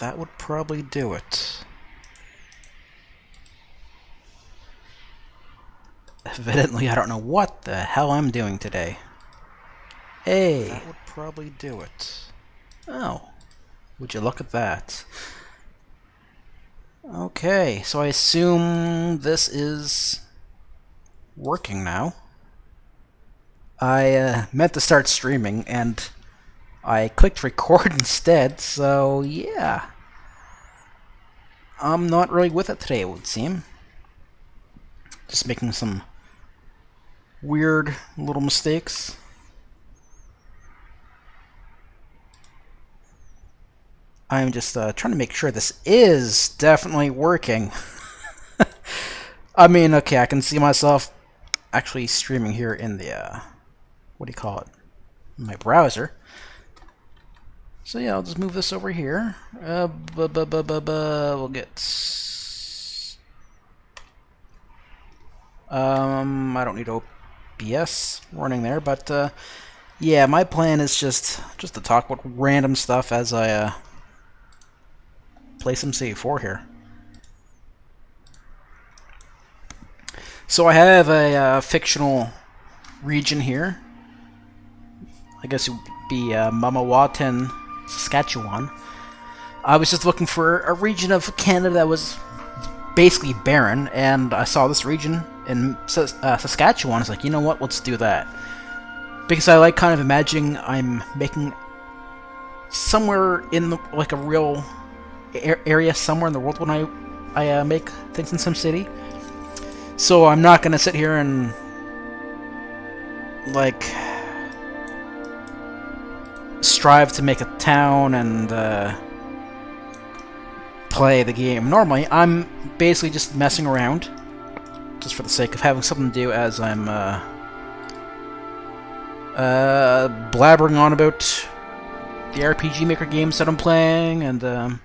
that would probably do it. Evidently, I don't know what the hell I'm doing today. Hey! That would probably do it. Oh. Would you look at that? Okay, so I assume this is working now. I meant to start streaming, and I clicked record instead, so yeah. I'm not really with it today, it would seem. Just making some weird little mistakes. I'm just trying to make sure this is definitely working. I mean, okay, I can see myself actually streaming here in the, what do you call it? My browser. So yeah, I'll just move this over here. We'll get... I don't need OBS running there, but yeah, my plan is just to talk about random stuff as I play some SimCity here. So I have a fictional region here. I guess it would be Mamawatan, Saskatchewan. I was just looking for a region of Canada that was basically barren, and I saw this region in Saskatchewan. It's like, you know what, let's do that. Because I like kind of imagining I'm making somewhere in the, like a real area somewhere in the world when I make things in SimCity. So I'm not gonna sit here and like strive to make a town and play the game. Normally, I'm basically just messing around, just for the sake of having something to do as I'm blabbering on about the RPG Maker games that I'm playing and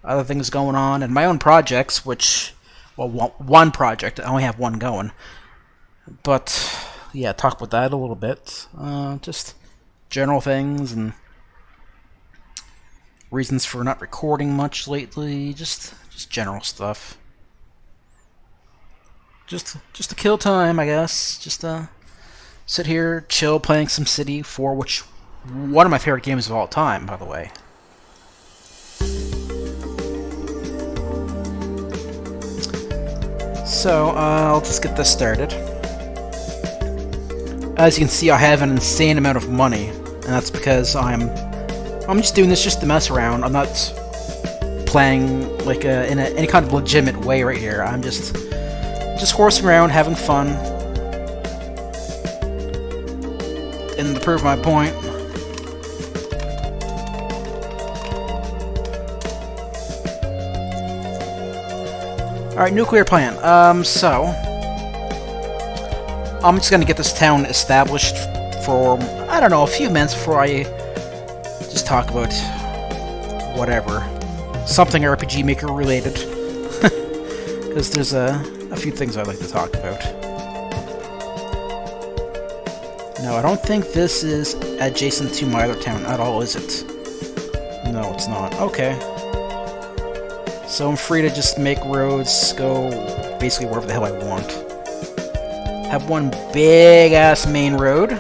other things going on, and my own projects, which, well, one project, I only have one going. But, yeah, talk about that a little bit. Just general things and reasons for not recording much lately, just general stuff. Just to kill time, I guess. Just sit here, chill, playing some SimCity 4, which one of my favorite games of all time, by the way. So, I'll just get this started. As you can see, I have an insane amount of money, and that's because I'm just doing this just to mess around. I'm not playing like in any kind of legitimate way right here. I'm just horsing around, having fun. And to prove my point, alright, nuclear plant. So I'm just gonna get this town established for, I don't know, a few minutes before I just talk about whatever. Something RPG Maker related. Because there's a few things I'd like to talk about. No, I don't think this is adjacent to my other town at all, is it? No, it's not. Okay. So I'm free to just make roads, go basically wherever the hell I want. Have one big-ass main road.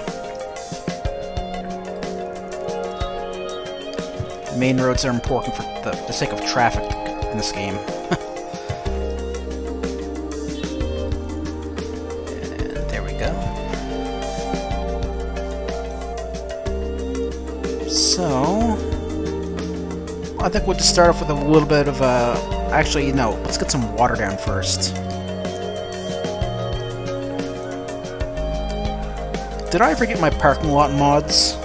Main roads are important for the sake of traffic in this game. And there we go. So I think we'll just start off with a little bit of actually, no, let's get some water down first. Did I ever get my parking lot mods?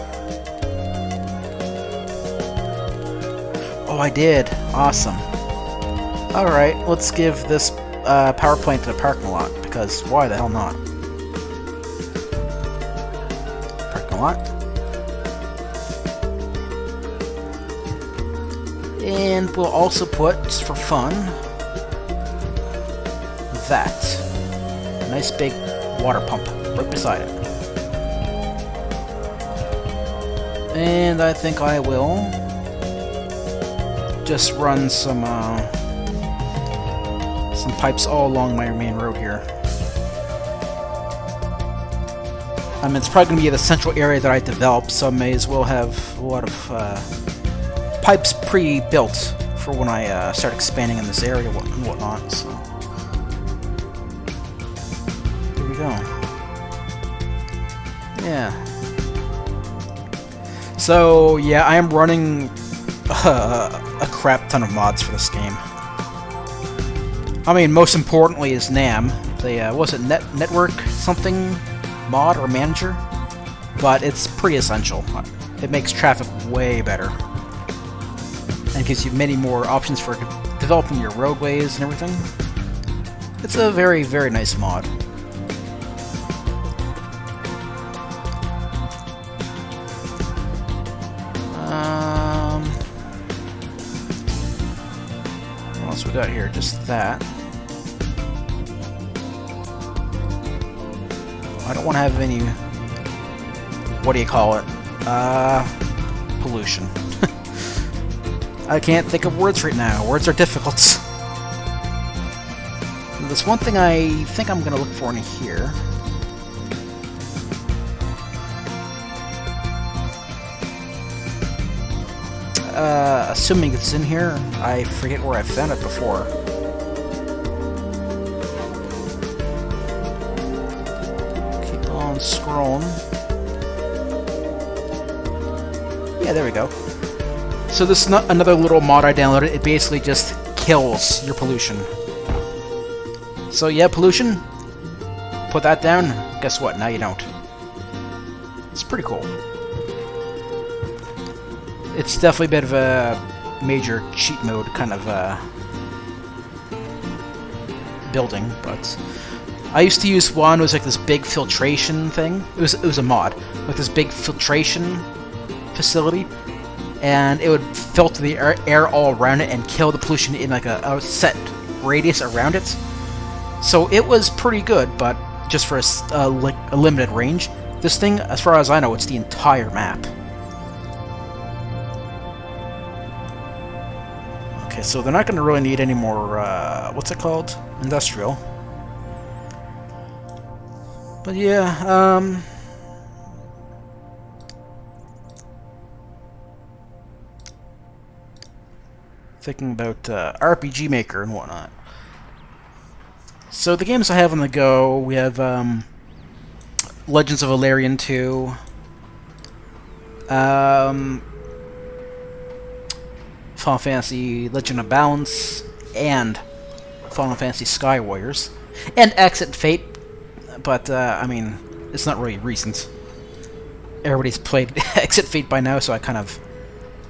Oh, I did. Awesome. Alright, let's give this power plant to the parking lot, because why the hell not? Parking lot. And we'll also put, just for fun, that. A nice big water pump right beside it. And I think I will just run some pipes all along my main road here. I mean, it's probably going to be the central area that I develop, so I may as well have a lot of pipes pre-built for when I start expanding in this area and whatnot. So here we go. Yeah. So yeah, I am running a crap ton of mods for this game. I mean, most importantly is NAM. The was it network something mod or manager? But it's pretty essential. It makes traffic way better and gives you many more options for developing your roadways and everything. It's a very, very nice mod. What else we got here? Just that. I don't want to have any, what do you call it, pollution. I can't think of words right now. Words are difficult. There's one thing I think I'm going to look for in here. Assuming it's in here, I forget where I found it before. Scrolling. Yeah, there we go. So this is not another little mod I downloaded. It basically just kills your pollution. So yeah, pollution. Put that down. Guess what? Now you don't. It's pretty cool. It's definitely a bit of a major cheat mode kind of building, but I used to use one. It was like this big filtration thing. It was a mod with this big filtration facility, and it would filter the air all around it and kill the pollution in like a set radius around it. So it was pretty good, but just for a limited range. This thing, as far as I know, it's the entire map. Okay, so they're not going to really need any more. What's it called? Industrial. But yeah, thinking about RPG Maker and whatnot. So the games I have on the go, we have Legends of Valerian 2, Final Fantasy Legend of Balance, and Final Fantasy Skywars, and Exit Fate. But, I mean, it's not really recent. Everybody's played Exit Fate by now, so I kind of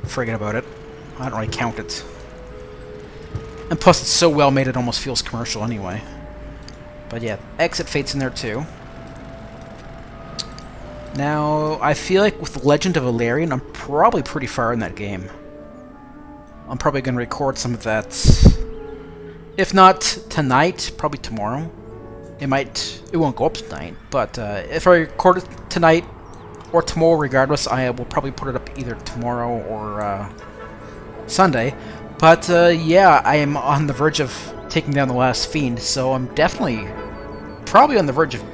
forget about it. I don't really count it. And plus, it's so well made, it almost feels commercial anyway. But yeah, Exit Fate's in there too. Now, I feel like with Legend of Valerian, I'm probably pretty far in that game. I'm probably going to record some of that. If not tonight, probably tomorrow. It won't go up tonight, but if I record it tonight or tomorrow, regardless, I will probably put it up either tomorrow or Sunday. But yeah, I am on the verge of taking down the last fiend, so I'm probably on the verge of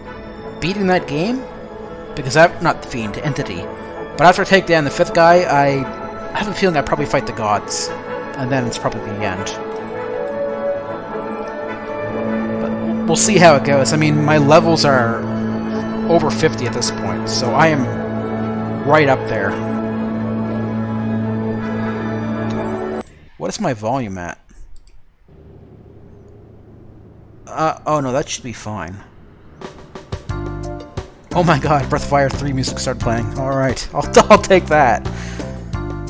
beating that game, because not the fiend, entity. But after I take down the fifth guy, I have a feeling I'll probably fight the gods, and then it's probably the end. We'll see how it goes. I mean, my levels are over 50 at this point, so I am right up there. What is my volume at? Oh no, that should be fine. Oh my god, Breath of Fire 3 music started playing. Alright, I'll take that.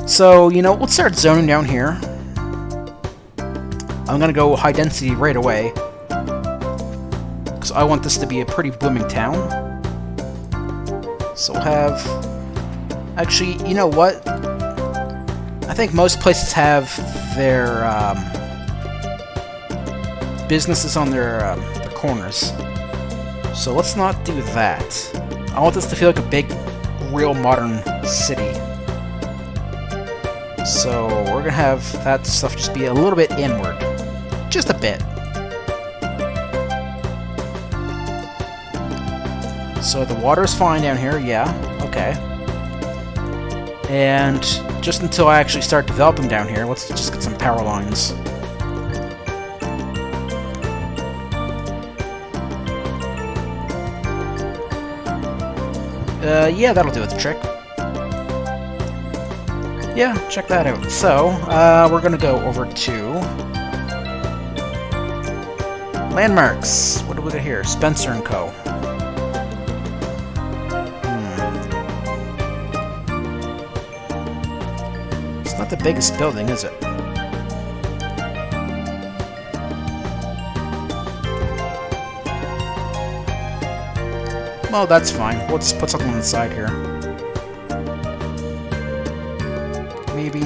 So, you know, let's start zoning down here. I'm gonna go high density right away. I want this to be a pretty booming town. So we'll have... Actually, you know what? I think most places have their businesses on their corners. So let's not do that. I want this to feel like a big, real modern city. So we're gonna have that stuff just be a little bit inward. Just a bit. So the water's fine down here, yeah, okay. And just until I actually start developing down here, let's just get some power lines. Yeah, that'll do it, the trick. Yeah, check that out. So, we're gonna go over to landmarks. What do we got here? Spencer & Co. It's not the biggest building, is it? Well, that's fine. We'll just put something on the side here. Maybe...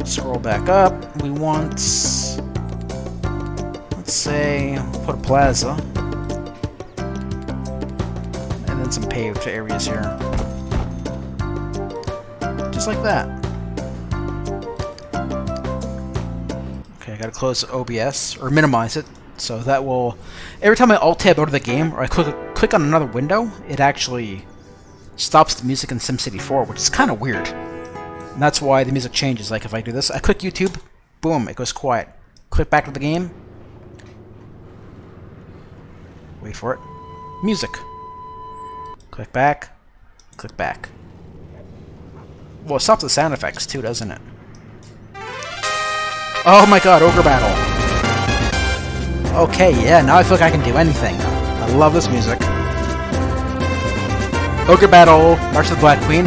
Scroll back up. We want... Let's say... Put a plaza. And then some paved areas here. Just like that. Okay, I gotta close OBS, or minimize it, so that will... Every time I Alt-Tab out of the game, or I click on another window, it actually stops the music in SimCity 4, which is kind of weird. And that's why the music changes. Like, if I do this, I click YouTube, boom, it goes quiet. Click back to the game. Wait for it. Music. Click back. Click back. Well, it stops the sound effects, too, doesn't it? Oh my god, Ogre Battle! Okay, yeah, now I feel like I can do anything. I love this music. Ogre Battle, March of the Black Queen.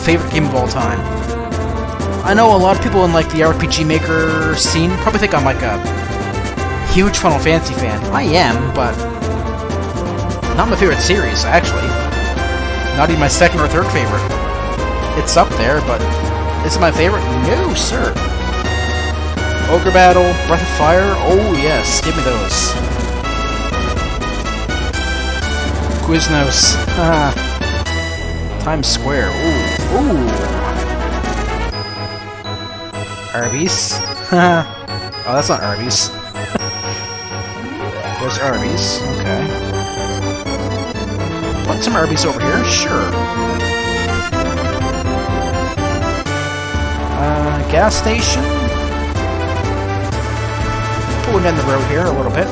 Favorite game of all time. I know a lot of people in like the RPG Maker scene probably think I'm like a huge Final Fantasy fan. I am, but not my favorite series, actually. Not even my second or third favorite. It's up there, but is it my favorite? No, sir. Ogre Battle, Breath of Fire, oh yes, give me those. Quiznos, Times Square, ooh. Arby's, oh that's not Arby's. There's Arby's, okay. Want some Arby's over here? Sure. Gas station. Pulling in the road here a little bit.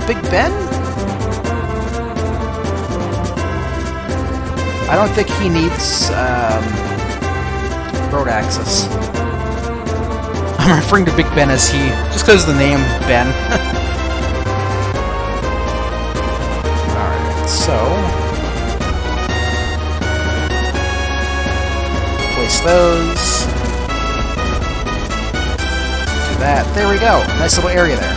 Big Ben? I don't think he needs road access. I'm referring to Big Ben as he, just because of the name Ben. Alright, so... Place those. Do that. There we go. Nice little area there.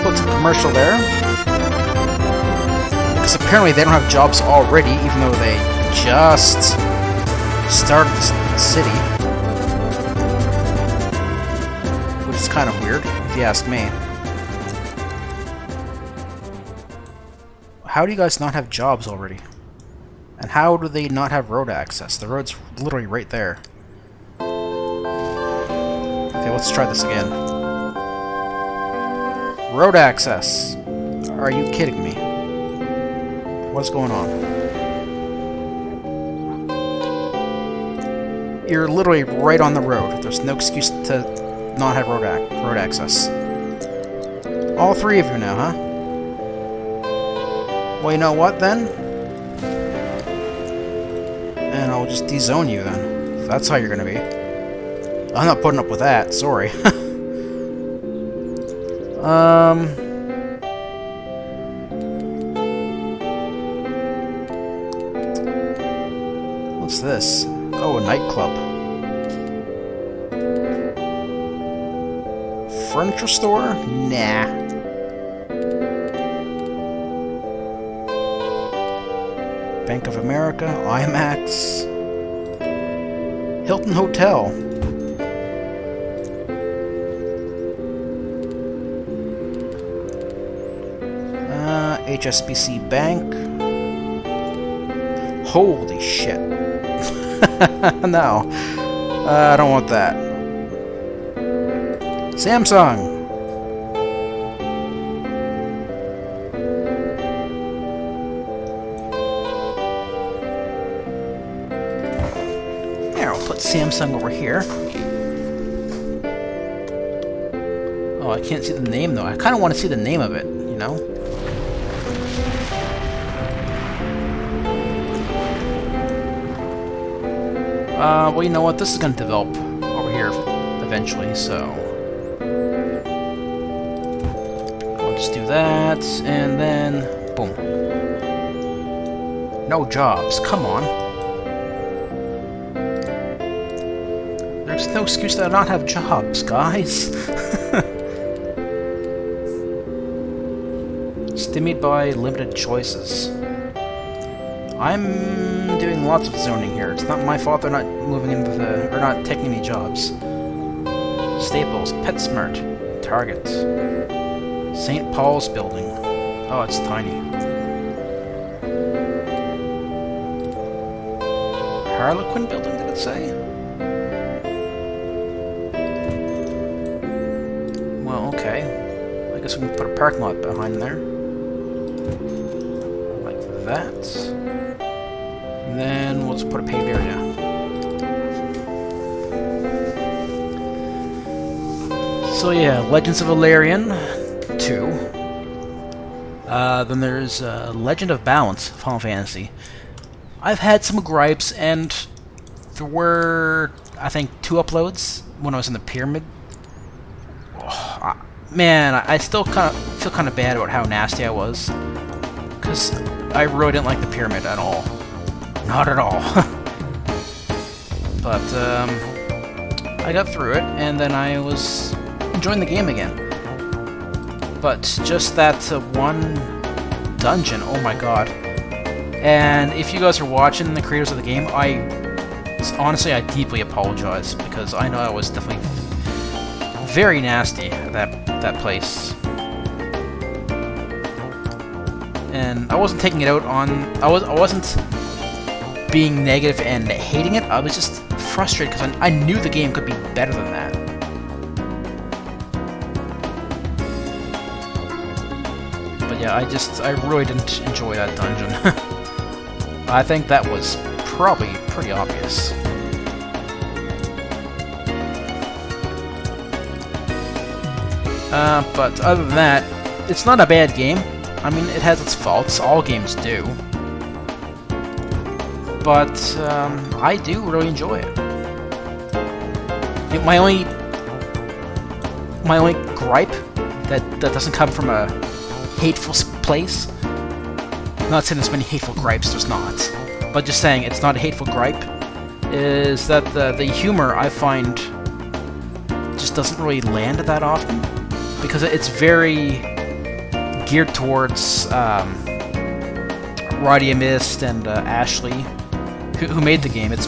Put some commercial there. Because apparently they don't have jobs already, even though they just started the city, which is kind of weird, if you ask me. How do you guys not have jobs already? And how do they not have road access? The road's literally right there. Okay, let's try this again. Road access. Are you kidding me? What's going on? You're literally right on the road. There's no excuse to not have road access. All three of you now, huh? Well, you know what, then? And I'll just de-zone you, then. If that's how you're gonna be. I'm not putting up with that, sorry. What's this? Oh, a nightclub. furniture store? Nah. Bank of America, IMAX, Hilton Hotel. HSBC Bank. Holy shit. No. I don't want that. Samsung. There, we'll put Samsung over here. Oh, I can't see the name though. I kind of want to see the name of it, you know? Well, you know what? This is going to develop over here eventually, so... I'll just do that, and then... Boom. No jobs. Come on. There's no excuse that I not have jobs, guys. Stymied by limited choices. I'm doing lots of zoning here. It's not my fault they're not moving into the... or not taking any jobs. Staples, PetSmart, Target. St. Paul's Building. Oh, it's tiny. Harlequin Building, did it say? Well, okay. I guess we can put a parking lot behind there. Like that. And then we'll just put a paved area. So yeah, Legends of Valerian 2. Then there's Legend of Balance, Final Fantasy. I've had some gripes, and there were, I think, 2 uploads when I was in the pyramid. Oh, man, I still feel kind of bad about how nasty I was, because I really didn't like the pyramid at all. Not at all. But I got through it, and then I was enjoying the game again. But just that one dungeon, oh my god. And if you guys are watching, the creators of the game, honestly, I deeply apologize, because I know I was definitely very nasty at that place. And I wasn't taking it out on... I wasn't being negative and hating it. I was just frustrated, because I knew the game could be better than that. But yeah, I really didn't enjoy that dungeon. I think that was probably pretty obvious. But other than that, it's not a bad game. I mean, it has its faults. All games do. But I do really enjoy it. My only gripe that doesn't come from a hateful place. I'm not saying there's many hateful gripes, there's not. But just saying it's not a hateful gripe, is that the humor, I find, just doesn't really land that often. Because it's very geared towards Rydia Mist and Ashley, who made the game. It's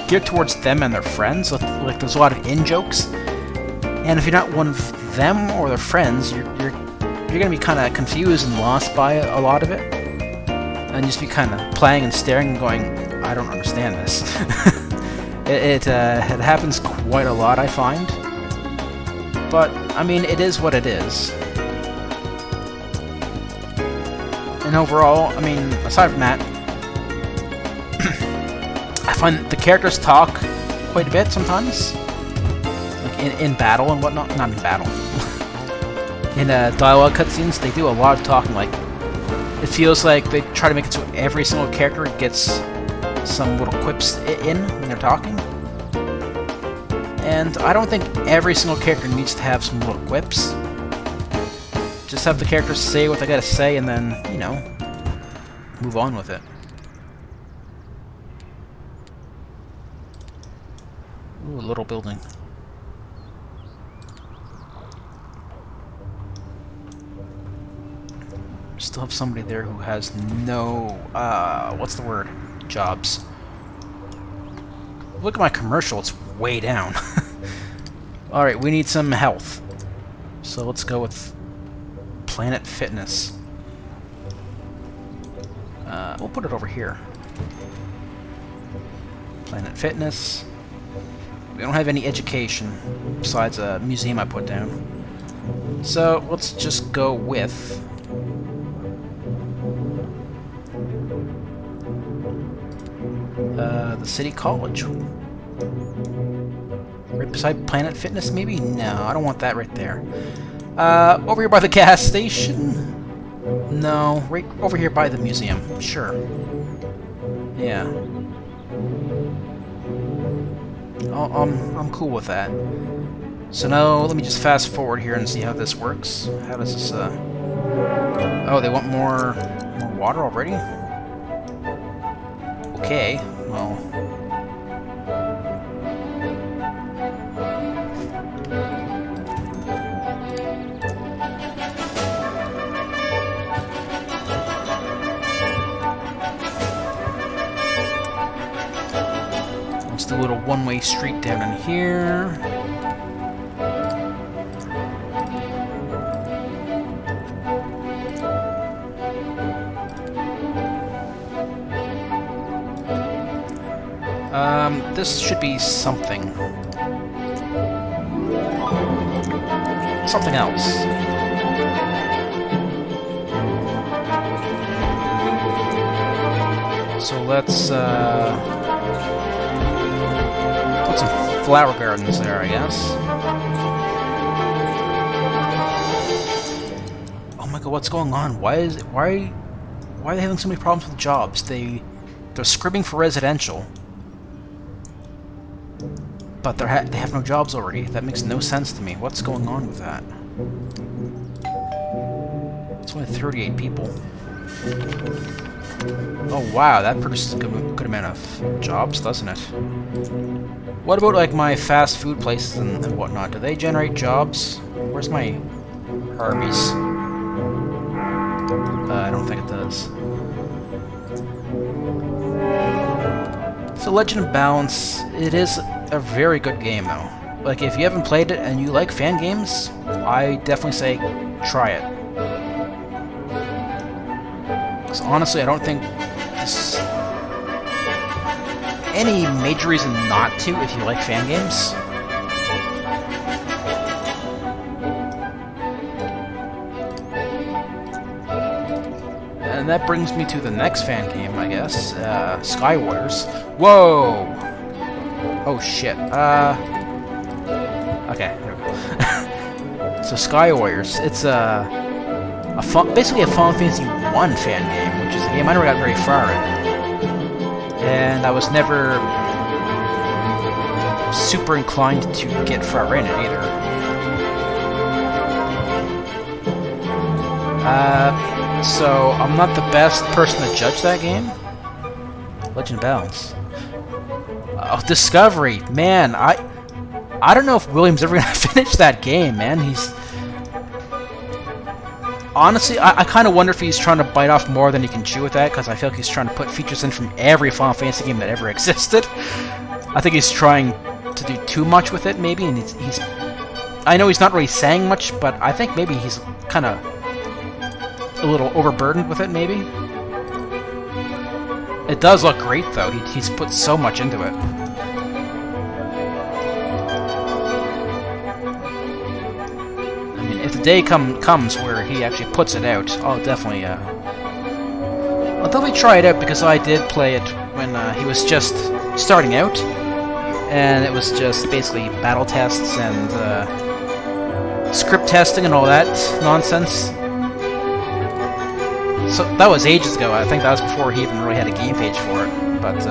geared towards them and their friends. Like there's a lot of in-jokes. And if you're not one of them or their friends, you're gonna be kind of confused and lost by a lot of it. And just be kind of playing and staring and going, I don't understand this. it happens quite a lot, I find. But, I mean, it is what it is. And overall, I mean, aside from that, I find the characters talk quite a bit sometimes. Like in battle and whatnot. Not in battle. In dialogue cutscenes, they do a lot of talking. Like, it feels like they try to make it so every single character gets some little quips in when they're talking. And I don't think every single character needs to have some little quips. Just have the characters say what they gotta say and then, you know, move on with it. Ooh, a little building. Still have somebody there who has no, what's the word? Jobs. Look at my commercial, it's way down. Alright, we need some health. So let's go with Planet Fitness. We'll put it over here. Planet Fitness. We don't have any education besides a museum I put down. So let's just go with the City College. Right beside Planet Fitness, maybe? No, I don't want that right there. Over here by the gas station? No, right over here by the museum. Sure. Yeah. I'm cool with that. So now, let me just fast forward here and see how this works. How does this, Oh, they want more water already? Okay, well... Let's do a little one-way street down in here. This should be something. Something else. So let's, put some flower gardens there, I guess. Oh my god, what's going on? Why are they having so many problems with jobs? They're scribbing for residential. But they have no jobs already. That makes no sense to me. What's going on with that? It's only 38 people. Oh wow, that produces a good amount of jobs, doesn't it? What about like my fast food places and whatnot? Do they generate jobs? Where's my Arby's? I don't think it does. So Legend of Balance, it is a very good game though. Like if you haven't played it and you like fan games, I definitely say try it. Because honestly, I don't think there's any major reason not to if you like fan games. And that brings me to the next fan game, I guess. Skywars. Whoa! Oh shit. Okay, there we go. So Skywars, it's basically a Final Fantasy 1 fan game, which is a game I never got very far in. And I was never super inclined to get far in it either. So I'm not the best person to judge that game. Legend of Balance. Oh, Discovery, man, I don't know if William's ever gonna finish that game, man. Honestly, I kind of wonder if he's trying to bite off more than he can chew with that, because I feel like he's trying to put features in from every Final Fantasy game that ever existed. I think he's trying to do too much with it, maybe, and he's I know he's not really saying much, but I think maybe he's kind of a little overburdened with it, maybe. It does look great, though. He's put so much into it. I mean, if the day comes where he actually puts it out, I'll definitely try it out, because I did play it when he was just starting out, and it was just basically battle tests and script testing and all that nonsense. So that was ages ago. I think that was before he even really had a game page for it. But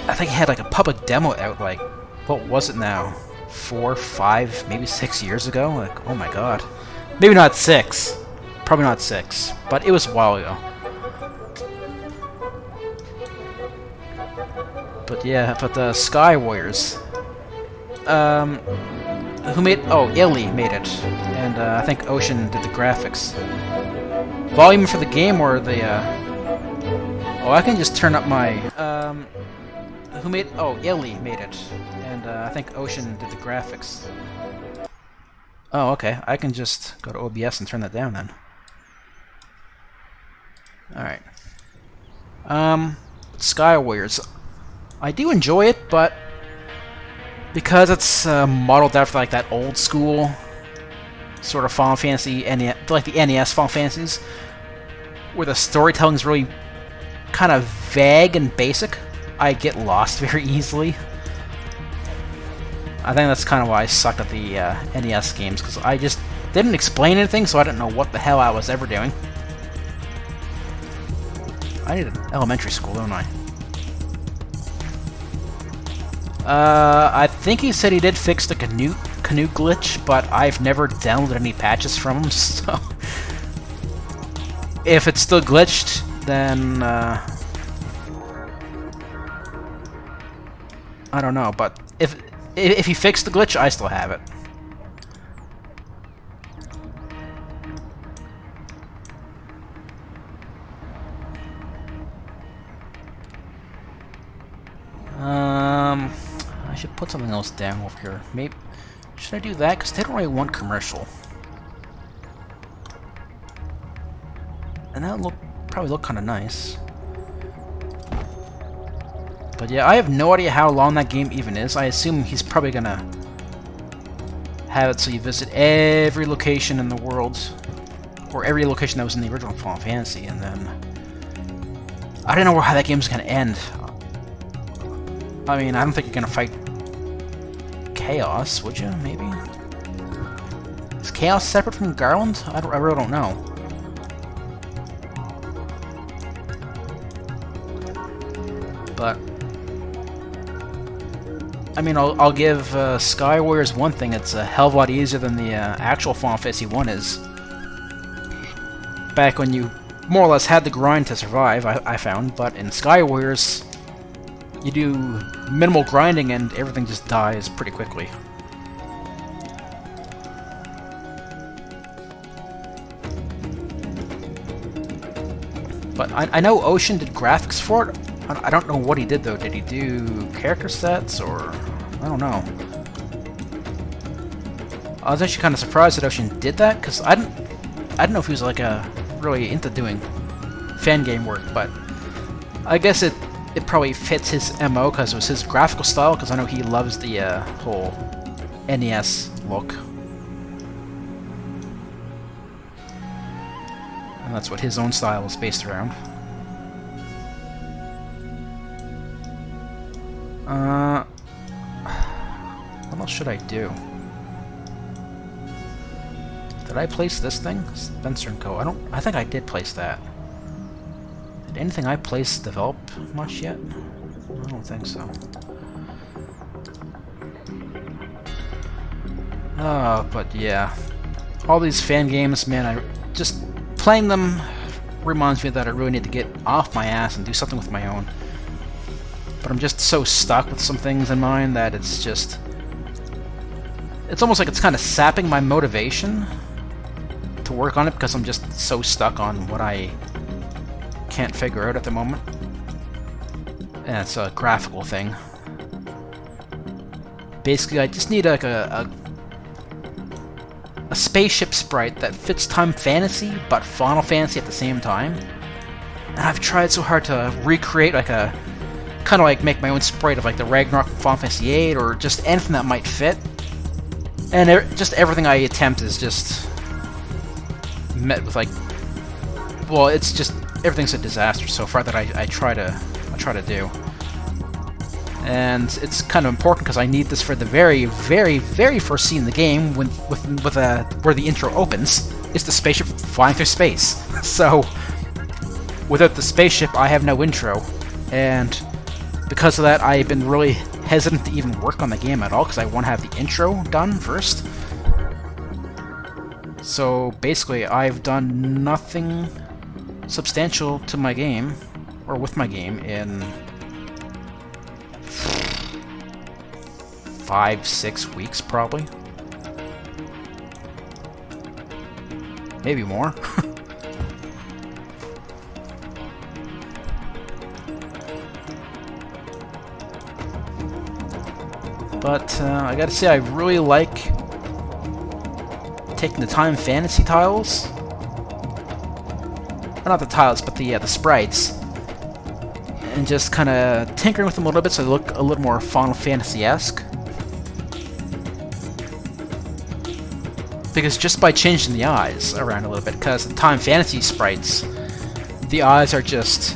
I think he had like a public demo out like, what was it now? 4, 5, maybe 6 years ago? Like, oh my god. Maybe not 6. Probably not 6. But it was a while ago. But yeah, but the Sky Warriors. Who made... Oh, Illy made it. And I think Ocean did the graphics. Volume for the game or the... Oh, I can just turn up my... Who made... Oh, Illy made it. And I think Ocean did the graphics. Oh, okay. I can just go to OBS and turn that down then. Alright. Skywars. I do enjoy it, but because it's modeled after like that old school sort of Final Fantasy, like the NES Final Fantasies, where the storytelling is really kind of vague and basic, I get lost very easily. I think that's kind of why I sucked at the NES games, because I just didn't explain anything, so I didn't know what the hell I was ever doing. I need an elementary school, don't I? I think he said he did fix the canoe glitch, but I've never downloaded any patches from him, so... If it's still glitched, then, I don't know, but if he fixed the glitch, I still have it. I should put something else down over here. Maybe should I do that? Because they don't really want commercial. And that would probably look kind of nice. But yeah, I have no idea how long that game even is. I assume he's probably gonna have it so you visit every location in the world, or every location that was in the original Final Fantasy, and then I don't know how that game's gonna end. I mean, I don't think you're gonna fight Chaos, would you? Maybe? Is Chaos separate from Garland? I really don't know. But I mean, I'll give Skywars one thing: it's a hell of a lot easier than the actual Final Fantasy 1 is. Back when you more or less had the grind to survive, I found, but in Skywars, you do minimal grinding and everything just dies pretty quickly. But I know Ocean did graphics for it. I don't know what he did though. Did he do character sets or... I don't know. I was actually kind of surprised that Ocean did that, because I didn't know if he was like really into doing fan game work, but I guess it probably fits his MO because it was his graphical style, because I know he loves the whole NES look. And that's what his own style is based around. What else should I do? Did I place this thing? Spencer & Co. I think I did place that. Did anything I place develop much yet? I don't think so. But yeah. All these fan games, man, just playing them reminds me that I really need to get off my ass and do something with my own. But I'm just so stuck with some things in mind that it's just... It's almost like it's kind of sapping my motivation to work on it, because I'm just so stuck on what I can't figure out at the moment. And it's a graphical thing. Basically, I just need like a spaceship sprite that fits Time Fantasy, but Final Fantasy at the same time. And I've tried so hard to recreate like a... kind of like make my own sprite of like the Ragnarok from Final Fantasy VIII, or just anything that might fit. And just everything I attempt is just met with like... Well, it's just... everything's a disaster so far that I try to do. And it's kind of important because I need this for the very, very, very first scene in the game where the intro opens. It's the spaceship flying through space. So, without the spaceship, I have no intro. And because of that, I've been really hesitant to even work on the game at all, because I want to have the intro done first. So, basically, I've done nothing substantial to my game, or with my game, in 5-6 weeks probably. maybe more. But I gotta say, I really like taking the time fantasy tiles. Well, not the tiles, but the sprites. And just kind of tinkering with them a little bit so they look a little more Final Fantasy-esque. Because just by changing the eyes around a little bit, because the Time Fantasy sprites, the eyes are just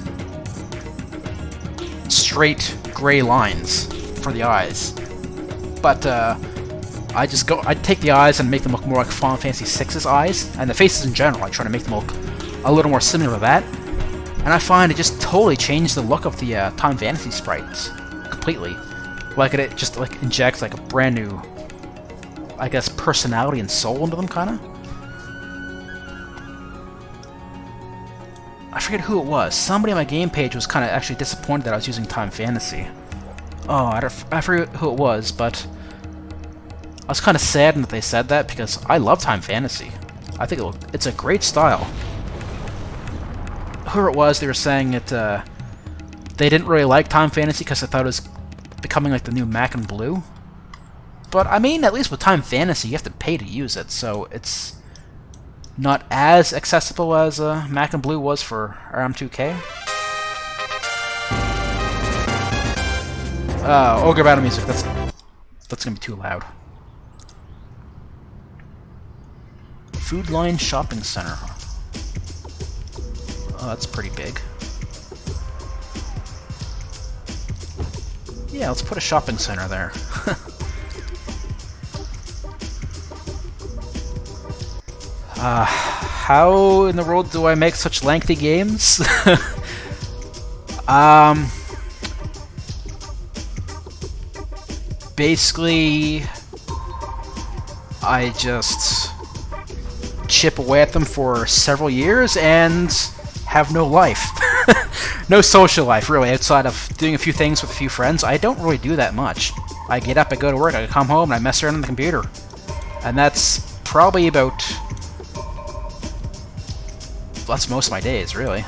straight gray lines for the eyes. But I take the eyes and make them look more like Final Fantasy VI's eyes, and the faces in general, I try to make them look a little more similar to that. And I find it just totally changed the look of the Time Fantasy sprites completely. Like it just like injects like a brand new, I guess, personality and soul into them, kind of. I forget who it was. Somebody on my game page was kind of actually disappointed that I was using Time Fantasy. Oh, I forget who it was, but I was kind of saddened that they said that because I love Time Fantasy. I think it's a great style. Whoever it was, they were saying it. They didn't really like Time Fantasy because they thought it was becoming like the new Mac and Blue. But I mean, at least with Time Fantasy, you have to pay to use it, so it's not as accessible as Mac and Blue was for RM2K. Ogre Battle music. That's gonna be too loud. Food Line Shopping Center. Oh, that's pretty big. Yeah, let's put a shopping center there. How in the world do I make such lengthy games? Basically, I just chip away at them for several years and have no life. No social life, really, outside of doing a few things with a few friends. I don't really do that much. I get up, I go to work, I come home, and I mess around on the computer. And that's probably about... that's most of my days, really.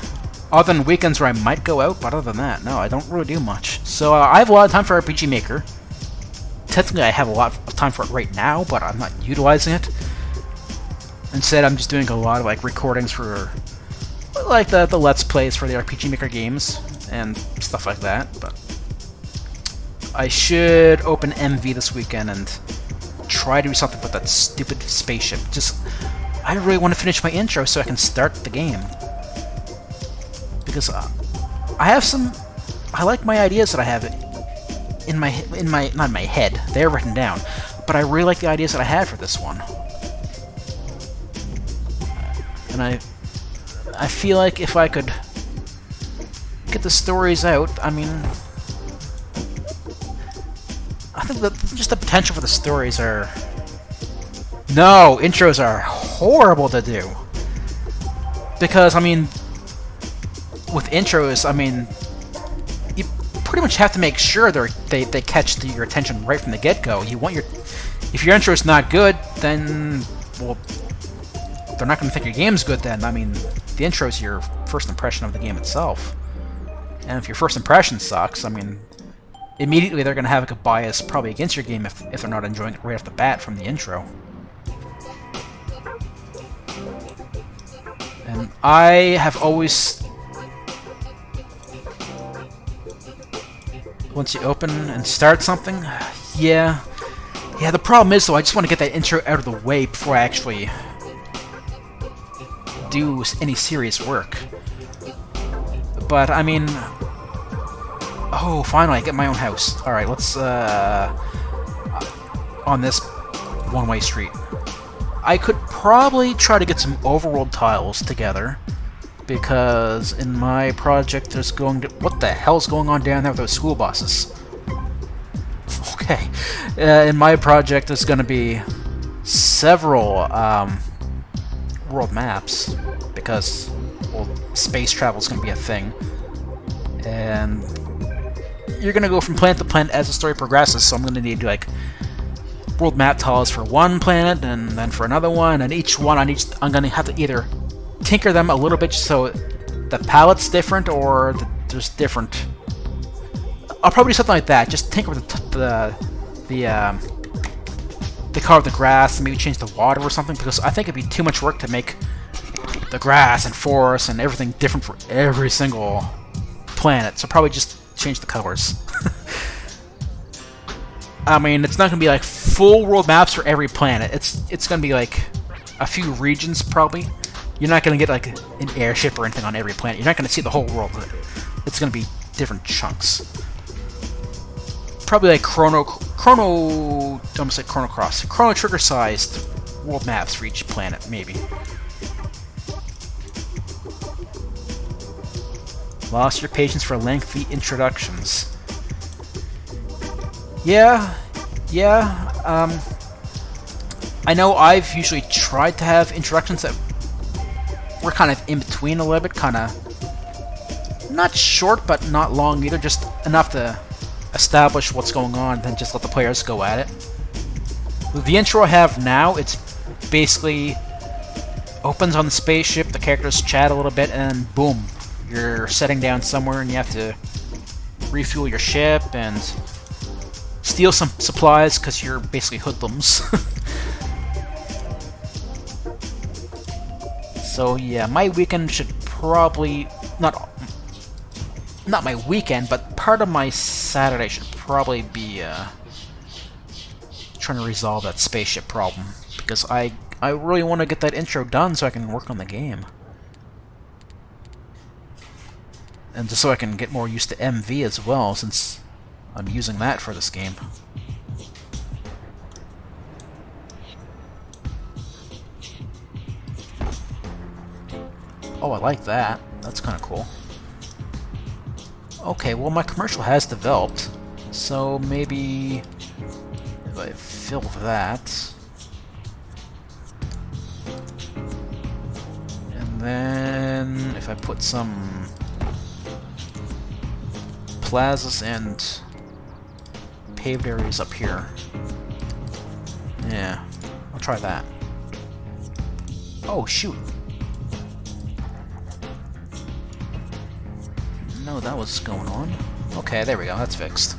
Other than weekends where I might go out, but other than that, no, I don't really do much. So I have a lot of time for RPG Maker. Technically, I have a lot of time for it right now, but I'm not utilizing it. Instead, I'm just doing a lot of like recordings for like the Let's Plays for the RPG Maker games and stuff like that. But I should open MV this weekend and try to do something with that stupid spaceship. I really want to finish my intro so I can start the game. Because I like my ideas that I have in my not in my head. They're written down, but I really like the ideas that I had for this one. And I feel like if I could get the stories out, I mean, I think that just the potential for the stories are... No, intros are horrible to do. Because, I mean, with intros, I mean, you pretty much have to make sure they catch your attention right from the get-go. If your intro's not good, then, well, they're not going to think your game's good then. I mean, the intro's your first impression of the game itself. And if your first impression sucks, I mean, immediately they're going to have a bias probably against your game if they're not enjoying it right off the bat from the intro. And I have always... Once you open and start something, yeah, the problem is, though, I just want to get that intro out of the way before I actually do any serious work. But, I mean... Oh, finally, I get my own house. Alright, let's, on this one-way street. I could probably try to get some overworld tiles together, because in my project there's going to... What the hell's going on down there with those school buses? Okay. In my project there's going to be several world maps, because, well, space travel is going to be a thing. And you're going to go from planet to planet as the story progresses, so I'm going to need, like, world map tiles for one planet, and then for another one, and each one I'm gonna have to either tinker them a little bit so the palette's different, or there's different. I'll probably do something like that. Just tinker with the color of the grass, and maybe change the water or something, because I think it'd be too much work to make the grass and forest and everything different for every single planet. So probably just change the colors. I mean, it's not gonna be like full world maps for every planet. It's gonna be like a few regions probably. You're not gonna get like an airship or anything on every planet. You're not gonna see the whole world. It's gonna be different chunks. Probably like Chrono Trigger sized world maps for each planet, maybe. Lost your patience for lengthy introductions. Yeah. I know I've usually tried to have introductions that were kind of in between a little bit, kind of not short but not long either, just enough to establish what's going on, then just let the players go at it. With the intro I have now, it's basically opens on the spaceship, the characters chat a little bit, and boom, you're setting down somewhere and you have to refuel your ship and steal some supplies because you're basically hoodlums. So yeah, my weekend should probably not my weekend, but part of my Saturday should probably be trying to resolve that spaceship problem, because I really want to get that intro done so I can work on the game. And just so I can get more used to MV as well, since I'm using that for this game. Oh, I like that. That's kind of cool. Okay, well my commercial has developed, so maybe if I fill that, and then if I put some plazas and paved areas up here. Yeah, I'll try that. Oh shoot. No, that was going on. Okay, there we go, that's fixed.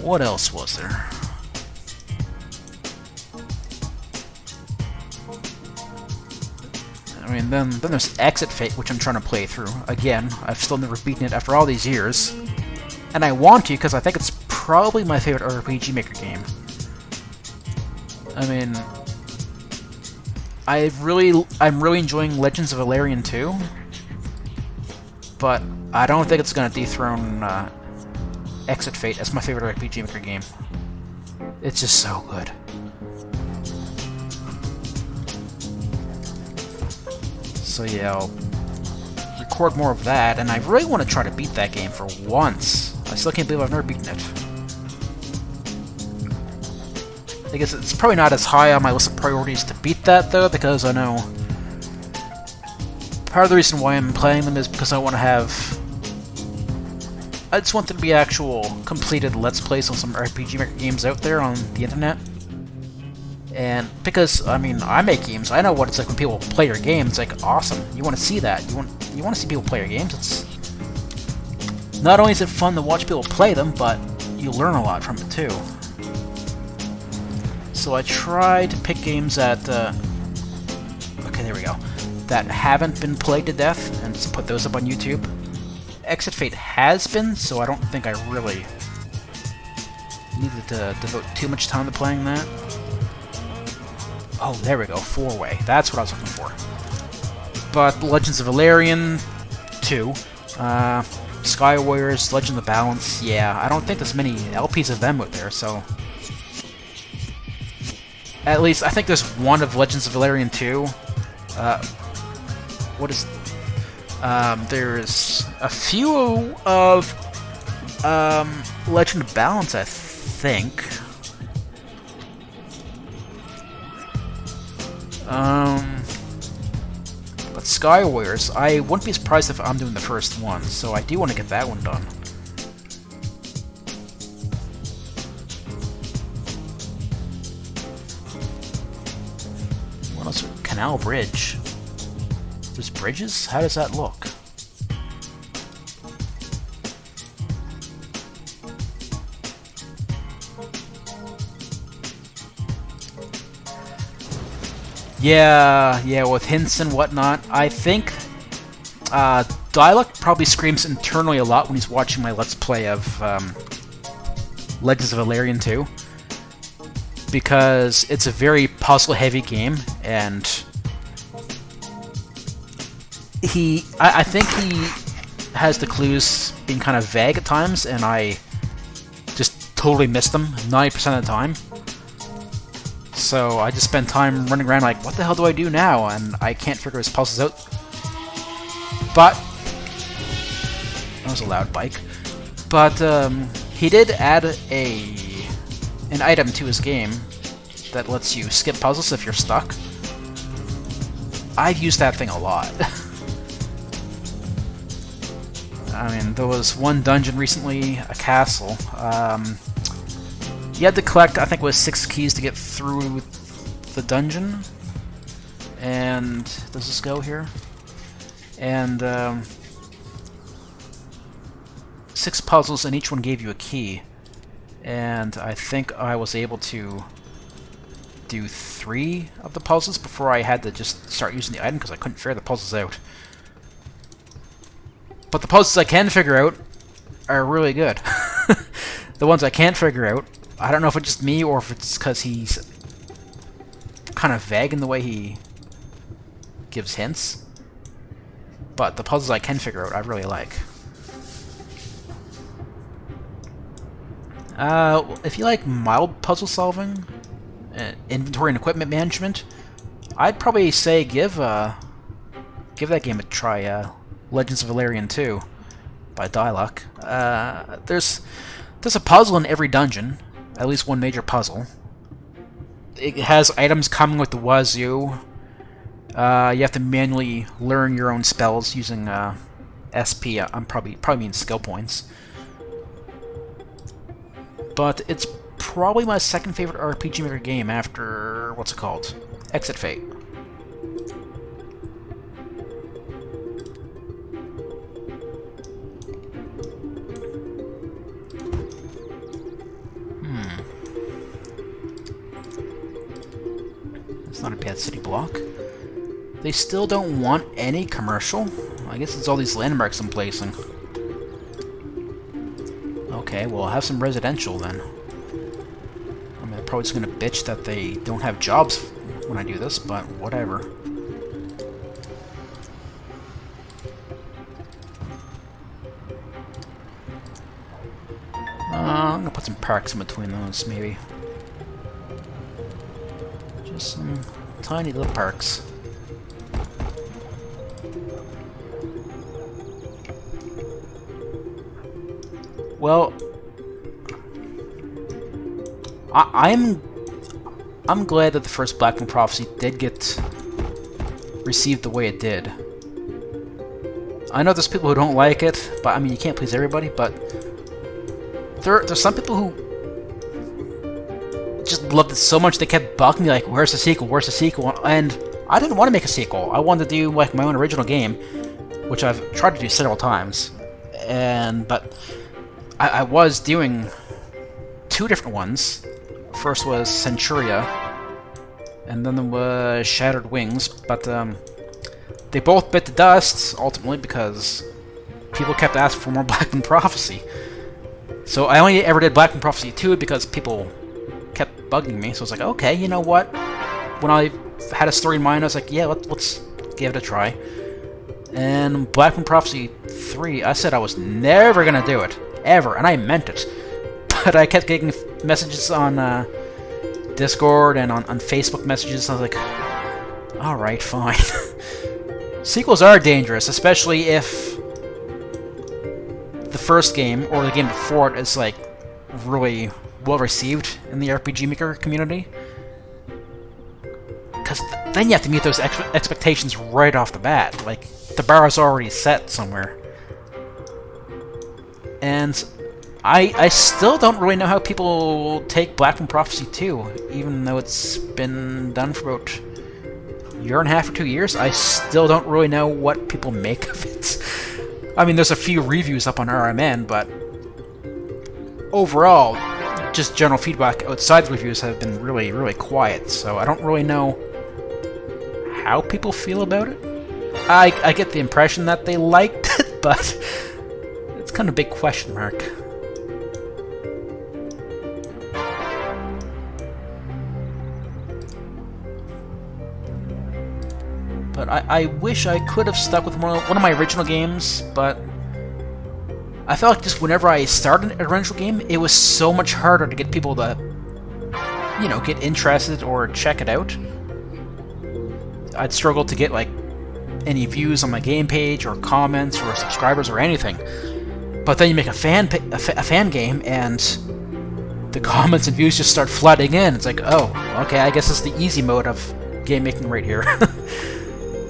What else was there? I mean, then there's Exit Fate, which I'm trying to play through. Again, I've still never beaten it after all these years. And I want to, because I think it's probably my favorite RPG Maker game. I mean, I'm really enjoying Legends of Valerian 2, but I don't think it's going to dethrone Exit Fate as my favorite RPG Maker game. It's just so good. So yeah, I'll record more of that, and I really want to try to beat that game for once. I still can't believe I've never beaten it. I guess it's probably not as high on my list of priorities to beat that, though, because I know part of the reason why I'm playing them is because I want to have... I just want there to be actual completed Let's Plays on some RPG Maker games out there on the internet. And because, I mean, I make games, I know what it's like when people play your game. It's like, awesome. You want to see that. You want to see people play your games. It's not only is it fun to watch people play them, but you learn a lot from it, too. So I try to pick games that, okay, there we go, that haven't been played to death, and just put those up on YouTube. Exit Fate has been, so I don't think I really needed to devote too much time to playing that. Oh, there we go, 4-way. That's what I was looking for. But Legends of Valerian 2, Skywars, Legend of Balance, yeah, I don't think there's many LPs of them out there, so... At least, I think there's one of Legends of Valerian 2. What is... there's a few of Legend of Balance, I think. Let's Skywars, I wouldn't be surprised if I'm doing the first one, so I do want to get that one done. What else? Canal Bridge. There's bridges? How does that look? Yeah, with hints and whatnot. I think Dialog probably screams internally a lot when he's watching my Let's Play of Legends of Valerian 2. Because it's a very puzzle-heavy game, and I think he has the clues being kind of vague at times, and I just totally missed them 90% of the time. So I just spend time running around like, what the hell do I do now? And I can't figure his puzzles out. But that was a loud bike. But he did add an item to his game that lets you skip puzzles if you're stuck. I've used that thing a lot. I mean, there was one dungeon recently, a castle. You had to collect, I think it was 6 keys to get through the dungeon. And does this go here? And 6 puzzles, and each one gave you a key. And I think I was able to do 3 of the puzzles before I had to just start using the item because I couldn't figure the puzzles out. But the puzzles I can figure out are really good. The ones I can't figure out, I don't know if it's just me or if it's because he's kind of vague in the way he gives hints. But the puzzles I can figure out, I really like. If you like mild puzzle solving, inventory and equipment management, I'd probably say give that game a try. Legends of Valerian 2 by Dialog. There's a puzzle in every dungeon, at least one major puzzle. It has items coming with the wazoo. You have to manually learn your own spells using SP. I'm probably mean skill points. But it's probably my second favorite RPG Maker game after, what's it called? Exit Fate. It's not a bad city block. They still don't want any commercial? I guess it's all these landmarks I'm placing. Okay, well, I'll have some residential then. I mean, I'm probably just gonna bitch that they don't have jobs when I do this, but whatever. I'm gonna put some parks in between those, maybe. Just some tiny little parks. Well, I'm glad that the first Black Moon Prophecy did get received the way it did. I know there's people who don't like it, but I mean, you can't please everybody, but there's some people who just loved it so much they kept bugging me like, where's the sequel, where's the sequel? And I didn't want to make a sequel. I wanted to do like my own original game, which I've tried to do several times. But I was doing 2 different ones. First was Centuria, and then there was Shattered Wings, but they both bit the dust, ultimately, because people kept asking for more Black Moon Prophecy. So I only ever did Black Moon Prophecy 2 because people kept bugging me, so I was like, okay, you know what? When I had a story in mind, I was like, yeah, let's give it a try. And Black Moon Prophecy 3, I said I was never gonna do it. Ever, and I meant it. But I kept getting messages on Discord and on Facebook messages, and I was like, alright, fine. Sequels are dangerous, especially if the first game, or the game before it, is like really well received in the RPG Maker community. Because then you have to meet those expectations right off the bat. Like, the bar is already set somewhere. And I still don't really know how people take Black Moon Prophecy 2, even though it's been done for about a year and a half or 2 years. I still don't really know what people make of it. I mean, there's a few reviews up on RMN, but overall, just general feedback outside the reviews have been really, really quiet, so I don't really know how people feel about it. I get the impression that they liked it, but it's kind of a big question mark. But I wish I could have stuck with one of my original games, but I felt like just whenever I started an original game, it was so much harder to get people to, you know, get interested or check it out. I'd struggle to get, like, any views on my game page, or comments, or subscribers, or anything. But then you make a fan game, and the comments and views just start flooding in. It's like, oh, okay, I guess it's the easy mode of game making right here.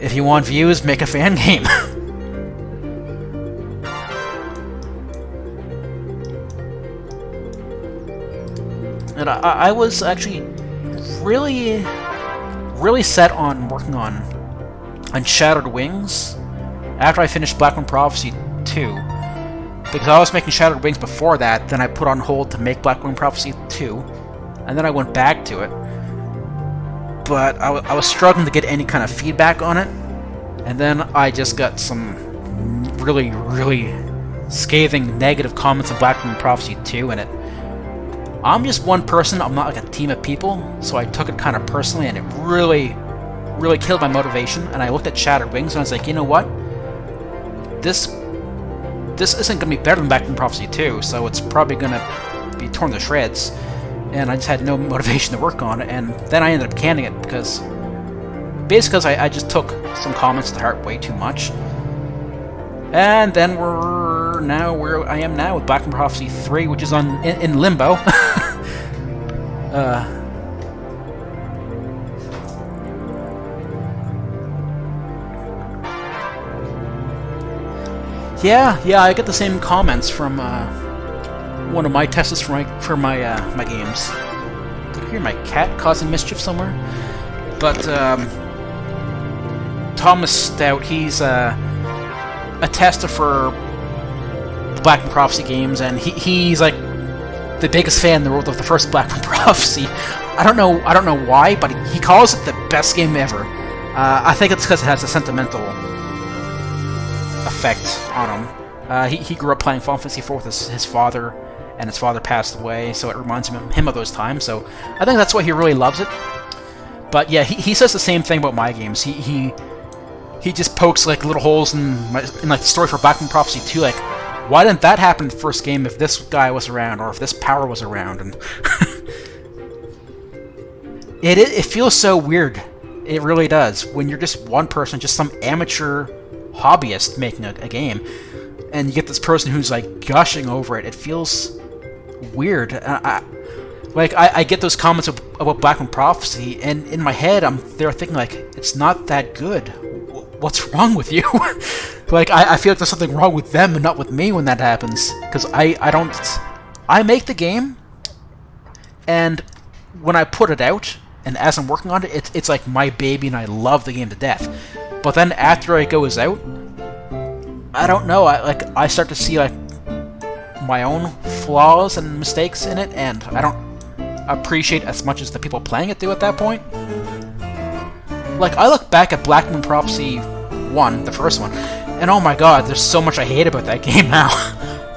If you want views, make a fan game. And I was actually really set on working on Shattered Wings after I finished Black Moon Prophecy 2. Because I was making Shattered Wings before that, then I put on hold to make Black Moon Prophecy 2, and then I went back to it. But I was struggling to get any kind of feedback on it, and then I just got some really, really scathing negative comments on Black Moon Prophecy 2, and I'm just one person, I'm not like a team of people, so I took it kind of personally, and it really, really killed my motivation. And I looked at Shattered Wings, and I was like, you know what? This isn't going to be better than Black Moon Prophecy 2, so it's probably going to be torn to shreds. And I just had no motivation to work on it, and then I ended up canning it because I just took some comments to heart way too much. And then we're now where I am now with Black Moon Prophecy 3, which is in limbo. Yeah, I get the same comments from one of my testers for my games. Did you hear my cat causing mischief somewhere? But Thomas Stout, he's a tester for the Black Moon Prophecy games, and he's like the biggest fan in the world of the first Black Moon Prophecy. I don't know why, but he calls it the best game ever. I think it's because it has a sentimental effect on him. He grew up playing Final Fantasy IV with his father, and his father passed away, so it reminds him of those times. So I think that's why he really loves it. But yeah, he says the same thing about my games. He just pokes like little holes in like the story for Black Moon Prophecy 2. Like, why didn't that happen in the first game if this guy was around, or if this power was around? And it feels so weird. It really does, when you're just one person, just some amateur hobbyist making a game, and you get this person who's like gushing over it. It feels weird. I get those comments about Black Moon Prophecy, and in my head I'm there thinking like, it's not that good. What's wrong with you? Like, I feel like there's something wrong with them and not with me when that happens, because I make the game, and when I put it out, and as I'm working on it, it's like my baby, and I love the game to death. But then after it goes out, I don't know, I start to see like my own flaws and mistakes in it, and I don't appreciate as much as the people playing it do at that point. Like, I look back at Black Moon Prophecy 1, the first one, and oh my god, there's so much I hate about that game now.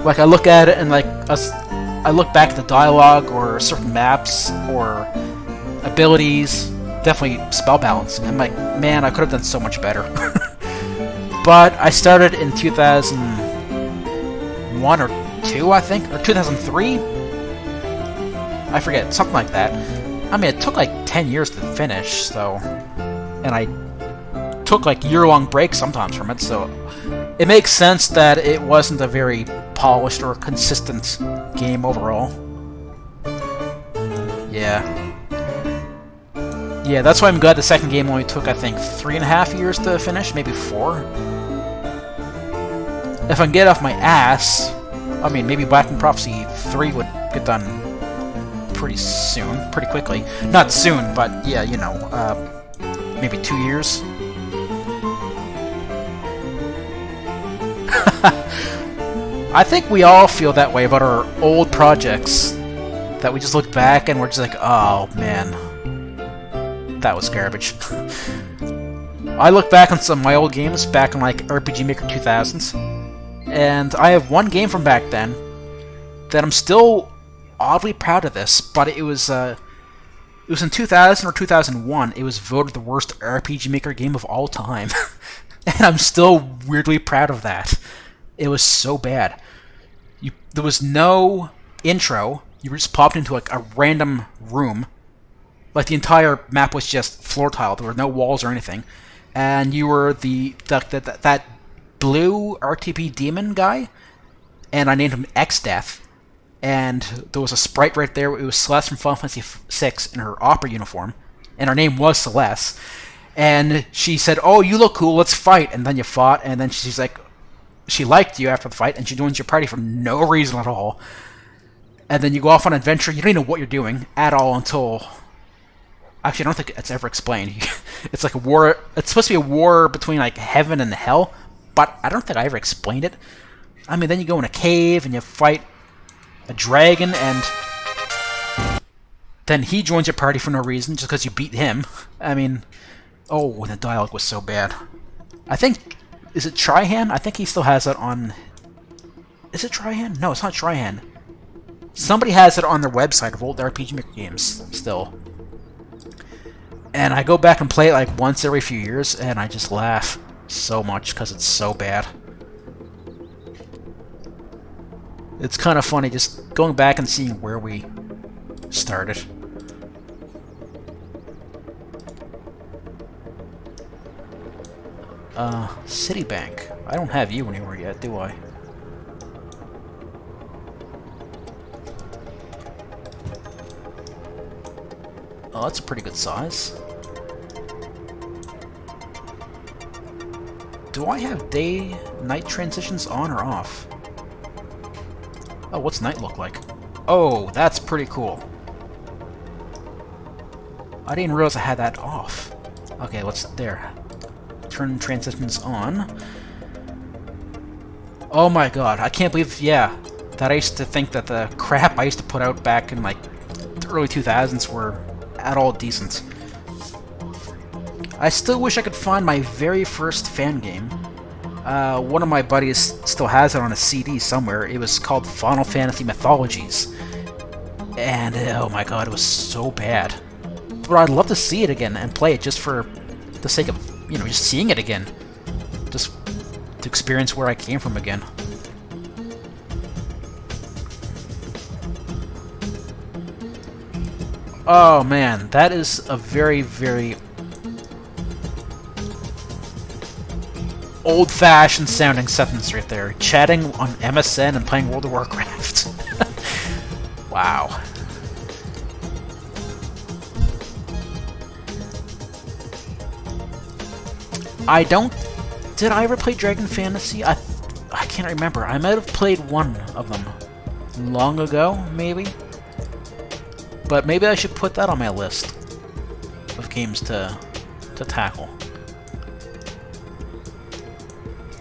Like, I look at it and like, I look back at the dialogue, or certain maps, or abilities, definitely spell balancing. I'm like, man, I could have done so much better. But I started in 2001 or 2, I think, or 2003? I forget, something like that. I mean, it took like 10 years to finish, so... And I took like year-long breaks sometimes from it, so... It makes sense that it wasn't a very polished or consistent game overall. Yeah. Yeah, that's why I'm glad the second game only took, I think, 3.5 years to finish, maybe 4. If I can get off my ass, I mean, maybe Black Prophecy 3 would get done pretty soon, pretty quickly. Not soon, but yeah, you know, maybe 2 years. I think we all feel that way about our old projects. That we just look back and we're just like, oh man, that was garbage. I look back on some of my old games back in like RPG Maker 2000s, and I have one game from back then that I'm still oddly proud of this, but it was in 2000 or 2001. It was voted the worst RPG Maker game of all time, and I'm still weirdly proud of that. It was so bad. There was no intro. You were just popped into like a random room. Like the entire map was just floor tile. There were no walls or anything. And you were that blue RTP demon guy. And I named him X-Death. And there was a sprite right there. It was Celeste from Final Fantasy VI in her opera uniform. And her name was Celeste. And she said, "Oh, you look cool, let's fight." And then you fought. And then she's like, she liked you after the fight. And she joins your party for no reason at all. And then you go off on an adventure. You don't even know what you're doing at all until... Actually, I don't think it's ever explained. It's like a war... It's supposed to be a war between like heaven and hell, but I don't think I ever explained it. I mean, then you go in a cave and you fight a dragon, and then he joins your party for no reason, just because you beat him. I mean... Oh, the dialogue was so bad. I think... Is it Trihan? I think he still has it on... Is it Trihan? No, it's not Trihan. Somebody has it on their website of old RPG Maker games still. And I go back and play it like once every few years, and I just laugh so much because it's so bad. It's kind of funny just going back and seeing where we started. Citibank. I don't have you anywhere yet, do I? Oh, that's a pretty good size. Do I have day-night transitions on or off? Oh, what's night look like? Oh, that's pretty cool. I didn't realize I had that off. Okay, let's... There. Turn transitions on. Oh my god, I can't believe... Yeah, that I used to think that the crap I used to put out back in, like, the early 2000s were... at all decent. I still wish I could find my very first fan game. One of my buddies still has it on a CD somewhere. It was called Final Fantasy Mythologies. And, oh my god, it was so bad. But I'd love to see it again and play it just for the sake of, you know, just seeing it again. Just to experience where I came from again. Oh man, that is a very, very old-fashioned sounding sentence right there. Chatting on MSN and playing World of Warcraft. Wow. I don't... Did I ever play Dragon Fantasy? I can't remember. I might have played one of them long ago, maybe? But maybe I should put that on my list of games to tackle.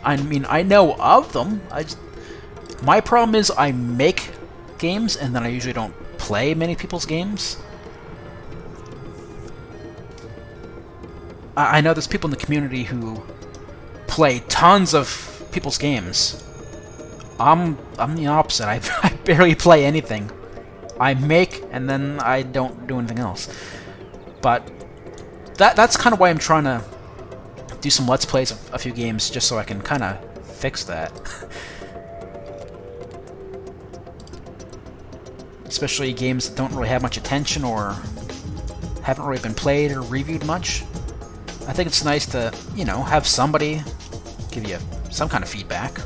I mean, I know of them. My problem is I make games and then I usually don't play many people's games. I know there's people in the community who play tons of people's games. I'm the opposite. I barely play anything. I make, and then I don't do anything else. But that's kind of why I'm trying to do some Let's Plays of a few games, just so I can kind of fix that. Especially games that don't really have much attention or haven't really been played or reviewed much. I think it's nice to, you know, have somebody give you some kind of feedback.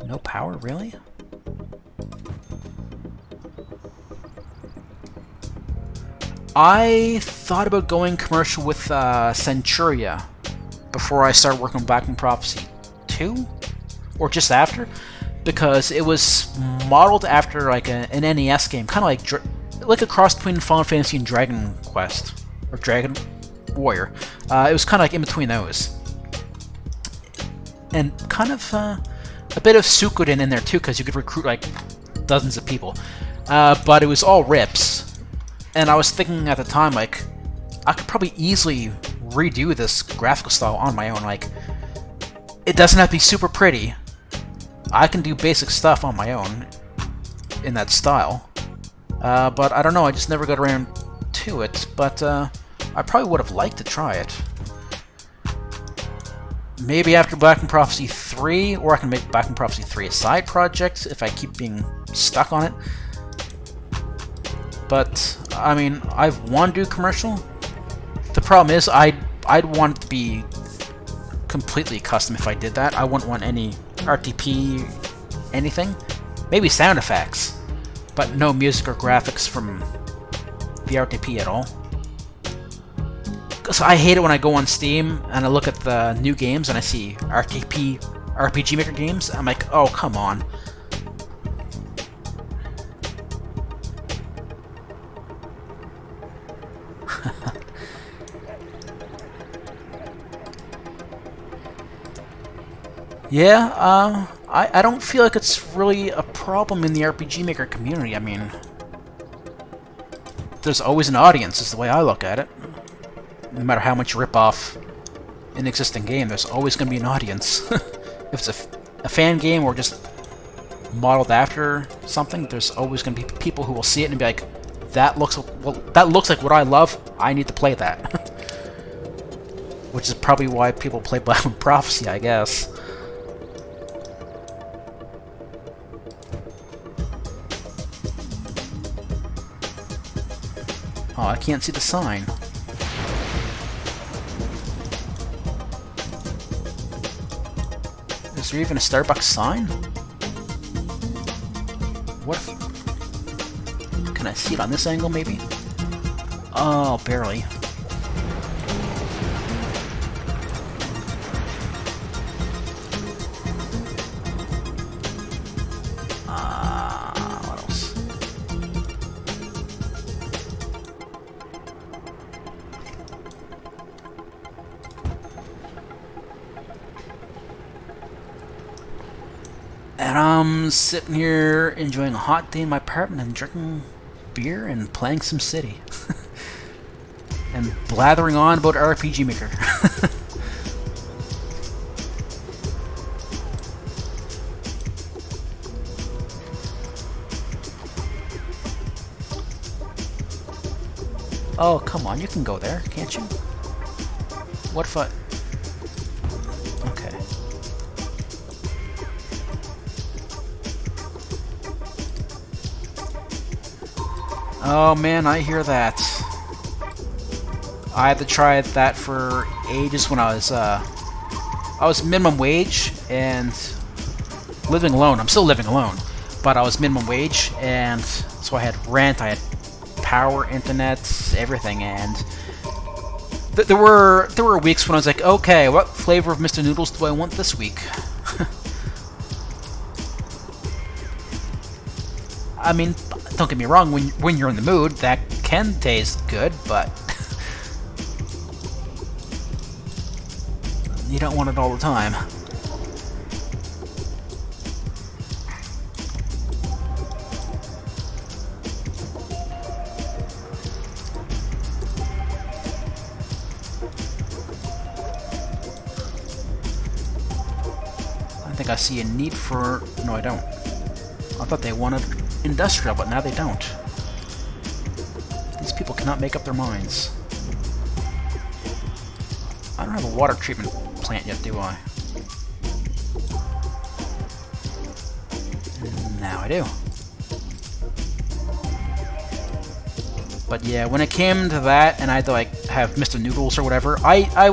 No power, really? I thought about going commercial with Centuria before I started working on Black Prophecy 2, or just after, because it was modeled after like an NES game, kind of like a cross between Final Fantasy and Dragon Quest, or Dragon Warrior. It was kind of like in between those, and kind of a bit of Suikoden in there too, because you could recruit like dozens of people, but it was all rips. And I was thinking at the time, like, I could probably easily redo this graphical style on my own. Like, it doesn't have to be super pretty. I can do basic stuff on my own in that style. But I don't know, I just never got around to it. But I probably would have liked to try it. Maybe after Black Prophecy 3, or I can make Black Prophecy 3 a side project if I keep being stuck on it. But, I mean, I want to do commercial. The problem is, I'd want it to be completely custom if I did that. I wouldn't want any RTP, anything. Maybe sound effects, but no music or graphics from the RTP at all. So I hate it when I go on Steam and I look at the new games and I see RPG Maker games. I'm like, oh, come on. Yeah, I don't feel like it's really a problem in the RPG Maker community. I mean, there's always an audience, is the way I look at it. No matter how much you rip off an existing game, there's always going to be an audience. If it's a fan game or just modeled after something, there's always going to be people who will see it and be like, that looks like what I love, I need to play that. Which is probably why people play Black Prophecy, I guess. Oh, I can't see the sign. Is there even a Starbucks sign? What if... Can I see it on this angle, maybe? Oh, barely. What else? And I'm sitting here enjoying a hot day in my apartment and drinking beer and playing SimCity. And blathering on about RPG Maker. Oh, come on, you can go there, can't you? What if I... Okay. Oh man, I hear that. I had to try that for ages when I was minimum wage and living alone. I'm still living alone, but I was minimum wage, and so I had rent, I had power, internet, everything, and there were weeks when I was like, okay, what flavor of Mr. Noodles do I want this week? I mean, don't get me wrong, when you're in the mood, that can taste good, but you don't want it all the time. I think I see a need for... No, I don't. I thought they wanted industrial, but now they don't. These people cannot make up their minds. I don't have a water treatment plant yet, do I? Now I do. But yeah, when it came to that, and I had to like have Mr. Noodles or whatever, I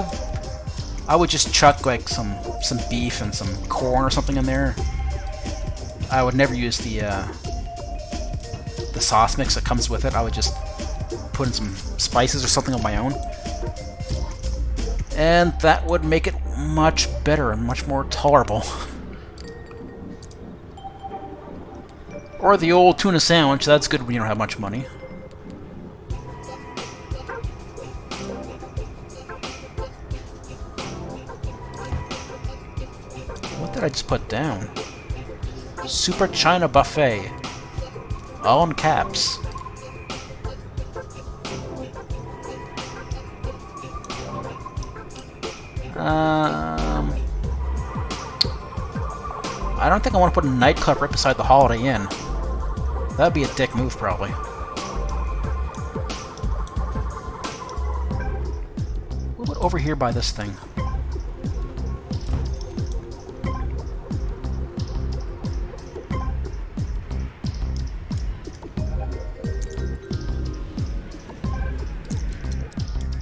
would just chuck like some beef and some corn or something in there, I would never use the sauce mix that comes with it. I would just put in some spices or something of my own. And that would make it much better and much more tolerable. Or the old tuna sandwich, that's good when you don't have much money. What did I just put down? Super China Buffet. All in caps. I don't think I want to put a nightclub right beside the Holiday Inn. That'd be a dick move, probably. What about over here by this thing?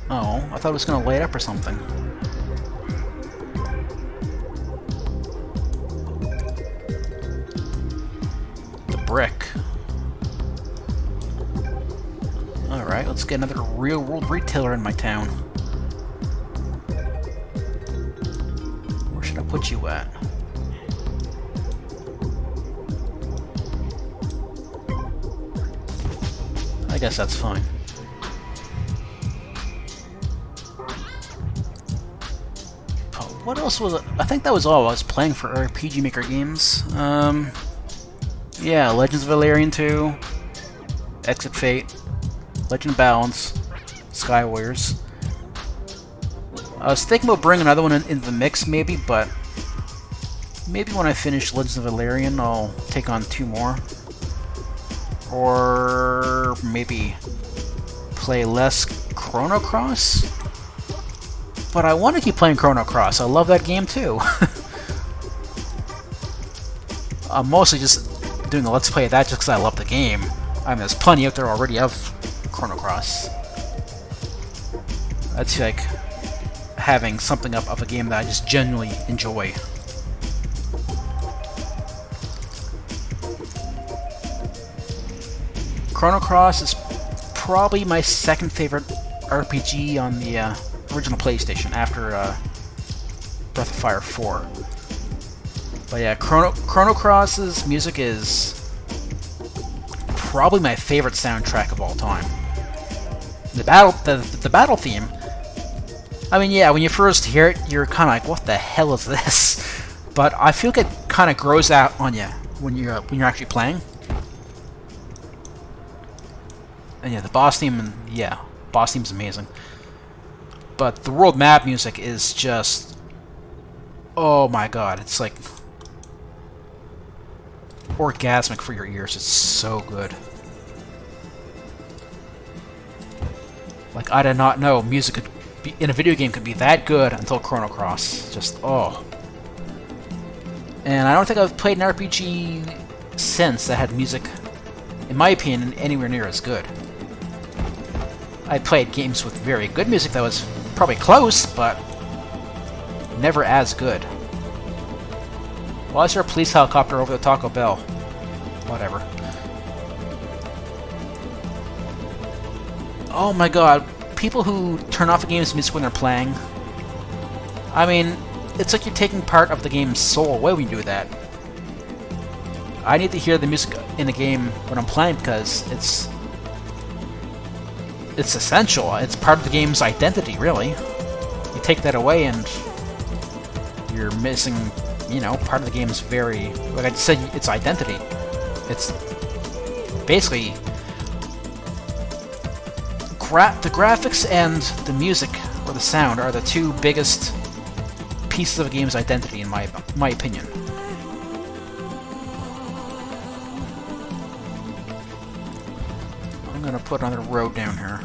Oh, I thought it was going to light up or something. The brick. Alright, let's get another real-world retailer in my town. Where should I put you at? I guess that's fine. What else was it? I think that was all I was playing for RPG Maker games. Yeah, Legends of Valerian 2, Exit Fate, Legend of Balance, Skywars. I was thinking about bringing another one in the mix, maybe, but maybe when I finish Legends of Valerian, I'll take on 2 more. Or maybe play less Chrono Cross? But I want to keep playing Chrono Cross. I love that game too. I'm mostly just doing a Let's Play of that just because I love the game. I mean, there's plenty out there already of Chrono Cross. That's like having something up of a game that I just genuinely enjoy. Chrono Cross is probably my second favorite RPG on the original PlayStation after Breath of Fire 4. But yeah, Chrono Cross's music is probably my favorite soundtrack of all time. The battle theme. I mean, yeah, when you first hear it, you're kind of like, "What the hell is this?" But I feel like it kind of grows out on you when you're actually playing. And yeah, the boss theme, boss theme's amazing. But the world map music is just, oh my god, it's like orgasmic for your ears. It's so good. Like, I did not know music could be, in a video game could be that good until Chrono Cross. Just, oh. And I don't think I've played an RPG since that had music, in my opinion, anywhere near as good. I played games with very good music that was probably close, but never as good. Why is there a police helicopter over the Taco Bell? Whatever. Oh my god, people who turn off a game's music when they're playing. I mean, it's like you're taking part of the game's soul away when you do that. I need to hear the music in the game when I'm playing because it's essential. It's part of the game's identity, really. You take that away and you're missing, you know, part of the game's very, like I said, its identity. It's basically the graphics and the music, or the sound, are the two biggest pieces of a game's identity, in my opinion. I'm gonna put another road down here.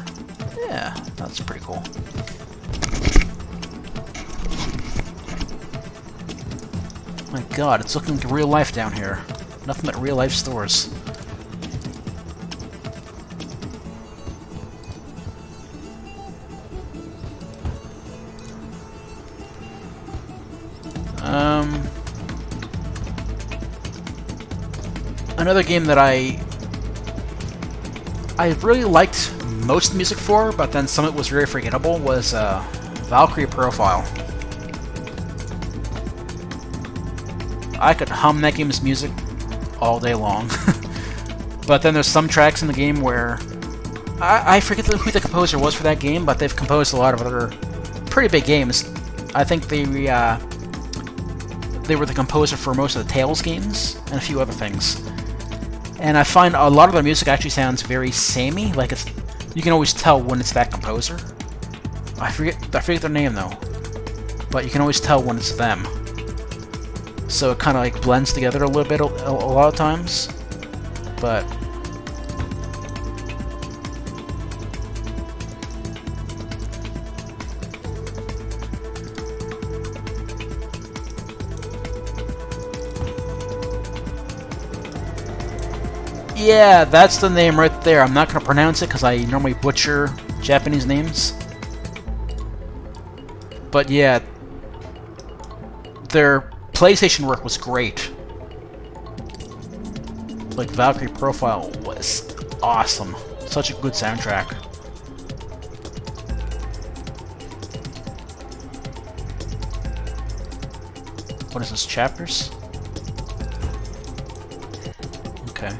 Yeah, that's pretty cool. My god, it's looking like real life down here. Nothing but real life stores. Another game that I really liked most of the music for, but then some of it was very forgettable, was Valkyrie Profile. I could hum that game's music all day long. But then there's some tracks in the game where I forget who the composer was for that game, but they've composed a lot of other pretty big games. I think they were the composer for most of the Tales games and a few other things. And I find a lot of their music actually sounds very samey, like you can always tell when it's that composer. I forget their name though, but you can always tell when it's them. So it kind of like blends together a little bit a lot of times, but yeah, that's the name right there. I'm not going to pronounce it because I normally butcher Japanese names. But yeah, their PlayStation work was great. Like, Valkyrie Profile was awesome. Such a good soundtrack. What is this, chapters? Okay.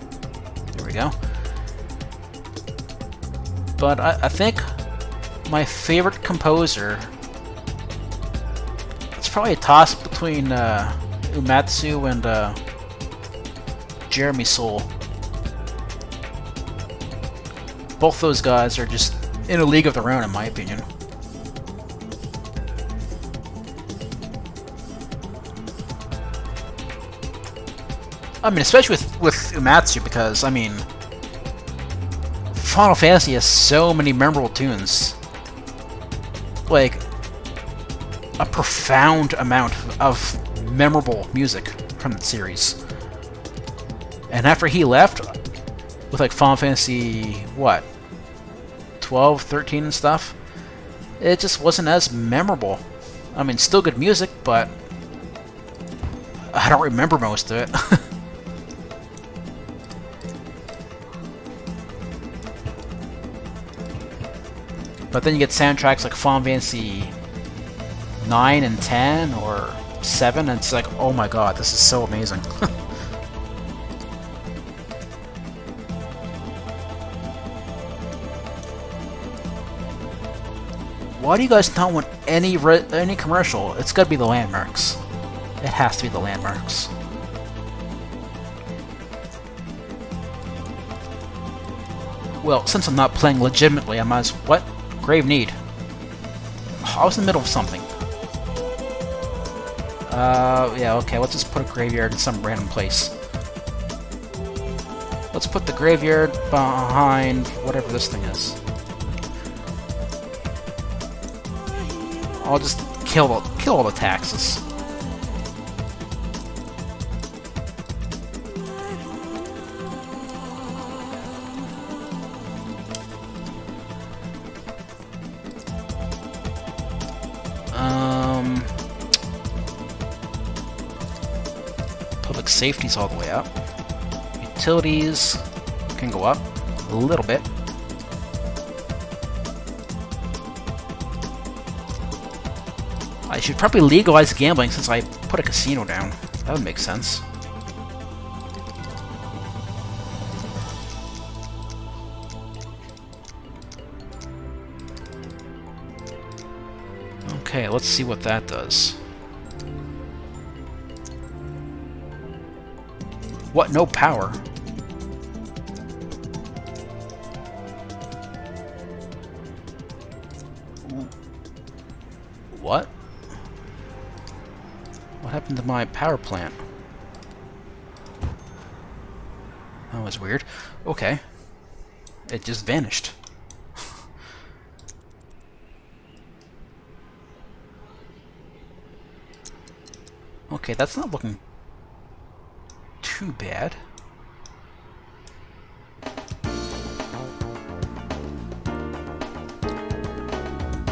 There we go. But I think my favorite composer, it's probably a toss between Uematsu and Jeremy Soule. Both those guys are just in a league of their own, in my opinion. I mean, especially with Uematsu, because, I mean, Final Fantasy has so many memorable tunes. Like, a profound amount of memorable music from the series. And after he left, with like Final Fantasy, what, 12, 13 and stuff, it just wasn't as memorable. I mean, still good music, but I don't remember most of it. But then you get soundtracks like Final Fantasy 9 and 10 or 7, and it's like, oh my god, this is so amazing. Why do you guys not want any commercial? It's gotta be the landmarks. It has to be the landmarks. Well, since I'm not playing legitimately, I might as... What? Grave need. Oh, I was in the middle of something. Yeah, okay, let's just put a graveyard in some random place. Let's put the graveyard behind whatever this thing is. I'll just kill all the taxes. Public safety's all the way up. Utilities can go up a little bit. I should probably legalize gambling since I put a casino down. That would make sense. Okay, let's see what that does. What? No power? What? What happened to my power plant? That was weird. Okay. It just vanished. Okay, that's not looking too bad.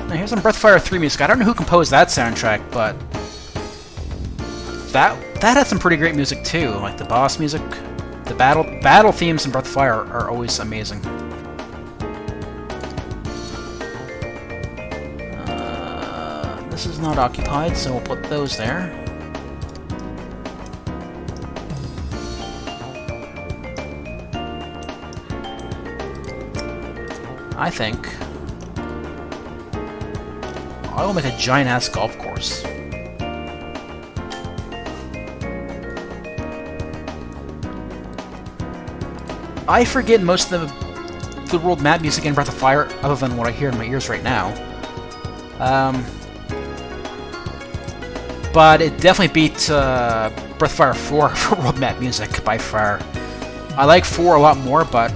Now here's some Breathfire 3 music. I don't know who composed that soundtrack, but that had some pretty great music too, like the boss music The battle themes in Breath of Fire are always amazing. This is not occupied, so we'll put those there. I think I will make a giant-ass golf course. I forget most of the world map music in Breath of Fire, other than what I hear in my ears right now. But it definitely beat Breath of Fire 4 for world map music by far. I like 4 a lot more, but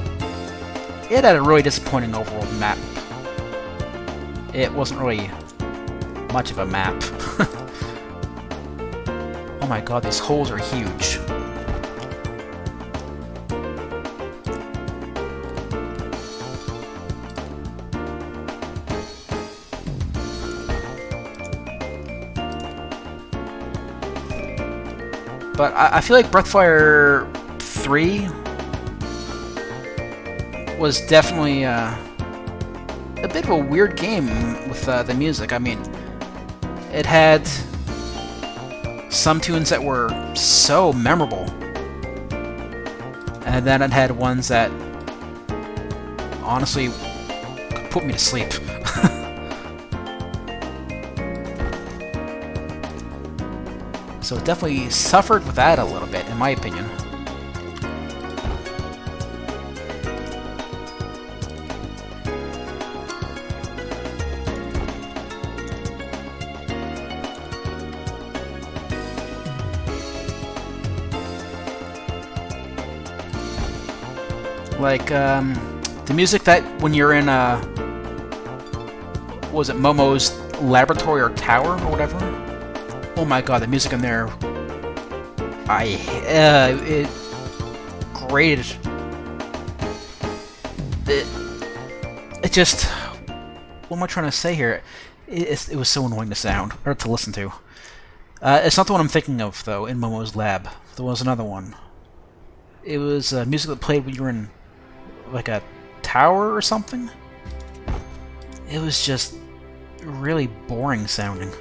it had a really disappointing overall map. It wasn't really much of a map. Oh my god, these holes are huge. But I feel like Breath of Fire 3 was definitely a bit of a weird game with the music. I mean, it had some tunes that were so memorable, and then it had ones that honestly could put me to sleep. So it definitely suffered with that a little bit, in my opinion. Like, the music that when you're in, was it Momo's laboratory or tower or whatever? Oh my god, the music in there, it grated. It just, what am I trying to say here? It was so annoying to sound, or to listen to. It's not the one I'm thinking of, though, in Momo's lab. There was another one. It was music that played when you were in, like, a tower or something? It was just really boring sounding.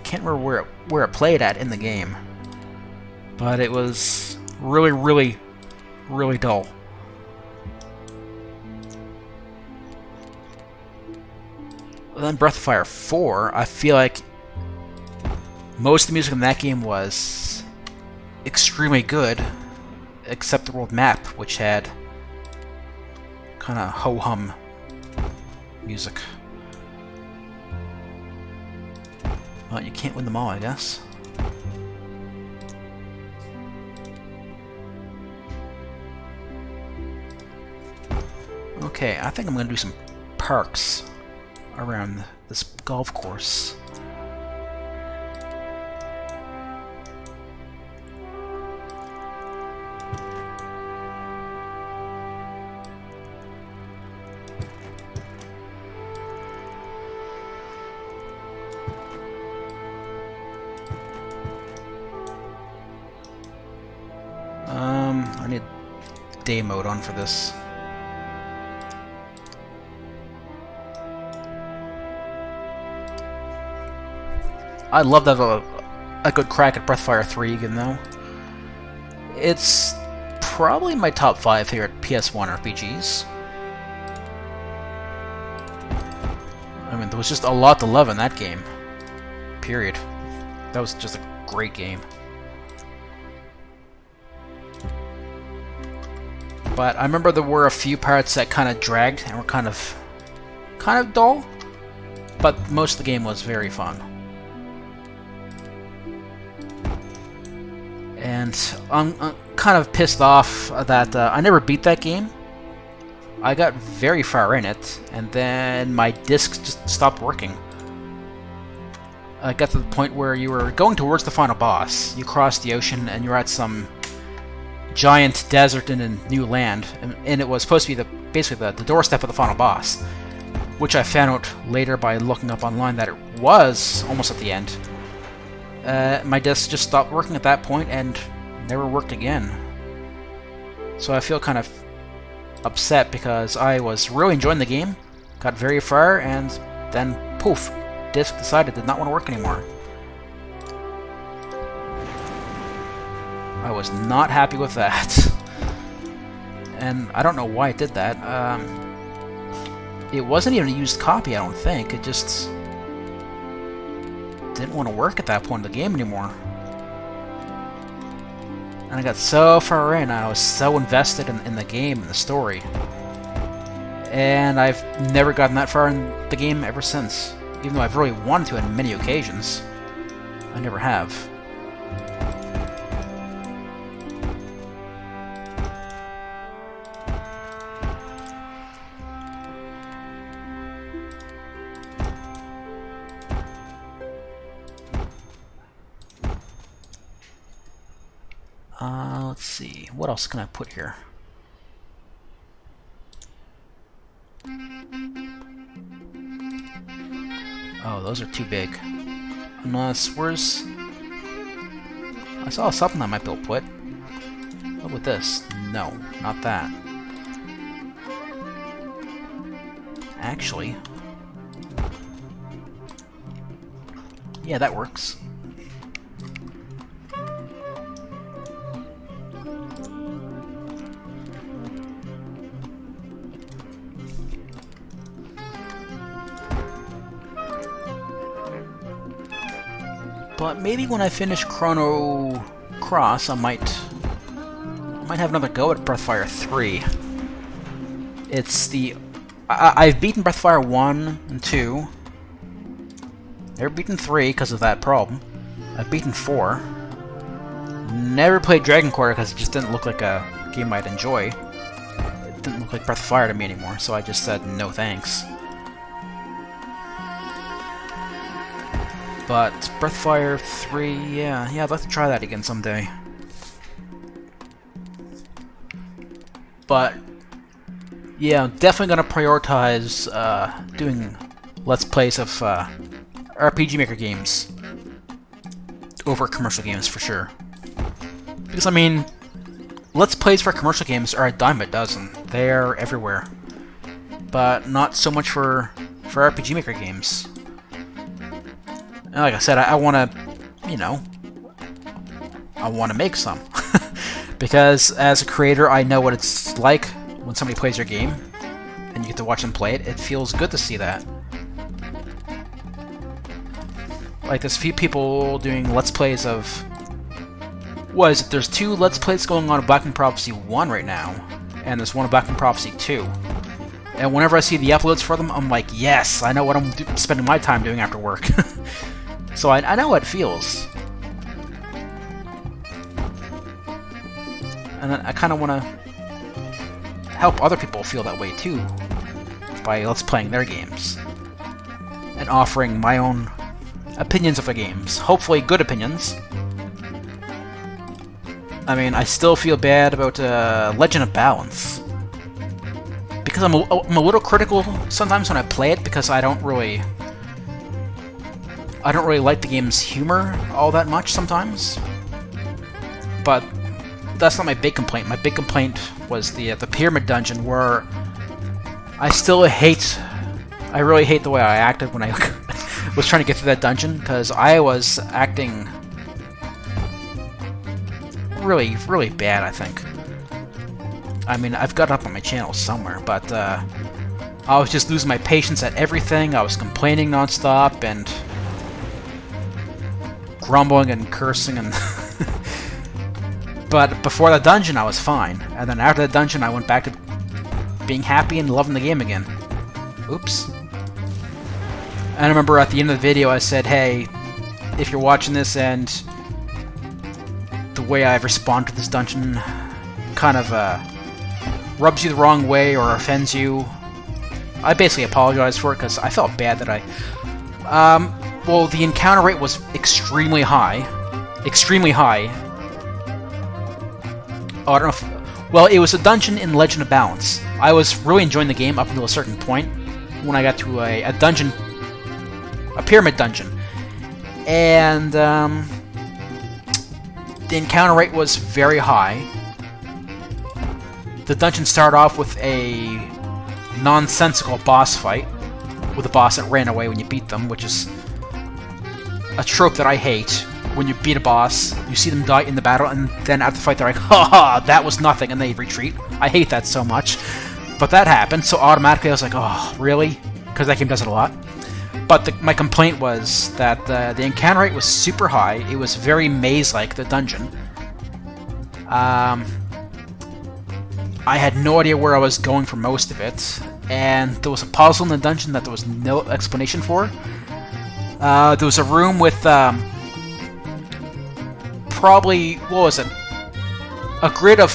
Can't remember where it played at in the game, but it was really, really, really dull. And then Breath of Fire 4, I feel like most of the music in that game was extremely good, except the world map, which had kind of ho-hum music. Well, you can't win them all, I guess. Okay, I think I'm going to do some parks around this golf course. I need day mode on for this. I'd love to have a good crack at Breath of Fire 3 again, though. It's probably my top 5 favorite PS1 RPGs. I mean, there was just a lot to love in that game. Period. That was just a great game. But I remember there were a few parts that kind of dragged and were kind of dull, but most of the game was very fun. And I'm kind of pissed off that I never beat that game. I got very far in it, and then my disc just stopped working. I got to the point where you were going towards the final boss. You crossed the ocean, and you're at some giant desert in a new land, and it was supposed to be basically the doorstep of the final boss, which I found out later by looking up online that it was almost at the end. my disc just stopped working at that point and never worked again. So I feel kind of upset because I was really enjoying the game, got very far, and then poof, disc decided it did not want to work anymore. I was not happy with that. And I don't know why it did that. It wasn't even a used copy, I don't think. It just didn't want to work at that point in the game anymore. And I got so far in, I was so invested in the game and the story. And I've never gotten that far in the game ever since. Even though I've really wanted to on many occasions. I never have. Let's see, what else can I put here? Oh, those are too big. Unless, where's... I saw something I might be able to put. What with this? No, not that. Actually... yeah, that works. But maybe when I finish Chrono Cross, I might have another go at Breathfire 3. It's the... I've beaten Breathfire 1 and 2. Never beaten 3 because of that problem. I've beaten 4. Never played Dragon Quarter because it just didn't look like a game I'd enjoy. It didn't look like Breath of Fire to me anymore, so I just said no thanks. But Breathfire 3, yeah, I'd like to try that again someday. But yeah, I'm definitely gonna prioritize doing Let's Plays of RPG Maker games over commercial games for sure. Because I mean, Let's Plays for commercial games are a dime a dozen. They're everywhere, but not so much for RPG Maker games. And like I said, I want to, you know, I want to make some. Because as a creator, I know what it's like when somebody plays your game, and you get to watch them play it. It feels good to see that. Like, there's a few people doing Let's Plays of... what is it? There's 2 Let's Plays going on of Black Moon Prophecy 1 right now, and there's one of Black Moon Prophecy 2. And whenever I see the uploads for them, I'm like, yes, I know what I'm spending my time doing after work. So I know how it feels. And I kind of want to help other people feel that way too, by Let's Playing their games. And offering my own opinions of the games. Hopefully good opinions. I mean, I still feel bad about Legend of Balance. Because I'm a little critical sometimes when I play it, because I don't really like the game's humor all that much sometimes. But that's not my big complaint. My big complaint was the pyramid dungeon, where I really hate the way I acted when I was trying to get through that dungeon, because I was acting really, really bad, I think. I mean, I've got it up on my channel somewhere, but I was just losing my patience at everything. I was complaining nonstop and grumbling and cursing and... But before the dungeon, I was fine. And then after the dungeon, I went back to being happy and loving the game again. Oops. And I remember at the end of the video, I said, hey, if you're watching this and the way I've responded to this dungeon kind of rubs you the wrong way or offends you, I basically apologized for it, because I felt bad that I... well, the encounter rate was extremely high. Extremely high. Oh, I don't know if... well, it was a dungeon in Legend of Balance. I was really enjoying the game up until a certain point, when I got to a dungeon... a pyramid dungeon. and the encounter rate was very high. The dungeon started off with a nonsensical boss fight with a boss that ran away when you beat them, which is a trope that I hate. When you beat a boss, you see them die in the battle, and then after the fight they're like, haha, that was nothing, and they retreat. I hate that so much. But that happened, so automatically I was like, oh, really? Because that game does it a lot. But my complaint was that the encounter rate was super high. It was very maze-like, the dungeon. I had no idea where I was going for most of it, and there was a puzzle in the dungeon that there was no explanation for. There was a room with probably, what was it? A grid of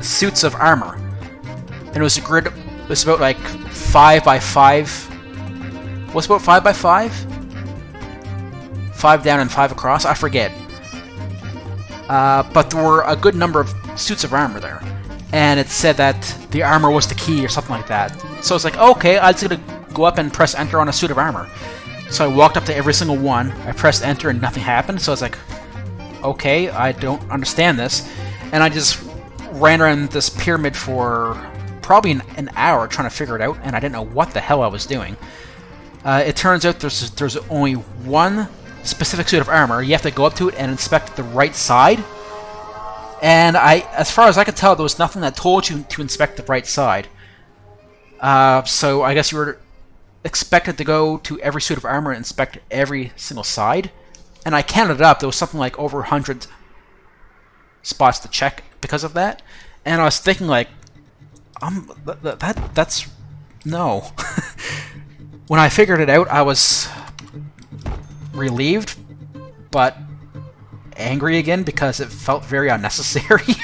suits of armor, and it was a grid. It was about like 5 by 5. What's about 5 by 5? 5 down and 5 across. I forget. But there were a good number of suits of armor there, and it said that the armor was the key or something like that. So it's like, okay, I was gonna go up and press enter on a suit of armor. So I walked up to every single one, I pressed enter and nothing happened, so I was like, okay, I don't understand this. And I just ran around this pyramid for probably an hour trying to figure it out, and I didn't know what the hell I was doing. It turns out there's only one specific suit of armor. You have to go up to it and inspect the right side. And as far as I could tell, there was nothing that told you to inspect the right side. So I guess you were expected to go to every suit of armor and inspect every single side. And I counted it up. There was something like over 100 spots to check because of that. And I was thinking, like, that's no. When I figured it out, I was relieved, but angry again because it felt very unnecessary.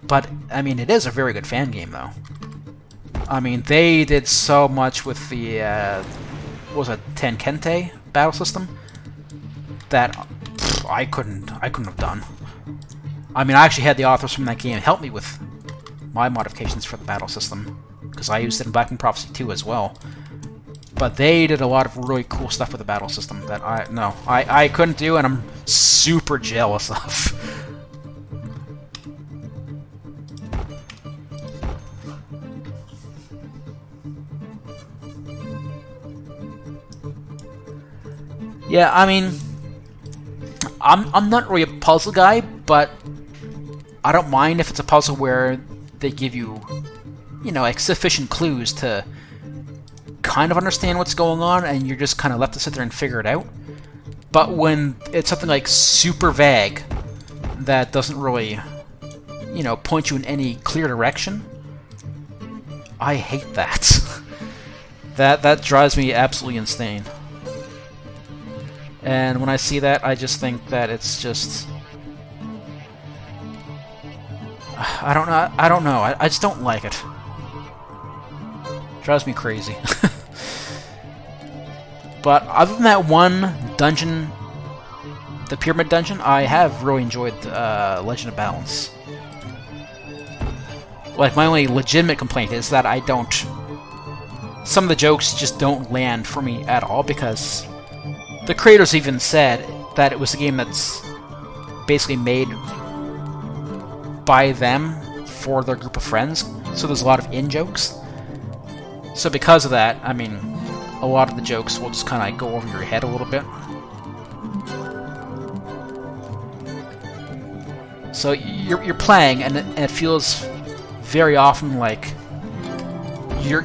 But, I mean, it is a very good fan game, though. I mean, they did so much with the, what was it, Tenkente battle system that I couldn't have done. I mean, I actually had the authors from that game help me with my modifications for the battle system, because I used it in Black Moon Prophecy 2 as well. But they did a lot of really cool stuff with the battle system that I couldn't do, and I'm super jealous of. Yeah, I mean, I'm not really a puzzle guy, but I don't mind if it's a puzzle where they give you, you know, like sufficient clues to kind of understand what's going on, and you're just kind of left to sit there and figure it out. But when it's something like super vague that doesn't really, you know, point you in any clear direction, I hate that. That drives me absolutely insane. And when I see that, I just think that it's just, I don't know. I just don't like it. Drives me crazy. But other than that one dungeon, the Pyramid Dungeon, I have really enjoyed Legend of Balance. Like, my only legitimate complaint is that I don't... Some of the jokes just don't land for me at all, because the creators even said that it was a game that's basically made by them for their group of friends, so there's a lot of in-jokes. So because of that, I mean, a lot of the jokes will just kind of go over your head a little bit. So you're playing, and it feels very often like you're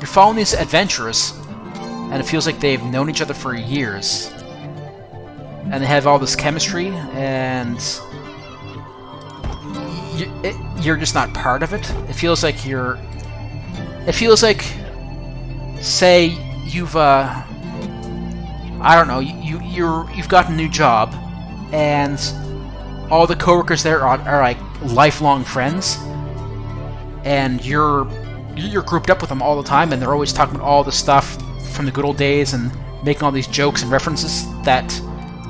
following these adventurers, and it feels like they've known each other for years, and they have all this chemistry, and you're just not part of it. It feels like you're... It feels like, say, you've, I don't know, you've got a new job, and all the coworkers there are like lifelong friends, and you're grouped up with them all the time, and they're always talking about all the stuff from the good old days and making all these jokes and references that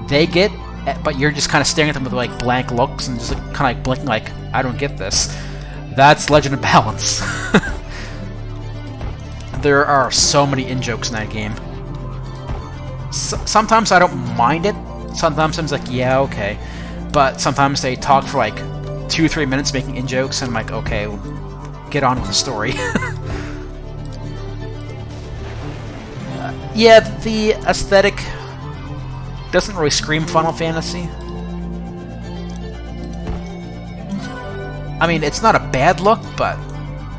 they get, but you're just kind of staring at them with like blank looks and just like, kind of like blinking like, I don't get this. That's Legend of Balance. there are so many in-jokes in that game. Sometimes I don't mind it. Sometimes I'm like, yeah, okay. But sometimes they talk for like 2 or 3 minutes making in-jokes, and I'm like, okay, well, get on with the story. Yeah, the aesthetic doesn't really scream Final Fantasy. I mean, it's not a bad look, but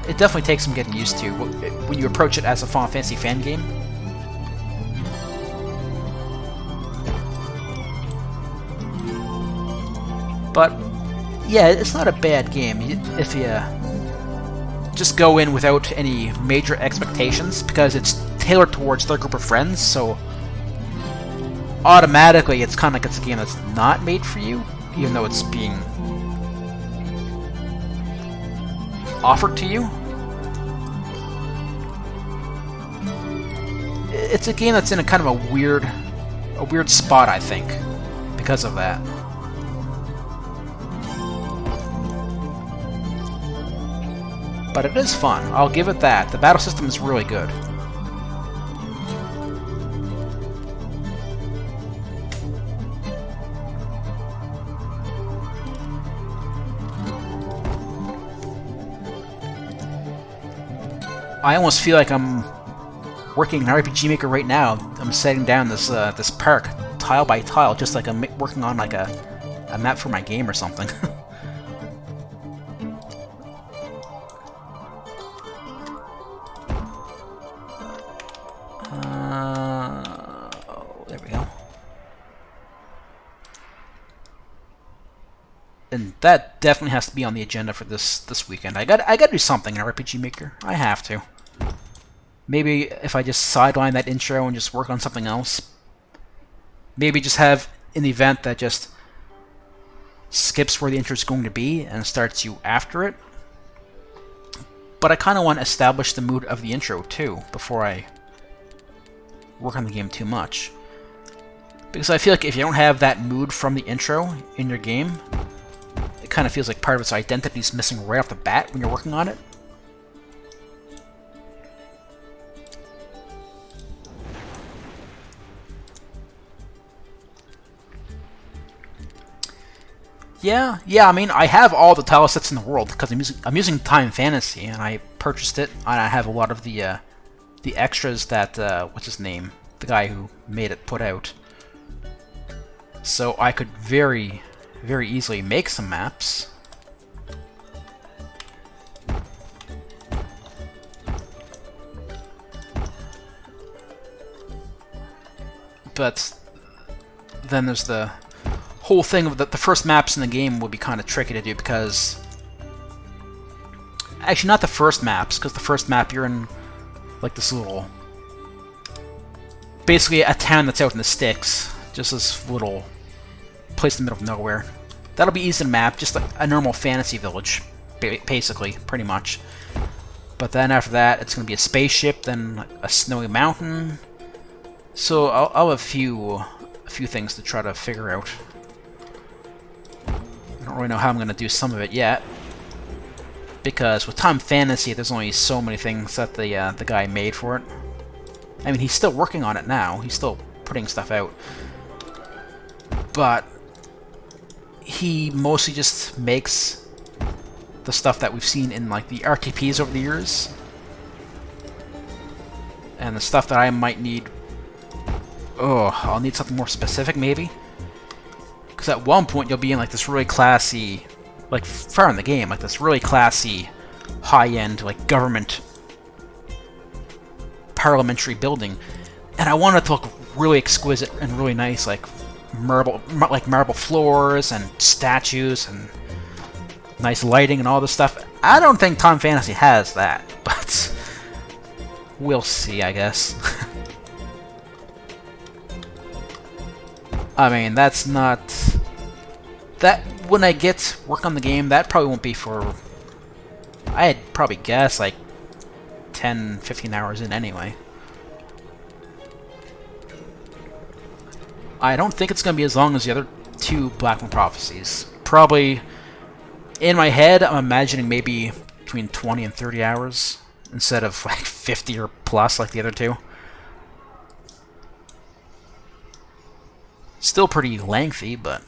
it definitely takes some getting used to when you approach it as a Final Fantasy fan game. But, yeah, it's not a bad game if you just go in without any major expectations, because it's tailored towards their group of friends, so automatically it's kind of like it's a game that's not made for you, even though it's being offered to you. It's a game that's in a kind of a weird spot, I think, because of that. But it is fun, I'll give it that. The battle system is really good. I almost feel like I'm working in RPG Maker right now. I'm setting down this this park tile by tile, just like I'm working on like a map for my game or something. There we go. And that definitely has to be on the agenda for this weekend. I got to do something in RPG Maker. I have to. Maybe if I just sideline that intro and just work on something else. Maybe just have an event that just skips where the intro is going to be and starts you after it. But I kind of want to establish the mood of the intro too before I work on the game too much. Because I feel like if you don't have that mood from the intro in your game, it kind of feels like part of its identity is missing right off the bat when you're working on it. Yeah, I mean, I have all the tile sets in the world because I'm using Time Fantasy, and I purchased it, and I have a lot of the extras that what's his name, the guy who made it, put out. So I could very easily make some maps. But then there's the whole thing of the first maps in the game would be kind of tricky to do, because actually not the first maps, because the first map you're in like this little, basically a town that's out in the sticks, just this little place in the middle of nowhere. That'll be easy to map, just like a normal fantasy village, basically, pretty much. But then after that, it's going to be a spaceship, then a snowy mountain. So I'll have a few things to try to figure out. I don't really know how I'm going to do some of it yet, because with Time Fantasy, there's only so many things that the guy made for it. I mean, he's still working on it now. He's still putting stuff out, but he mostly just makes the stuff that we've seen in like the RTPs over the years, and the stuff that I might need. Oh, I'll need something more specific, maybe. Because at one point you'll be in like this really classy, like far in the game, like this really classy, high-end, like government parliamentary building, and I want it to look really exquisite and really nice, like marble floors and statues and nice lighting and all this stuff. I don't think Time Fantasy has that, but we'll see, I guess. I mean, that's not... That, when I get work on the game, that probably won't be for... I'd probably guess, like, 10, 15 hours in anyway. I don't think it's going to be as long as the other two Black Moon Prophecies. Probably, in my head, I'm imagining maybe between 20 and 30 hours instead of like 50 or plus like the other two. Still pretty lengthy, but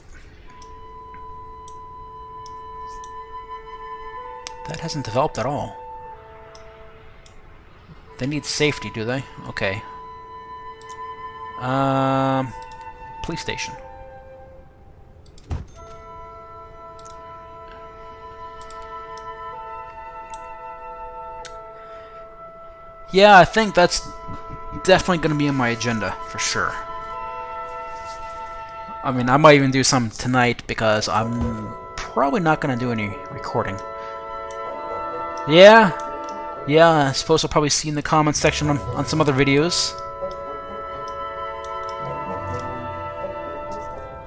that hasn't developed at all. They need safety, do they? Okay. Police station. Yeah, I think that's definitely going to be in my agenda, for sure. I mean, I might even do some tonight, because I'm probably not going to do any recording. Yeah, I suppose I'll probably see in the comments section on some other videos.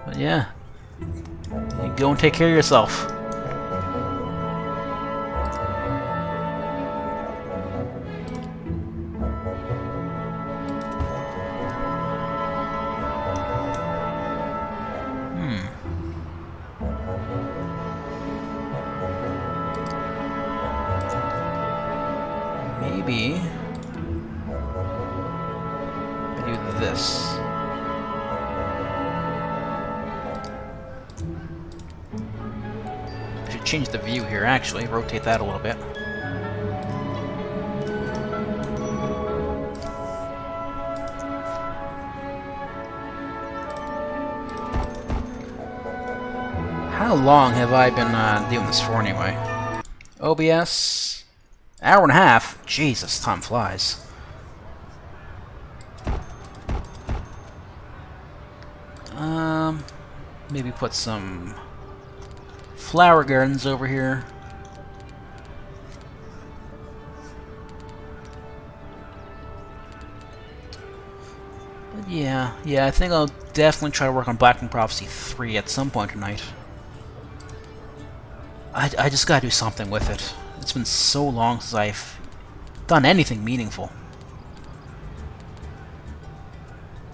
But yeah, you go and take care of yourself. Maybe I do this. I should change the view here, actually. Rotate that a little bit. How long have I been doing this for, anyway? OBS... Hour and a half? Jesus, time flies. Maybe put some flower gardens over here. But yeah, I think I'll definitely try to work on Black Prophecy 3 at some point tonight. I just gotta do something with it. It's been so long since I've done anything meaningful.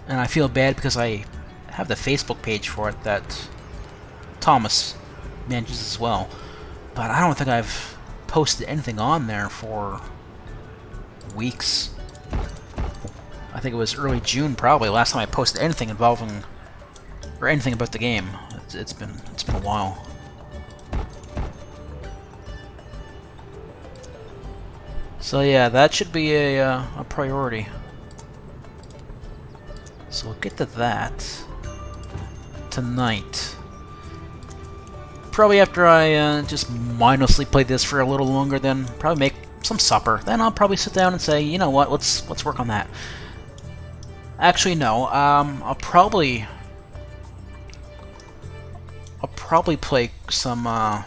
And I feel bad because I have the Facebook page for it that Thomas manages as well. But I don't think I've posted anything on there for weeks. I think it was early June probably last time I posted anything involving or anything about the game. It's been a while. So yeah, that should be a priority. So we'll get to that tonight. Probably after I just mindlessly play this for a little longer, then probably make some supper. Then I'll probably sit down and say, you know what, let's work on that. Actually, no. I'll probably play some of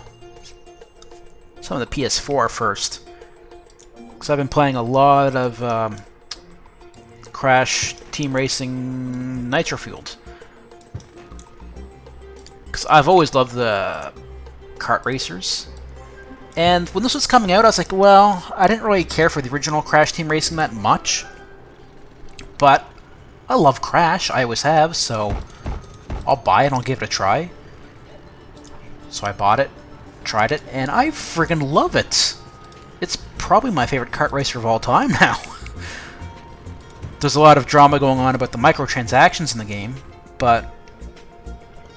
the PS4 first. Because I've been playing a lot of Crash Team Racing Nitro Fueled. Because I've always loved the kart racers. And when this was coming out, I was like, well, I didn't really care for the original Crash Team Racing that much. But I love Crash, I always have, so I'll buy it and I'll give it a try. So I bought it, tried it, and I friggin' love it. It's probably my favorite kart racer of all time now. There's a lot of drama going on about the microtransactions in the game, but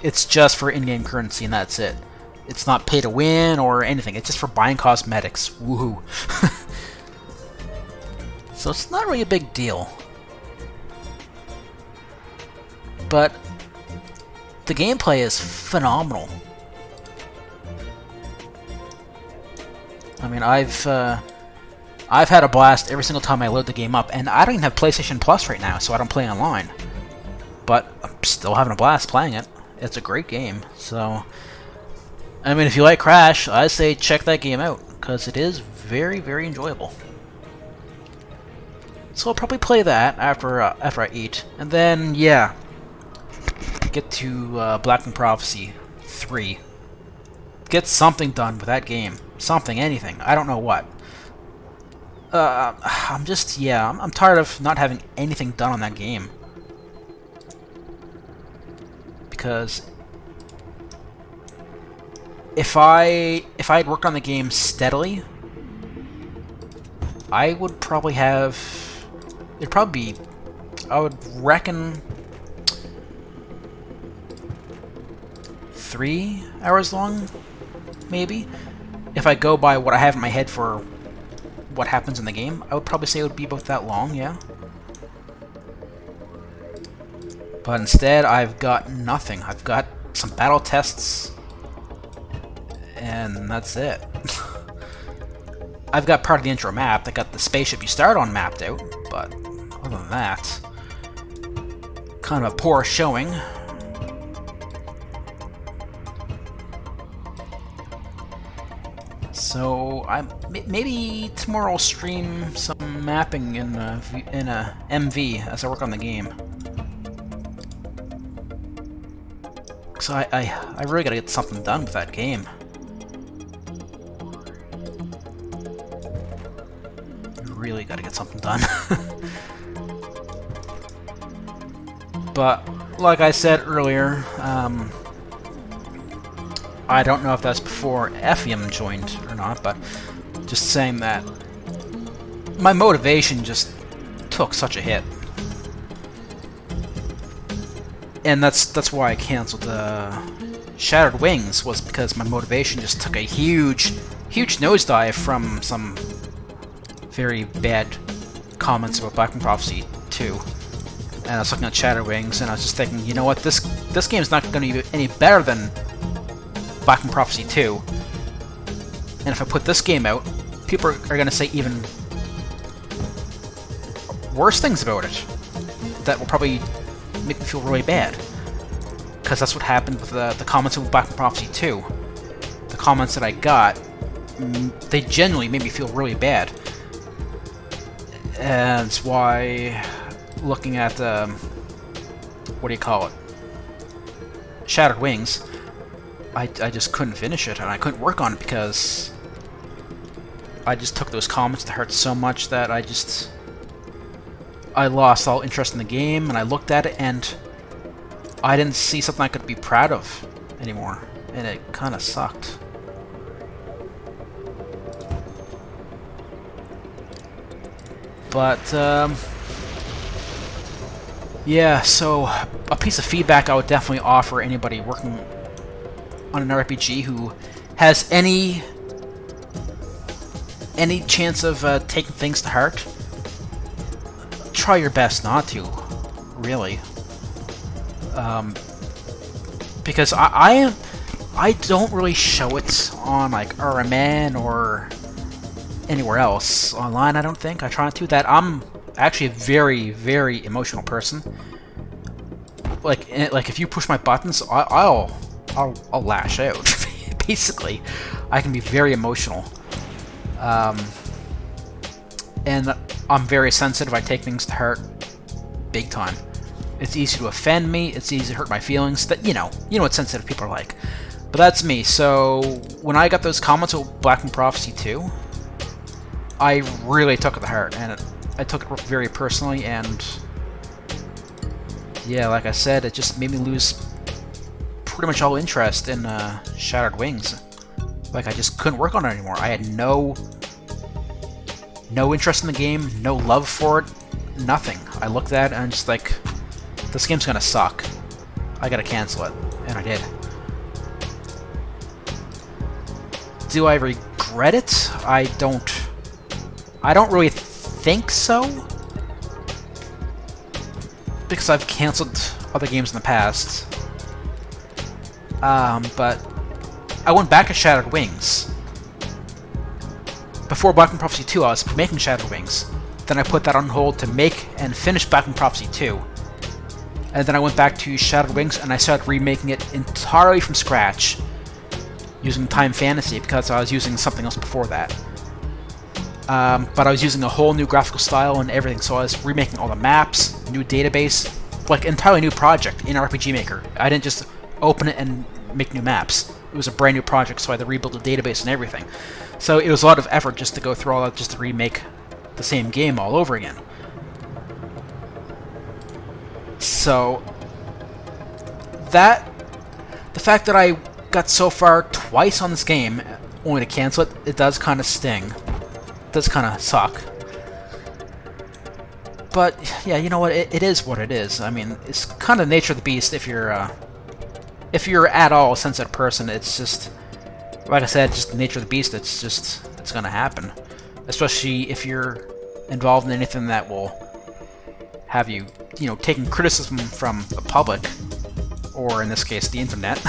it's just for in-game currency and that's it. It's not pay to win or anything, it's just for buying cosmetics. Woohoo. So it's not really a big deal. But the gameplay is phenomenal. I mean, I've had a blast every single time I load the game up, and I don't even have PlayStation Plus right now, so I don't play online. But I'm still having a blast playing it. It's a great game, so... I mean, if you like Crash, I say check that game out, because it is very, very enjoyable. So I'll probably play that after I eat, and then, yeah, get to Black Prophecy 3. Get something done with that game. Something, anything. I don't know what. I'm just, yeah, I'm tired of not having anything done on that game. Because if I had worked on the game steadily, I would probably have... It'd probably be... I would reckon... 3 hours long, maybe? If I go by what I have in my head for what happens in the game, I would probably say it would be about that long, yeah. But instead, I've got nothing. I've got some battle tests, and that's it. I've got part of the intro map. I got the spaceship you start on mapped out, but other than that, kind of a poor showing. So maybe tomorrow I'll stream some mapping in a MV as I work on the game. So I really gotta get something done with that game. Really gotta get something done. But like I said earlier, I don't know if that's before Effium joined or not, but just saying that my motivation just took such a hit. And that's why I cancelled Shattered Wings, was because my motivation just took a huge nosedive from some very bad comments about Black Prophecy 2. And I was looking at Shattered Wings, and I was just thinking, you know what, this game's not going to be any better than Black Prophecy 2. And if I put this game out, people are going to say even worse things about it. That will probably make me feel really bad. Because that's what happened with the comments of Black Prophecy 2. The comments that I got, they genuinely made me feel really bad. And that's why, looking at, what do you call it? Shattered Wings, I just couldn't finish it, and I couldn't work on it because I just took those comments to heart so much that I lost all interest in the game, and I looked at it, and I didn't see something I could be proud of anymore, and it kind of sucked. But, yeah, so a piece of feedback I would definitely offer anybody working on an RPG who has any chance of taking things to heart. Try your best not to, really. Because I don't really show it on like RMN or anywhere else online. I don't think I try not to. That I'm actually a very emotional person. Like if you push my buttons, I'll lash out. Basically, I can be very emotional. And I'm very sensitive. I take things to heart big time. It's easy to offend me. It's easy to hurt my feelings. That you know what sensitive people are like. But that's me. So when I got those comments about Black Prophecy 2, I really took it to heart, and I took it very personally. And yeah, like I said, it just made me lose pretty much all interest in Shattered Wings. Like, I just couldn't work on it anymore. I had no interest in the game, no love for it, nothing. I looked at it and I'm just like, this game's gonna suck. I gotta cancel it. And I did. Do I regret it? I don't really think so. Because I've canceled other games in the past. But I went back to Shattered Wings. Before Black Prophecy 2, I was making Shattered Wings. Then I put that on hold to make and finish Black Prophecy 2. And then I went back to Shattered Wings and I started remaking it entirely from scratch. Using Time Fantasy, because I was using something else before that. But I was using a whole new graphical style and everything, so I was remaking all the maps, new database, like entirely new project in RPG Maker. I didn't just open it and make new maps. It was a brand new project, so I had to rebuild the database and everything. So it was a lot of effort just to go through all that, just to remake the same game all over again. So the fact that I got so far twice on this game, only to cancel it, it does kind of sting. It does kind of suck. But yeah, you know what? It is what it is. I mean, it's kind of nature of the beast. If you're at all a sensitive person, it's just, like I said, just the nature of the beast. It's gonna happen. Especially if you're involved in anything that will have you, taking criticism from the public, or in this case, the internet.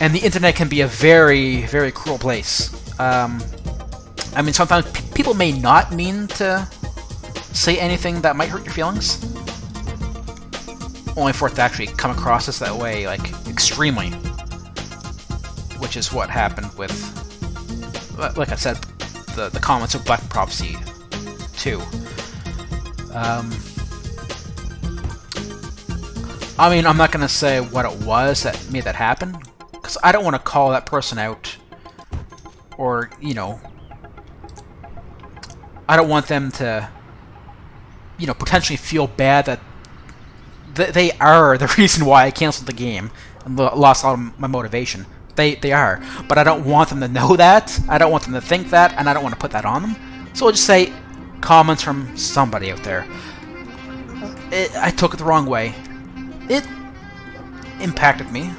And the internet can be a very, very cruel place. I mean, sometimes people may not mean to say anything that might hurt your feelings, only for it to actually come across as that way, like, extremely. Which is what happened with, like I said, the comments of Black Prophecy 2. I mean, I'm not going to say what it was that made that happen, because I don't want to call that person out, or, I don't want them to, potentially feel bad that they are the reason why I canceled the game and lost all of my motivation. They are. But I don't want them to know that, I don't want them to think that, and I don't want to put that on them. So I'll just say, comments from somebody out there. I took it the wrong way. It impacted me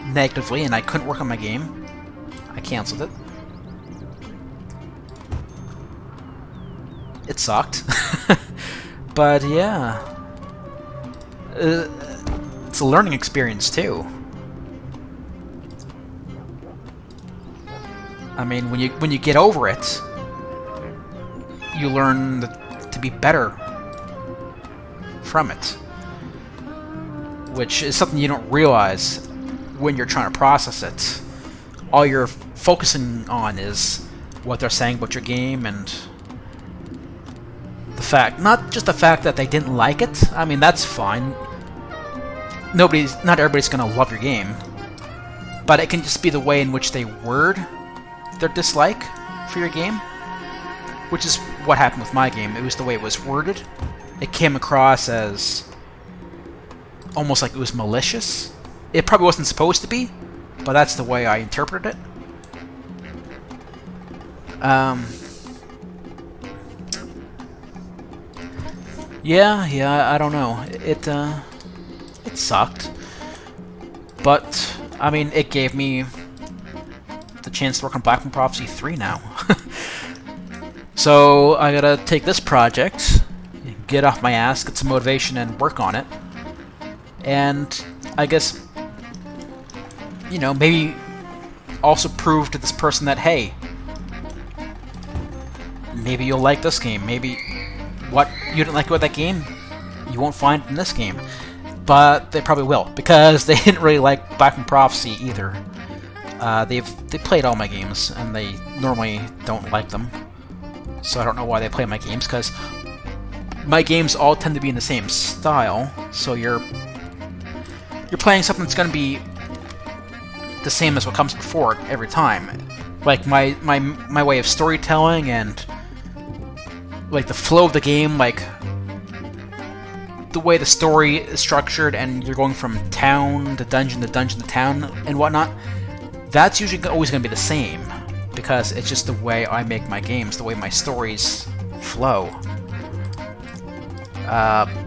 negatively, and I couldn't work on my game. I canceled it. It sucked. But yeah, it's a learning experience too. I mean, when you get over it, you learn to be better from it, which is something you don't realize when you're trying to process it. All you're focusing on is what they're saying about your game, and the fact, not just the fact that they didn't like it. I mean, that's fine. Not everybody's gonna love your game, but it can just be the way in which they word their dislike for your game, which is what happened with my game. It was the way it was worded. It came across as almost like it was malicious. It probably wasn't supposed to be, but that's the way I interpreted it. Yeah, I don't know. It sucked, but I mean, it gave me the chance to work on Black Prophecy 3 now. So I gotta take this project, get off my ass, get some motivation, and work on it. And I guess, maybe also prove to this person that, hey, maybe you'll like this game. Maybe what you didn't like about that game, you won't find in this game. But they probably will, because they didn't really like Black Prophecy either. They played all my games, and they normally don't like them. So I don't know why they play my games, because my games all tend to be in the same style. So you're playing something that's going to be the same as what comes before it every time. Like my way of storytelling, and like the flow of the game, like the way the story is structured, and you're going from town to dungeon to dungeon to town and whatnot. That's usually always going to be the same, because it's just the way I make my games, the way my stories flow.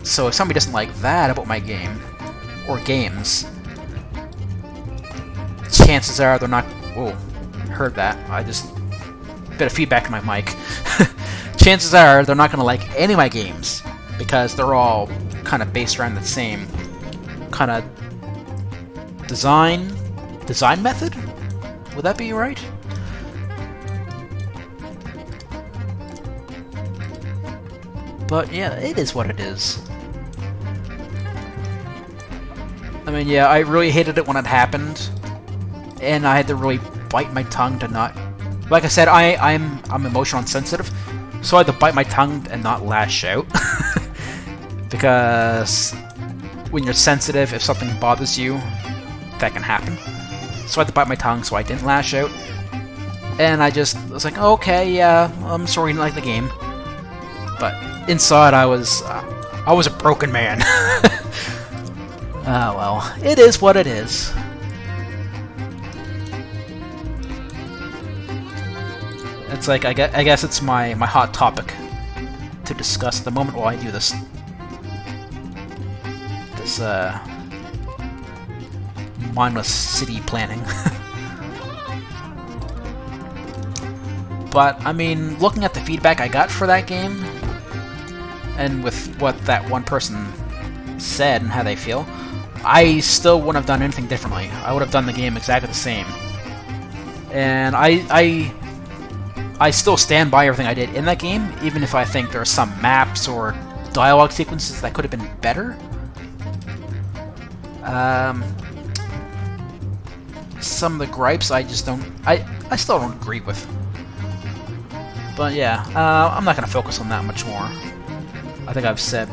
So if somebody doesn't like that about my game, or games, chances are they're not... Whoa, heard that. I just... bit of feedback in my mic. Chances are they're not going to like any of my games, because they're all kind of based around the same kind of design method? Would that be right? But yeah, it is what it is. I mean, yeah, I really hated it when it happened, and I had to really bite my tongue to not... Like I said, I'm emotional and sensitive, so I had to bite my tongue and not lash out. Because when you're sensitive, if something bothers you, that can happen. So I had to bite my tongue, so I didn't lash out. And I was like, okay, yeah, I'm sorry you didn't like the game. But inside, I was a broken man. Ah, well, it is what it is. It's like, I guess it's my hot topic to discuss at the moment while I do this mindless city planning. But, I mean, looking at the feedback I got for that game, and with what that one person said and how they feel, I still wouldn't have done anything differently. I would have done the game exactly the same. And I still stand by everything I did in that game, even if I think there are some maps or dialogue sequences that could have been better. Some of the gripes I just don't... I still don't agree with. But yeah, I'm not going to focus on that much more. I think I've said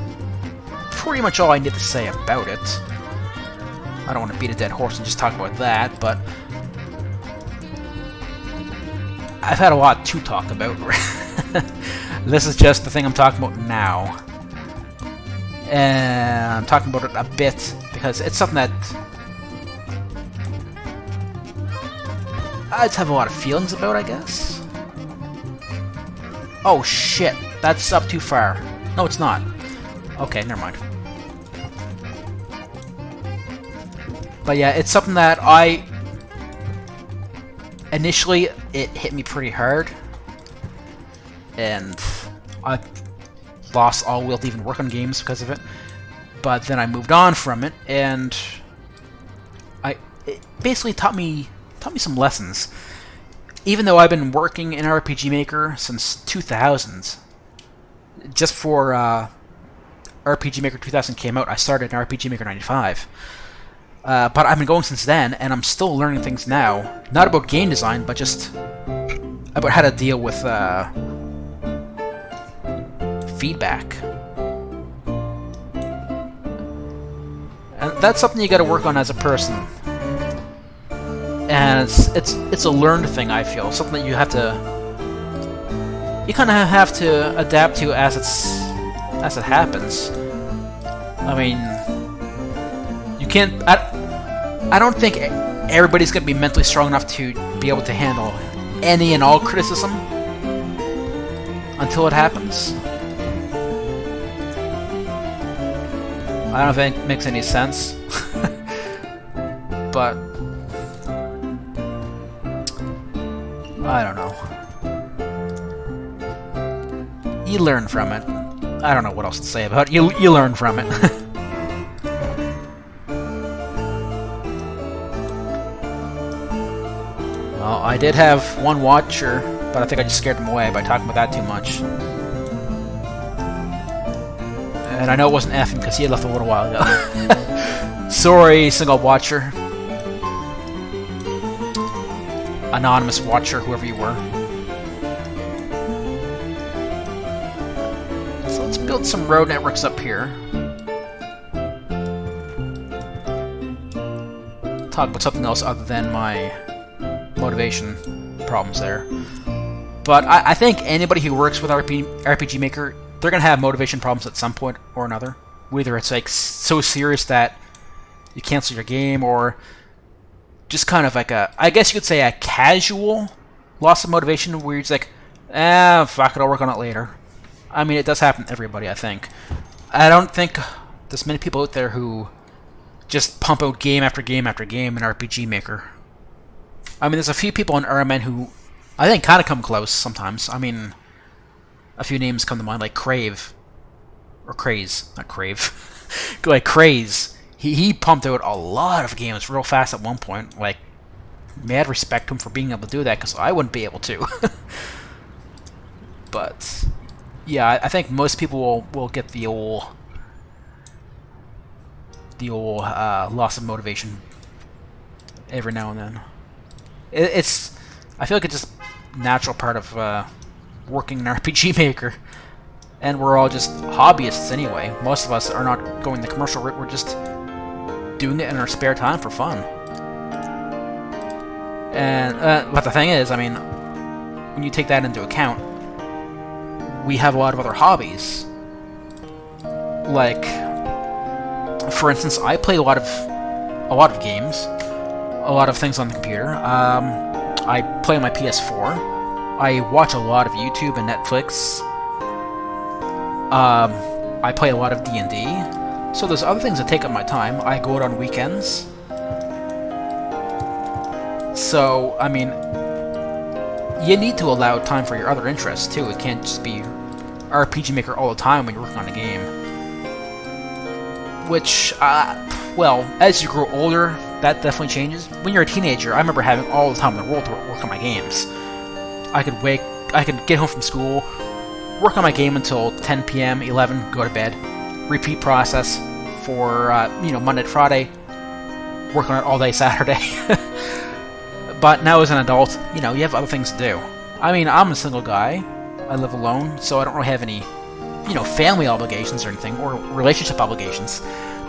pretty much all I need to say about it. I don't want to beat a dead horse and just talk about that, but I've had a lot to talk about. This is just the thing I'm talking about now. And I'm talking about it a bit because it's something that I just have a lot of feelings about, I guess. Oh shit, that's up too far. No, it's not. Okay, never mind. But yeah, it's something that initially, it hit me pretty hard. And I lost all will to even work on games because of it. But then I moved on from it, and it basically taught me some lessons. Even though I've been working in RPG Maker since 2000s, just before RPG Maker 2000 came out, I started in RPG Maker 95. But I've been going since then, and I'm still learning things now. Not about game design, but just about how to deal with feedback. And that's something you gotta work on as a person. And it's a learned thing, I feel. Something that you have to... You kind of have to adapt to as it happens. I mean... You can't... I don't think everybody's going to be mentally strong enough to be able to handle any and all criticism until it happens. I don't know if it makes any sense. But... I don't know. You learn from it. I don't know what else to say about it. You learn from it. Well, I did have one watcher, but I think I just scared him away by talking about that too much. And I know it wasn't effing because he had left a little while ago. Sorry, single watcher. Anonymous watcher, whoever you were. So let's build some road networks up here. Talk about something else other than my motivation problems there. But I think anybody who works with RPG Maker, they're going to have motivation problems at some point or another. Whether it's like so serious that you cancel your game, or just kind of like I guess you could say a casual loss of motivation where you're just like, fuck it, I'll work on it later. I mean, it does happen to everybody, I think. I don't think there's many people out there who just pump out game after game after game in RPG Maker. I mean, there's a few people in RMN who I think kind of come close sometimes. I mean, a few names come to mind, like Crave. Or Craze, not Crave. Like Craze. He pumped out a lot of games real fast at one point. Like, mad respect to him for being able to do that, because I wouldn't be able to. But, yeah, I think most people will get the old loss of motivation every now and then. I feel like it's just a natural part of working in RPG Maker. And we're all just hobbyists anyway. Most of us are not going the commercial route, we're just doing it in our spare time for fun. And but the thing is, I mean, when you take that into account, we have a lot of other hobbies. Like, for instance, I play a lot of games, a lot of things on the computer. I play on my PS4. I watch a lot of YouTube and Netflix. I play a lot of D&D, so there's other things that take up my time. I go out on weekends. So, I mean, you need to allow time for your other interests, too. It can't just be RPG Maker all the time when you're working on a game. Which, well, as you grow older, that definitely changes. When you're a teenager, I remember having all the time in the world to work on my games. I could get home from school, work on my game until 10 p.m., 11, go to bed, repeat process for, Monday to Friday, work on it all day Saturday. But now as an adult, you have other things to do. I mean, I'm a single guy. I live alone, so I don't really have any, family obligations or anything, or relationship obligations.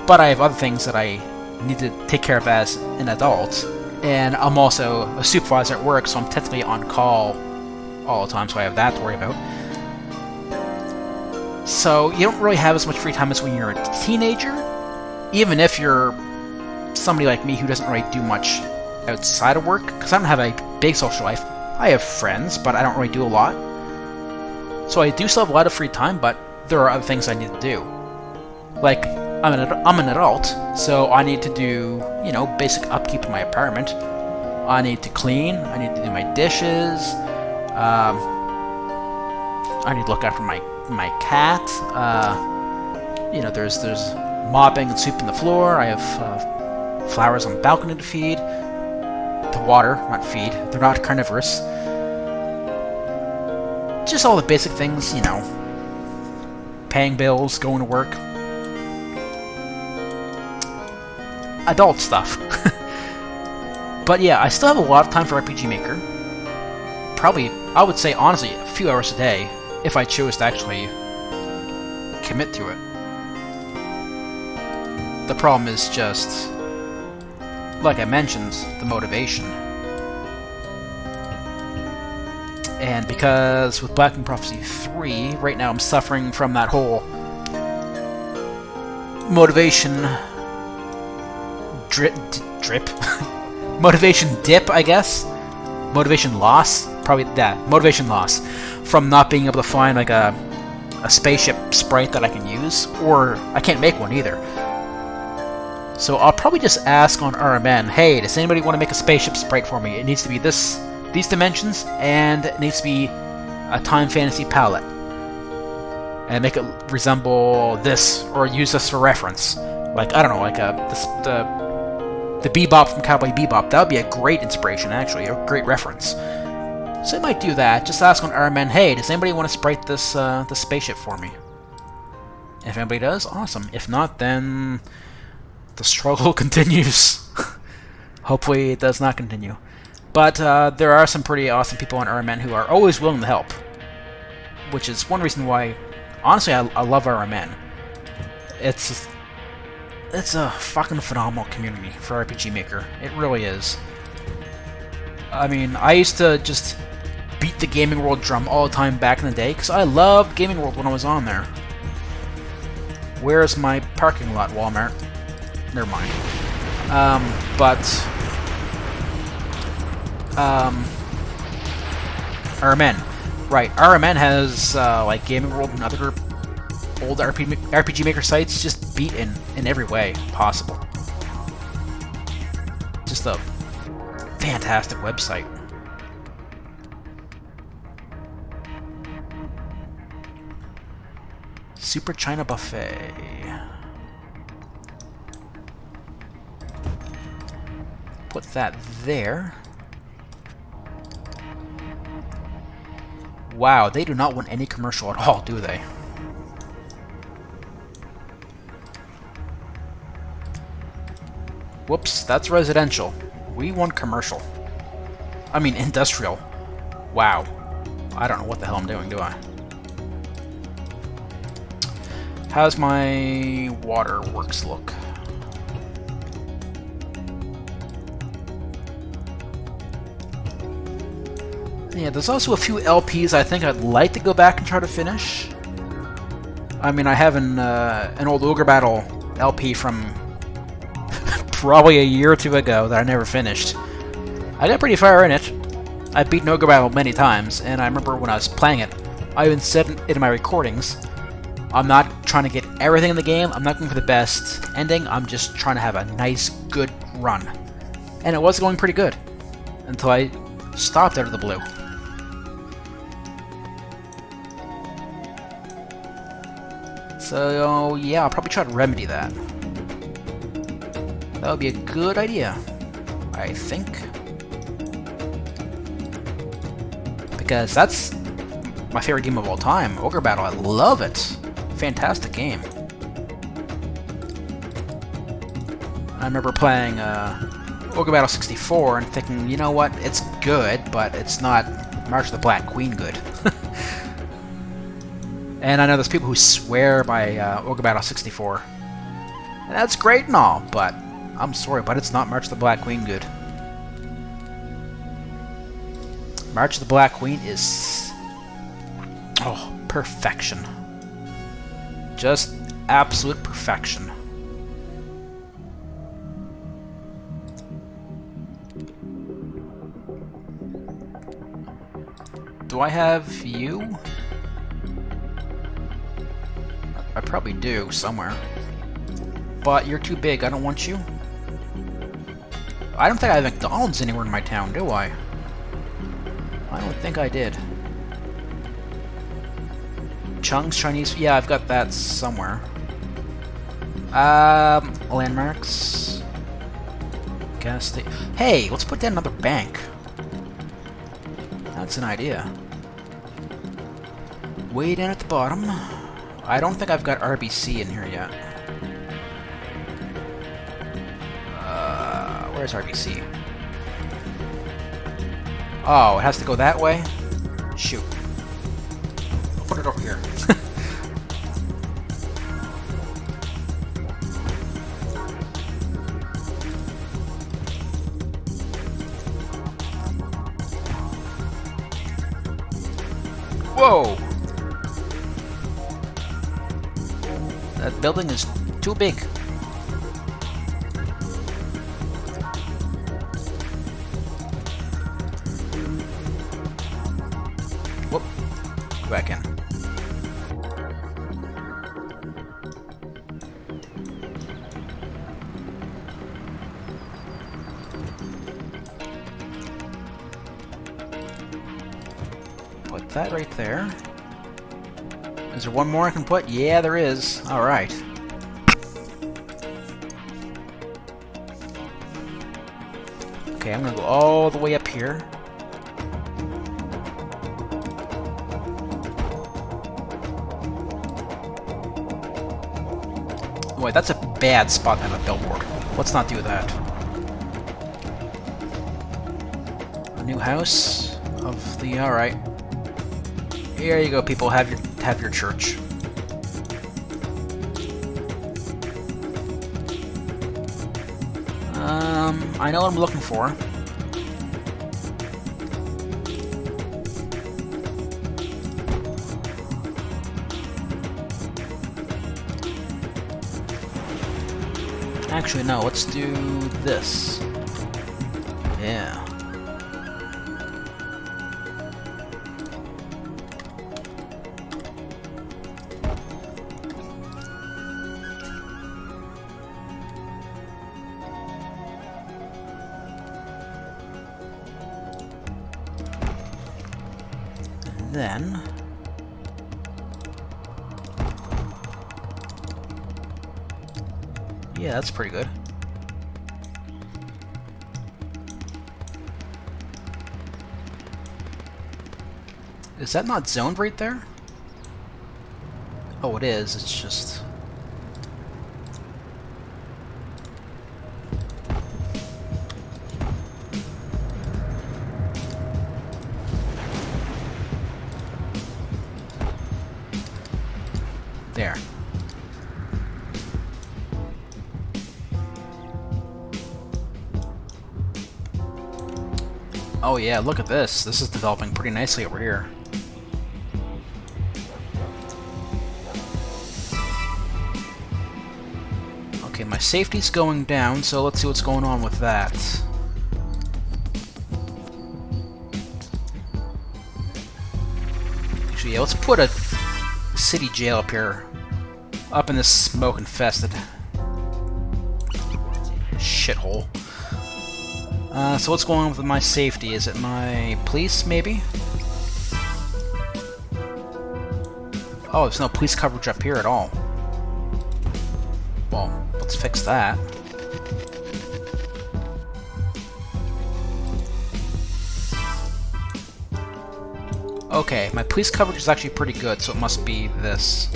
But I have other things that I need to take care of as an adult. And I'm also a supervisor at work, so I'm technically on call all the time, so I have that to worry about. So you don't really have as much free time as when you're a teenager, even if you're somebody like me who doesn't really do much outside of work, because I don't have a big social life. I have friends, but I don't really do a lot. So I do still have a lot of free time, but there are other things I need to do. Like, I'm an adult, so I need to do, basic upkeep in my apartment. I need to clean, I need to do my dishes, I need to look after my cat, there's mopping and sweeping the floor, I have flowers on the balcony to feed, to water, not feed, they're not carnivorous. Just all the basic things, paying bills, going to work. Adult stuff. But yeah, I still have a lot of time for RPG Maker. Probably, I would say honestly, a few hours a day, if I chose to actually commit to it. The problem is just, like I mentioned, the motivation. And because with Black Moon Prophecy 3, right now I'm suffering from that whole motivation drip motivation dip, I guess. Motivation loss, probably that. Motivation loss from not being able to find like a spaceship sprite that I can use, or I can't make one either. So I'll probably just ask on RMN, hey, does anybody want to make a spaceship sprite for me? It needs to be these dimensions, and it needs to be a Time Fantasy palette. And make it resemble this, or use this for reference. Like, I don't know, like the Bebop from Cowboy Bebop. That would be a great inspiration, actually, a great reference. So I might do that. Just ask on RMN, hey, does anybody want to sprite this spaceship for me? If anybody does, awesome. If not, then the struggle continues. Hopefully it does not continue. But there are some pretty awesome people on RMN who are always willing to help. Which is one reason why, honestly, I love RMN. It's a fucking phenomenal community for RPG Maker. It really is. I mean, I used to just beat the Gaming World drum all the time back in the day, because I loved Gaming World when I was on there. Where's my parking lot, Walmart? Never mind. RMN. Right, RMN has, like, Gaming World and other old RPG Maker sites just beat in every way possible. Just a fantastic website. Super China Buffet. Put that there. Wow, they do not want any commercial at all, do they? Whoops, that's residential. We want commercial. I mean, industrial. Wow. I don't know what the hell I'm doing, do I? How's my waterworks look? Yeah, there's also a few LPs I think I'd like to go back and try to finish. I mean, I have an old Ogre Battle LP from probably a year or two ago that I never finished. I got pretty far in it. I've beaten Ogre Battle many times, and I remember when I was playing it, I even said it in my recordings, I'm not trying to get everything in the game. I'm not going for the best ending. I'm just trying to have a nice, good run. And it was going pretty good. Until I stopped out of the blue. So, yeah, I'll probably try to remedy that. That would be a good idea, I think. Because that's my favorite game of all time. Ogre Battle, I love it. Fantastic game. I remember playing Ogre Battle 64 and thinking, you know what, it's good, but it's not March of the Black Queen good. And I know there's people who swear by Ogre Battle 64. And that's great and all, but I'm sorry, but it's not March of the Black Queen good. March of the Black Queen is... oh, perfection. Just absolute perfection. Do I have you? I probably do, somewhere. But you're too big, I don't want you. I don't think I have McDonald's anywhere in my town, do I? I don't think I did. Chung's Chinese... yeah, I've got that somewhere. Landmarks... gas station... hey, let's put down another bank. That's an idea. Way down at the bottom. I don't think I've got RBC in here yet. Where's RBC? Oh, it has to go that way? Shoot. I'll put it over here. Whoa! That building is too big. Whoop. Go back in. Put that right there. Is there one more I can put? Yeah, there is. Alright. Okay, I'm gonna go all the way up here. Wait, that's a bad spot to have a billboard. Let's not do that. A new house of the... alright. Here you go, people. Have your church. I know what I'm looking for. Actually, no. Let's do this. Yeah. Then yeah, that's pretty good. Is that not zoned right there? Oh, it is. It's just... there. Oh yeah, look at this. This is developing pretty nicely over here. Okay, my safety's going down, so let's see what's going on with that. Actually, yeah, let's put a city jail up here. up in this smoke-infested shithole. So what's going on with my safety? Is it my police, maybe? Oh, there's no police coverage up here at all. Well, let's fix that. Okay, my police coverage is actually pretty good, so it must be this.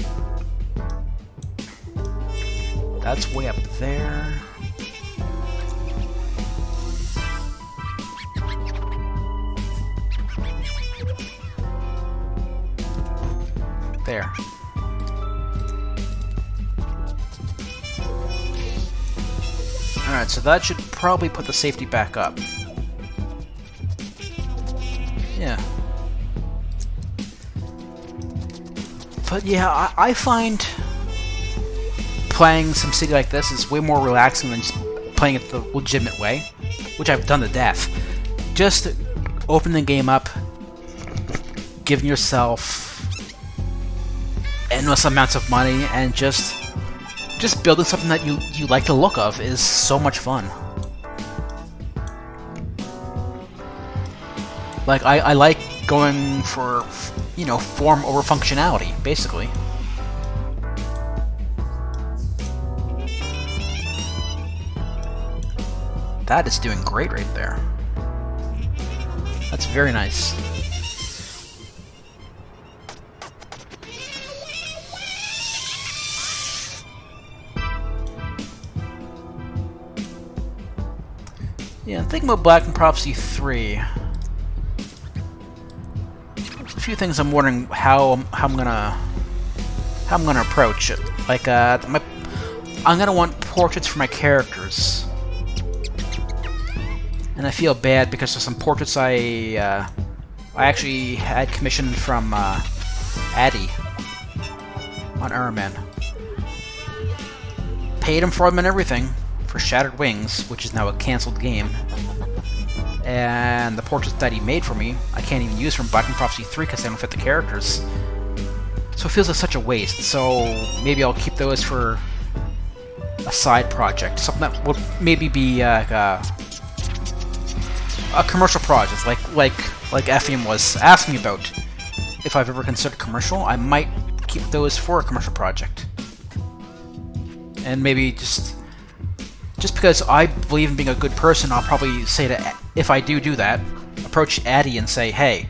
That's way up there. There. Alright, so that should probably put the safety back up. Yeah. But yeah, I find playing SimCity like this is way more relaxing than just playing it the legitimate way, which I've done to death. Just open the game up, giving yourself endless amounts of money, and just building something that you like the look of is so much fun. Like, I like going for, you know, form over functionality, basically. That is doing great right there. That's very nice. Yeah, I'm thinking about Black and Prophecy 3. There's a few things I'm wondering how I'm gonna approach it. Like, I'm gonna want portraits for my characters, and I feel bad because there's some portraits I actually had commissioned from Addy on Iron Man. Paid him for them and everything. For Shattered Wings, which is now a cancelled game. And the portraits that he made for me, I can't even use from Black and Prophecy 3 because they don't fit the characters. So it feels like such a waste. So maybe I'll keep those for a side project. Something that would maybe be a commercial project, like Effium was asking me about. If I've ever considered commercial, I might keep those for a commercial project. And maybe just because I believe in being a good person, I'll probably say that if I do that, approach Addy and say, hey,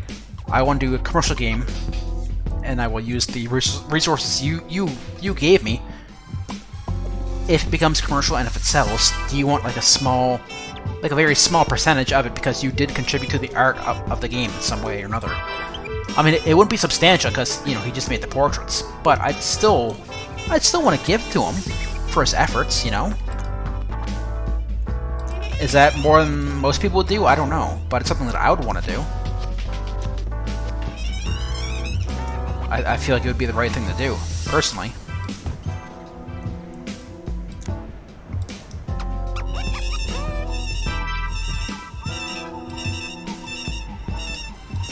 I want to do a commercial game, and I will use the resources you gave me. If it becomes commercial and if it sells, do you want like a very small percentage of it because you did contribute to the art of the game in some way or another? I mean, it wouldn't be substantial because, you know, he just made the portraits, but I'd still want to give to him for his efforts, you know? Is that more than most people would do? I don't know, but it's something that I would want to do. I feel like it would be the right thing to do, personally.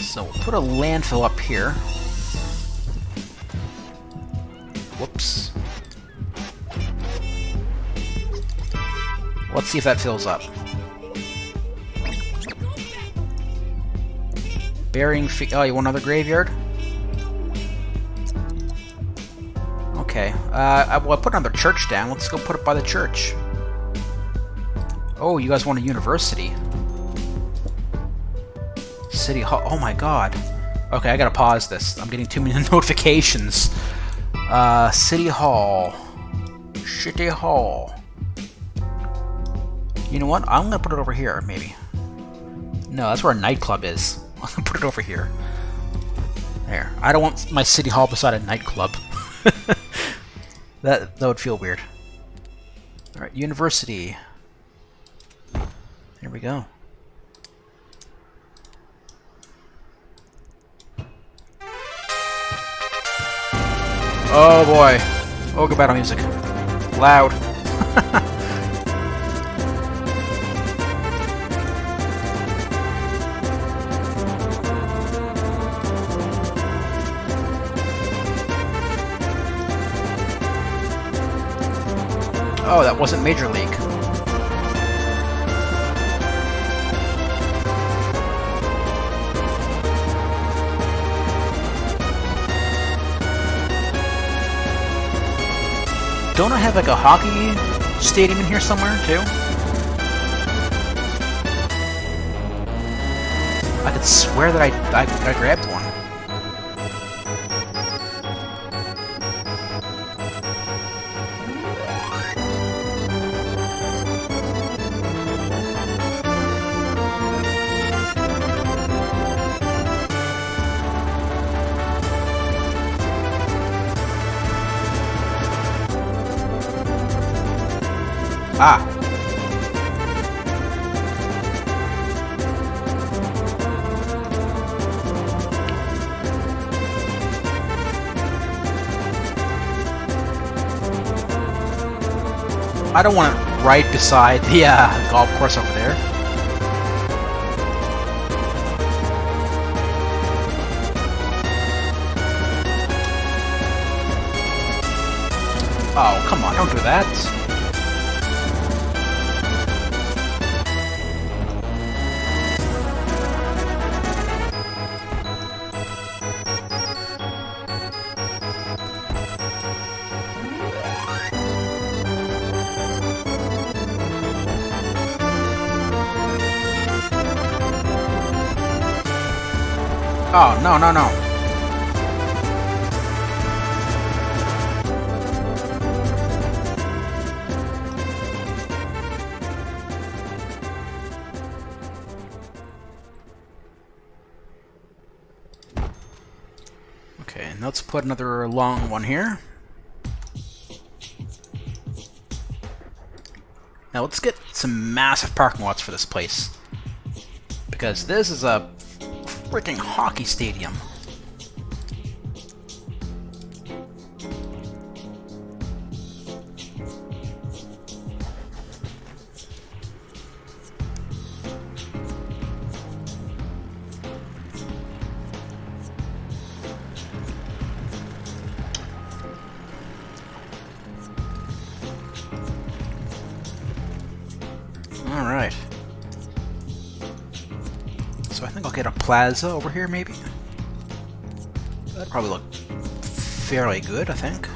So we'll put a landfill up here. Whoops. Let's see if that fills up. Burying feet. Oh, you want another graveyard? Okay. Well, I put another church down. Let's go put it by the church. Oh, you guys want a university? City Hall. Oh my god. Okay, I gotta pause this. I'm getting too many notifications. City Hall. City Hall. You know what? I'm gonna put it over here, maybe. No, that's where a nightclub is. I'm gonna put it over here. There. I don't want my city hall beside a nightclub. That would feel weird. Alright, university. Here we go. Oh boy. Oh, good battle music. Loud. Oh, that wasn't Major League. Don't I have like a hockey stadium in here somewhere too? I could swear that I grabbed one. Ah. I don't want it right beside the golf course over there. Oh, come on, don't do that. Oh, no, no, no. Okay, and let's put another long one here. Now let's get some massive parking lots for this place, because this is a freaking hockey stadium. All right. So I think I'll get a plaza over here, maybe? That'd probably look fairly good, I think.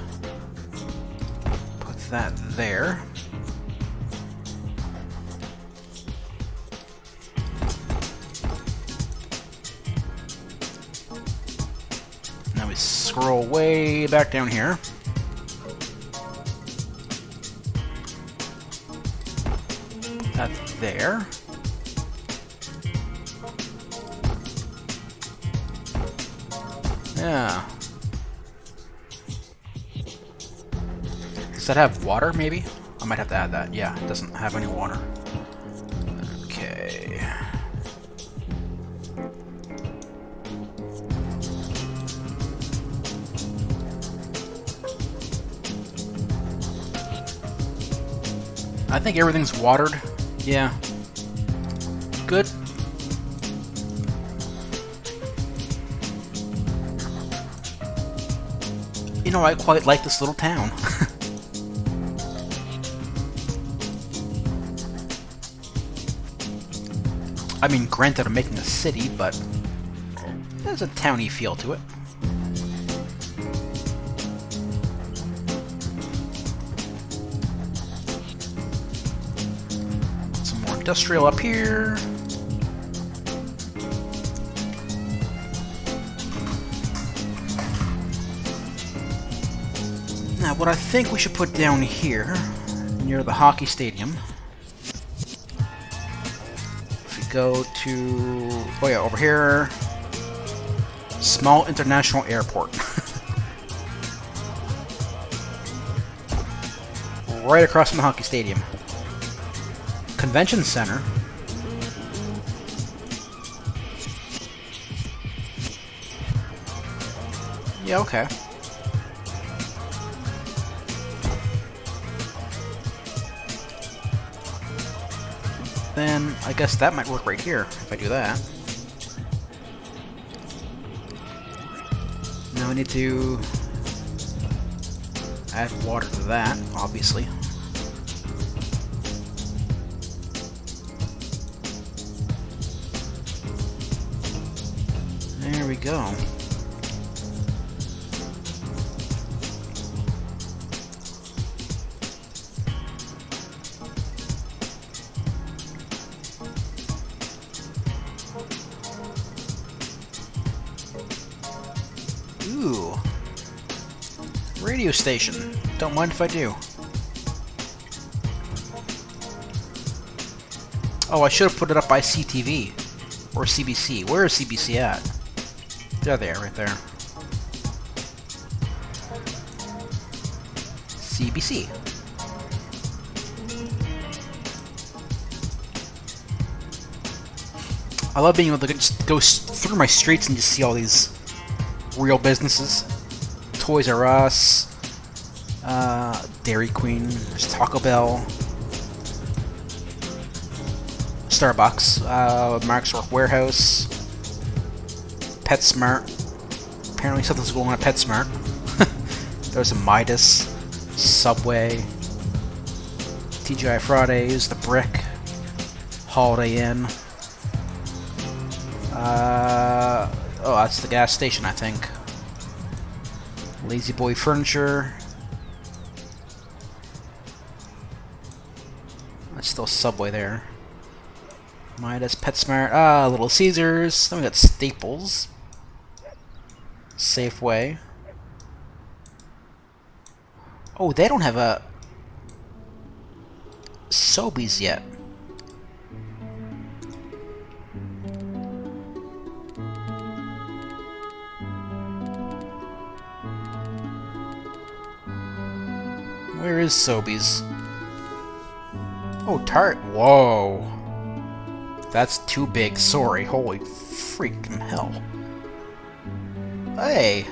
Put that there. Now we scroll way back down here. Put that there. Yeah. Does that have water, maybe? I might have to add that. Yeah, it doesn't have any water. Okay. I think everything's watered. Yeah. Good. You know, I quite like this little town. I mean, granted, I'm making a city, but there's a towny feel to it. Some more industrial up here. Now, what I think we should put down here, near the hockey stadium, if we go to, oh yeah, over here, small international airport. Right across from the hockey stadium. Convention center. Yeah, okay. Then I guess that might work right here if I do that. Now we need to add water to that, obviously. There we go. Ooh. Radio station. Don't mind if I do. Oh, I should have put it up by CTV. Or CBC. Where is CBC at? There they are, right there. CBC. I love being able to just go through my streets and just see all these real businesses. Toys R Us, Dairy Queen, there's Taco Bell, Starbucks, Mark's Work Warehouse, PetSmart. Apparently something's going on at PetSmart. There's a Midas, Subway, TGI Fridays, The Brick, Holiday Inn. Oh, that's the gas station, I think. Lazy Boy Furniture. That's still Subway there. Midas, PetSmart, Little Caesars. Then we got Staples. Safeway. Oh, they don't have a Sobeys yet. Where is Sobeys? Oh, Whoa. That's too big. Sorry. Holy freaking hell. Hey.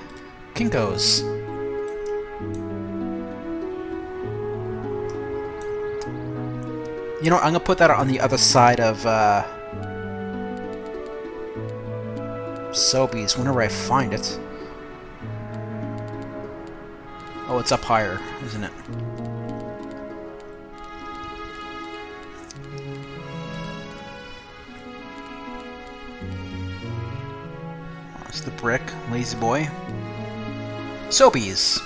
Kinko's. You know, I'm gonna put that on the other side of, Sobeys whenever I find it. Oh, it's up higher, isn't it? Oh, it's the Brick, Lazy Boy. Sobeys!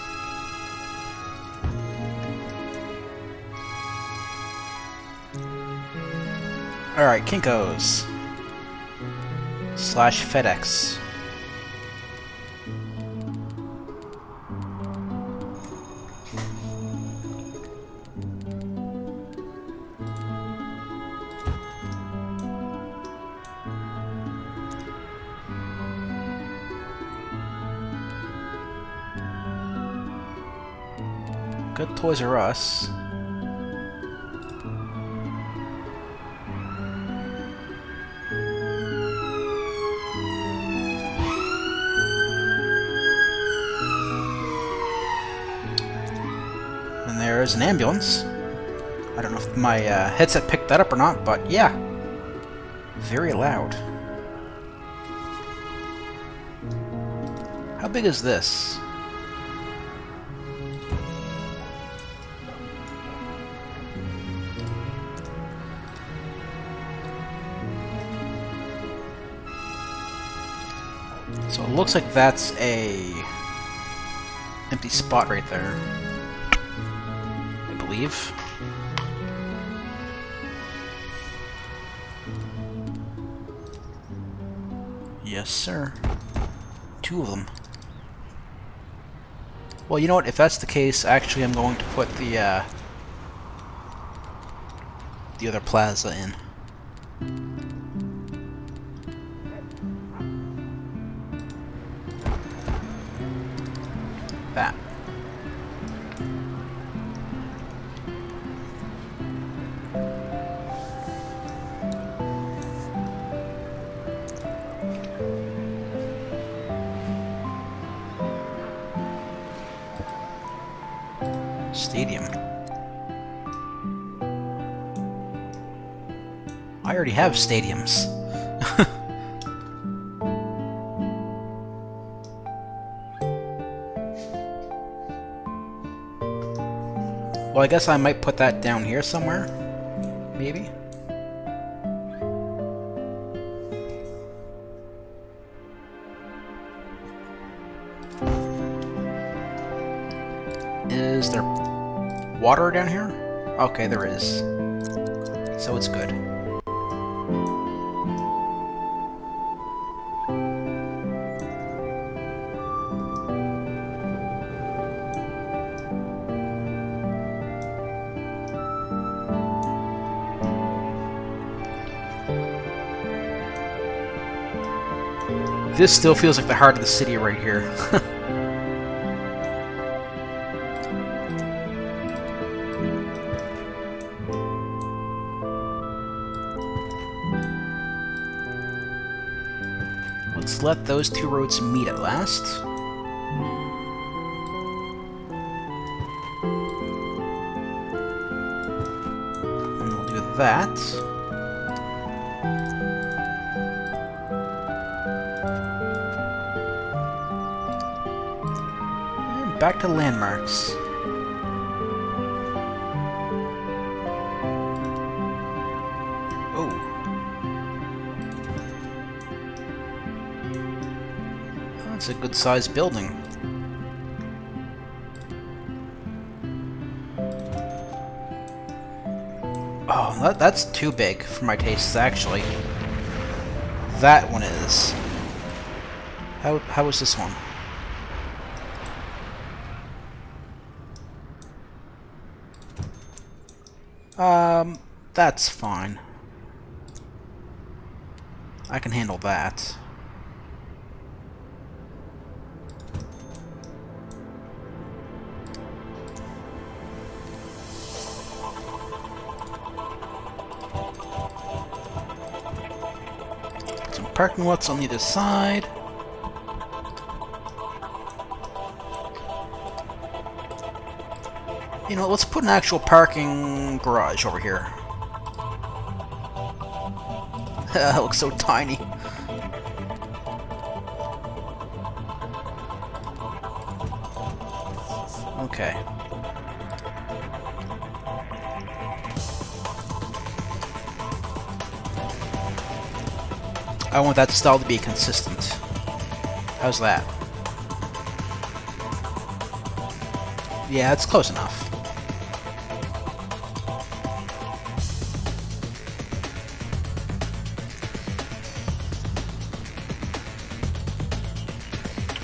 Alright, Kinko's. / FedEx. Good Toys R Us. And there's an ambulance. I don't know if my headset picked that up or not, but yeah. Very loud. How big is this? So it looks like that's a empty spot right there, I believe. Yes, sir. 2 of them. Well, you know what? If that's the case, actually, I'm going to put the other plaza in. That. Stadium. I already have stadiums. Well, I guess I might put that down here somewhere. Maybe. Is there water down here? Okay, there is. So it's good. This still feels like the heart of the city right here. Let's let those two roads meet at last. And we'll do that. Back to landmarks. Oh. That's a good-sized building. Oh, that's too big for my tastes, actually. That one is. How is this one? That's fine. I can handle that. Some parking lots on either side. You know, let's put an actual parking garage over here. It looks so tiny. Okay. I want that style to be consistent. How's that? Yeah, it's close enough.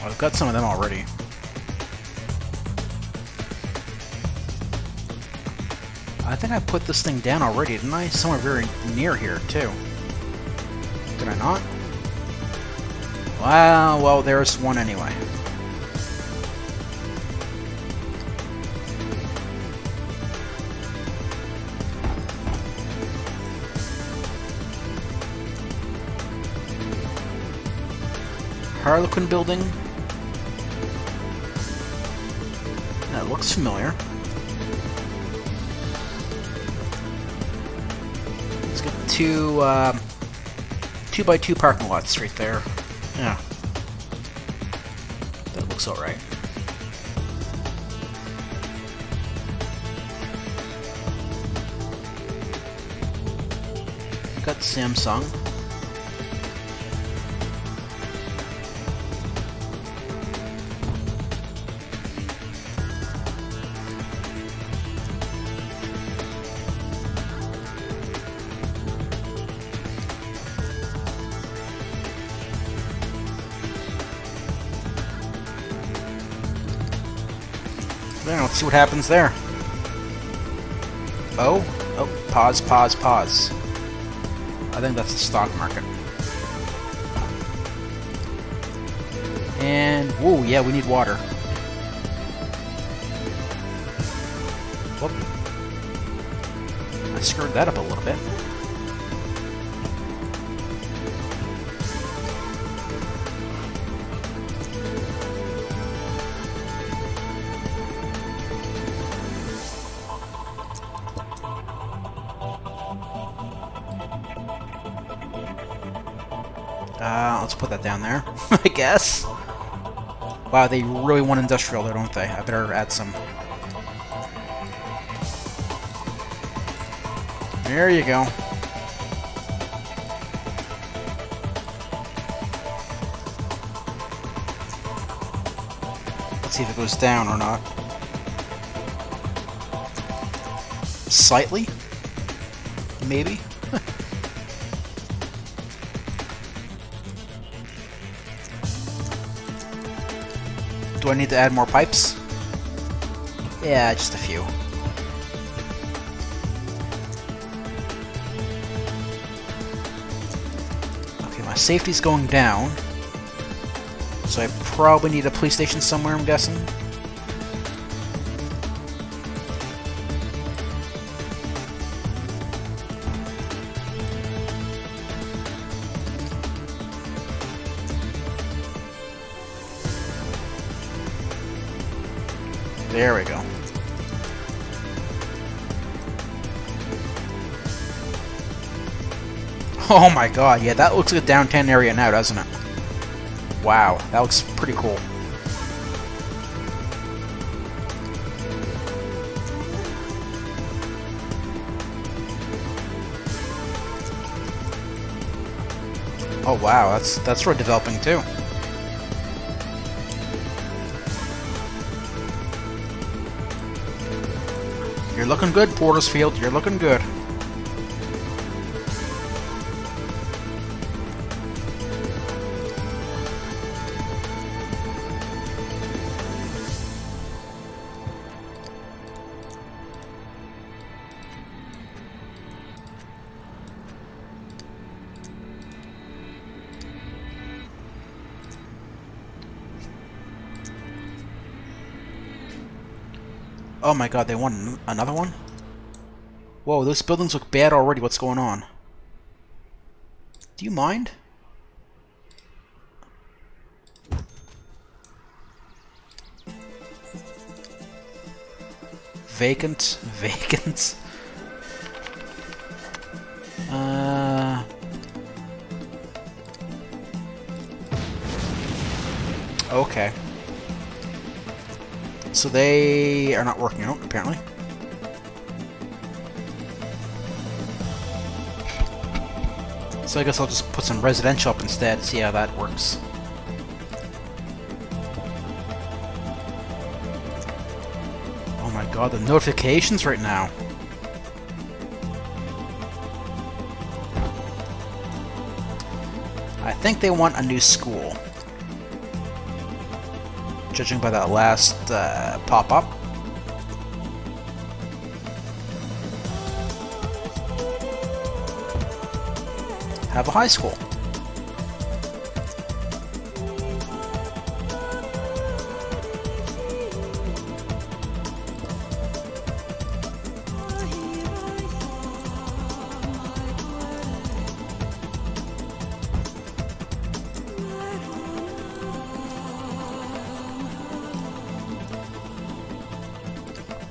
I've got some of them already. I think I put this thing down already, didn't I? Somewhere very near here, too. Did I not? Wow, well, there's one anyway. Harlequin building. That looks familiar. Let's get two 2x2 parking lots right there. Yeah. That looks alright. Got Samsung. Let's see what happens there. Oh, pause. I think that's the stock market. And, whoa, yeah, we need water. Whoop. I screwed that up a little bit. Let's put that down there, I guess. Wow, they really want industrial there, don't they? I better add some. There you go. Let's see if it goes down or not. Slightly? Maybe? Do I need to add more pipes? Yeah, just a few. Okay, my safety's going down. So I probably need a police station somewhere, I'm guessing. There we go. Oh my god, yeah, that looks like a downtown area now, doesn't it? Wow, that looks pretty cool. Oh wow, that's really developing too. You're looking good, Portersfield. You're looking good. Oh my god, they want another one? Whoa, those buildings look bad already. What's going on? Do you mind? Vacant. Vacant. Okay. So they are not working out, apparently. So I guess I'll just put some residential up instead, see how that works. Oh my god, the notifications right now. I think they want a new school. Judging by that last pop-up. Have a high school.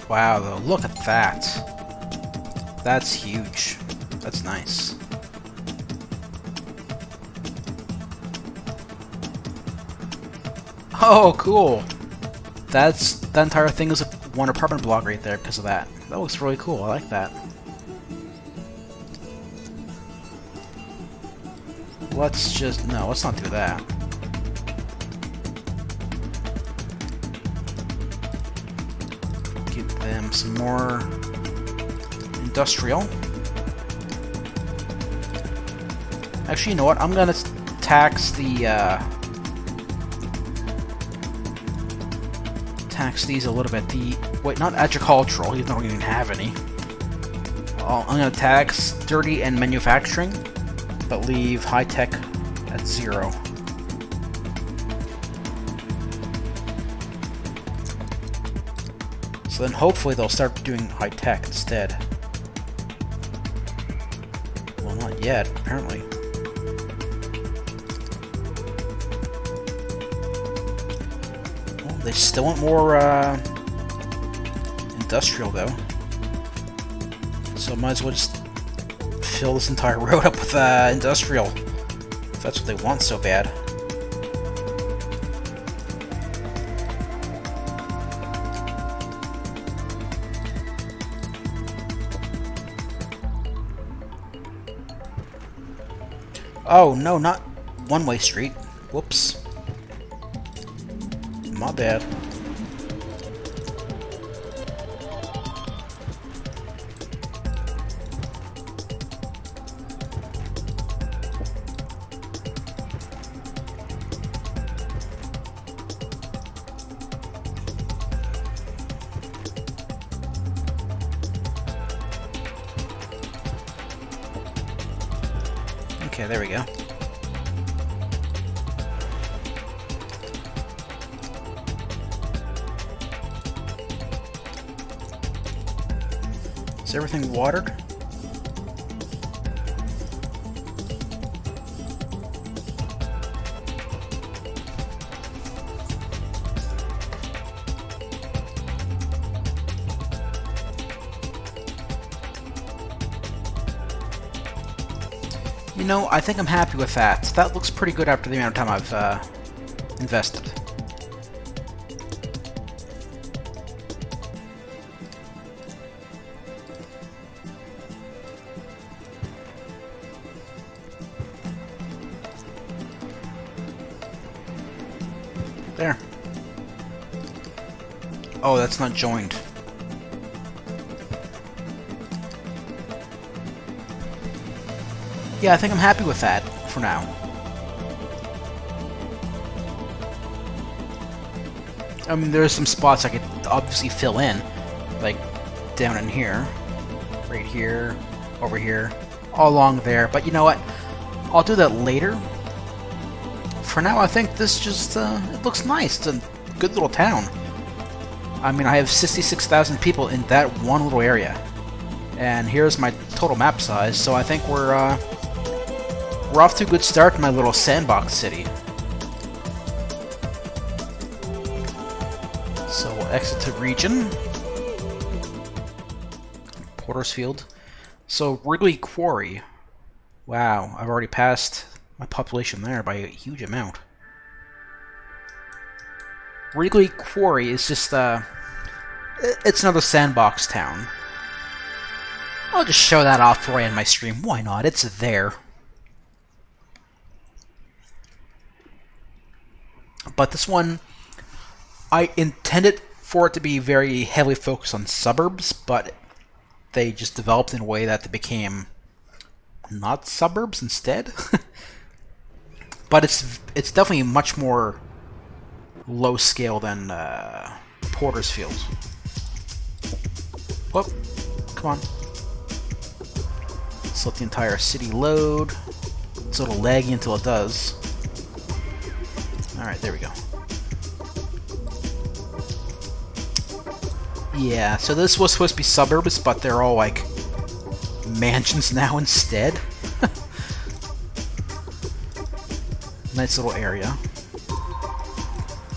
Wow, though, look at that. That's huge. That's nice. Oh, cool. That entire thing is one apartment block right there because of that. That looks really cool. I like that. Let's not do that. Give them some more industrial. Actually, you know what? I'm gonna tax these a little bit. Wait, not agricultural. You don't even have any. I'm gonna tax dirty and manufacturing, but leave high tech at 0. So then hopefully they'll start doing high tech instead. Well, not yet, apparently. Well, they still want more industrial though. So might as well just fill this entire road up with industrial. If that's what they want so bad. Oh, no, not one-way street. Whoops. My bad. Okay, there we go. Is everything watered? You know, I think I'm happy with that. That looks pretty good after the amount of time I've invested. There. Oh, that's not joined. Yeah, I think I'm happy with that for now. I mean, there's some spots I could obviously fill in, like down in here, right here, over here, all along there. But you know what? I'll do that later. For now, I think this just, it looks nice. It's a good little town. I mean, I have 66,000 people in that one little area. And here's my total map size, so I think we're off to a good start in my little sandbox city. So we'll exit to region. Porter's Field. So Wrigley Quarry. Wow, I've already passed my population there by a huge amount. Wrigley Quarry is just, it's another sandbox town. I'll just show that off for you in my stream. Why not? It's there. But this one, I intended for it to be very heavily focused on suburbs, but they just developed in a way that they became not suburbs instead. But it's definitely much more low scale than Porter's Field. Whoop, come on. Let's let the entire city load. It's a little laggy until it does. Alright, there we go. Yeah, so this was supposed to be suburbs, but they're all like mansions now instead. Nice little area.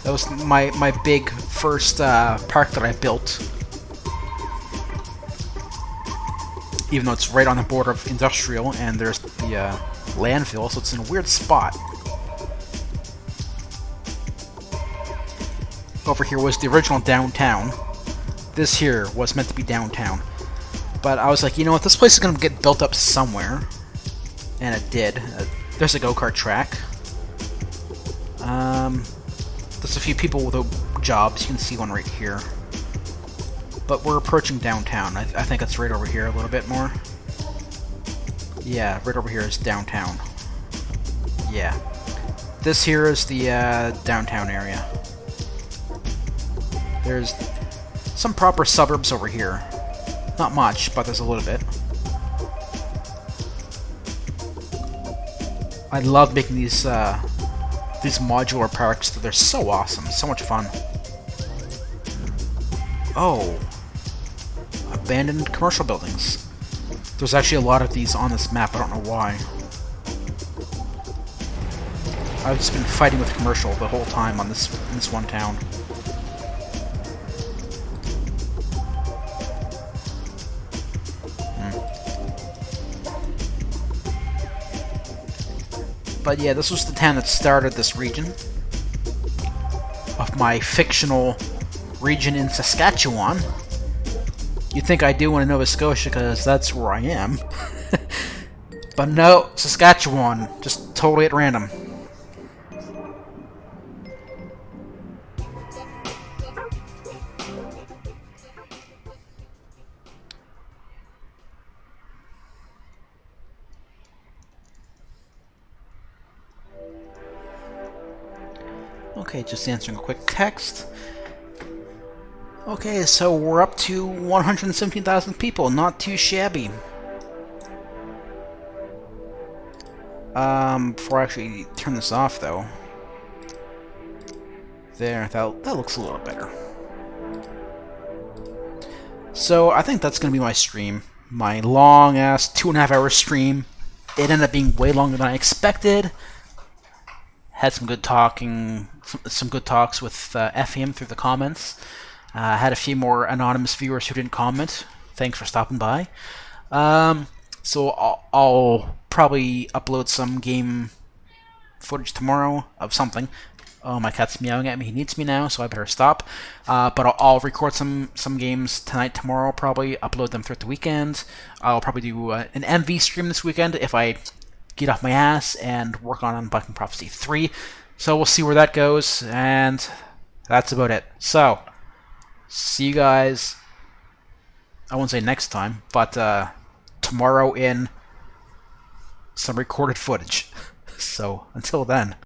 That was my big first park that I built. Even though it's right on the border of industrial and there's the landfill, so it's in a weird spot. Over here was the original downtown. This here was meant to be downtown. But I was like, you know what, this place is going to get built up somewhere. And it did. There's a go-kart track. There's a few people with jobs. You can see one right here. But we're approaching downtown. I think it's right over here a little bit more. Yeah, right over here is downtown. Yeah. This here is the downtown area. There's some proper suburbs over here. Not much, but there's a little bit. I love making these modular parks. They're so awesome. So much fun. Oh. Abandoned commercial buildings. There's actually a lot of these on this map. I don't know why. I've just been fighting with commercial the whole time on this one town. But yeah, this was the town that started this region of my fictional region in Saskatchewan. You'd think I do want to Nova Scotia because that's where I am. But no, Saskatchewan, just totally at random. Okay, just answering a quick text. Okay, so we're up to 117,000 people. Not too shabby. Before I actually turn this off, though. There, that looks a little better. So, I think that's going to be my stream. My long-ass 2.5-hour stream. It ended up being way longer than I expected. Had some good talking, some good talks with FEM through the comments. Had a few more anonymous viewers who didn't comment. Thanks for stopping by. So I'll probably upload some game footage tomorrow of something. Oh, my cat's meowing at me. He needs me now, so I better stop. But I'll record some games tonight, tomorrow, probably. Upload them throughout the weekend. I'll probably do an MV stream this weekend if I get off my ass and work on Unblocking Prophecy 3. So we'll see where that goes, and that's about it. So, see you guys, I won't say next time, but tomorrow in some recorded footage. So, until then.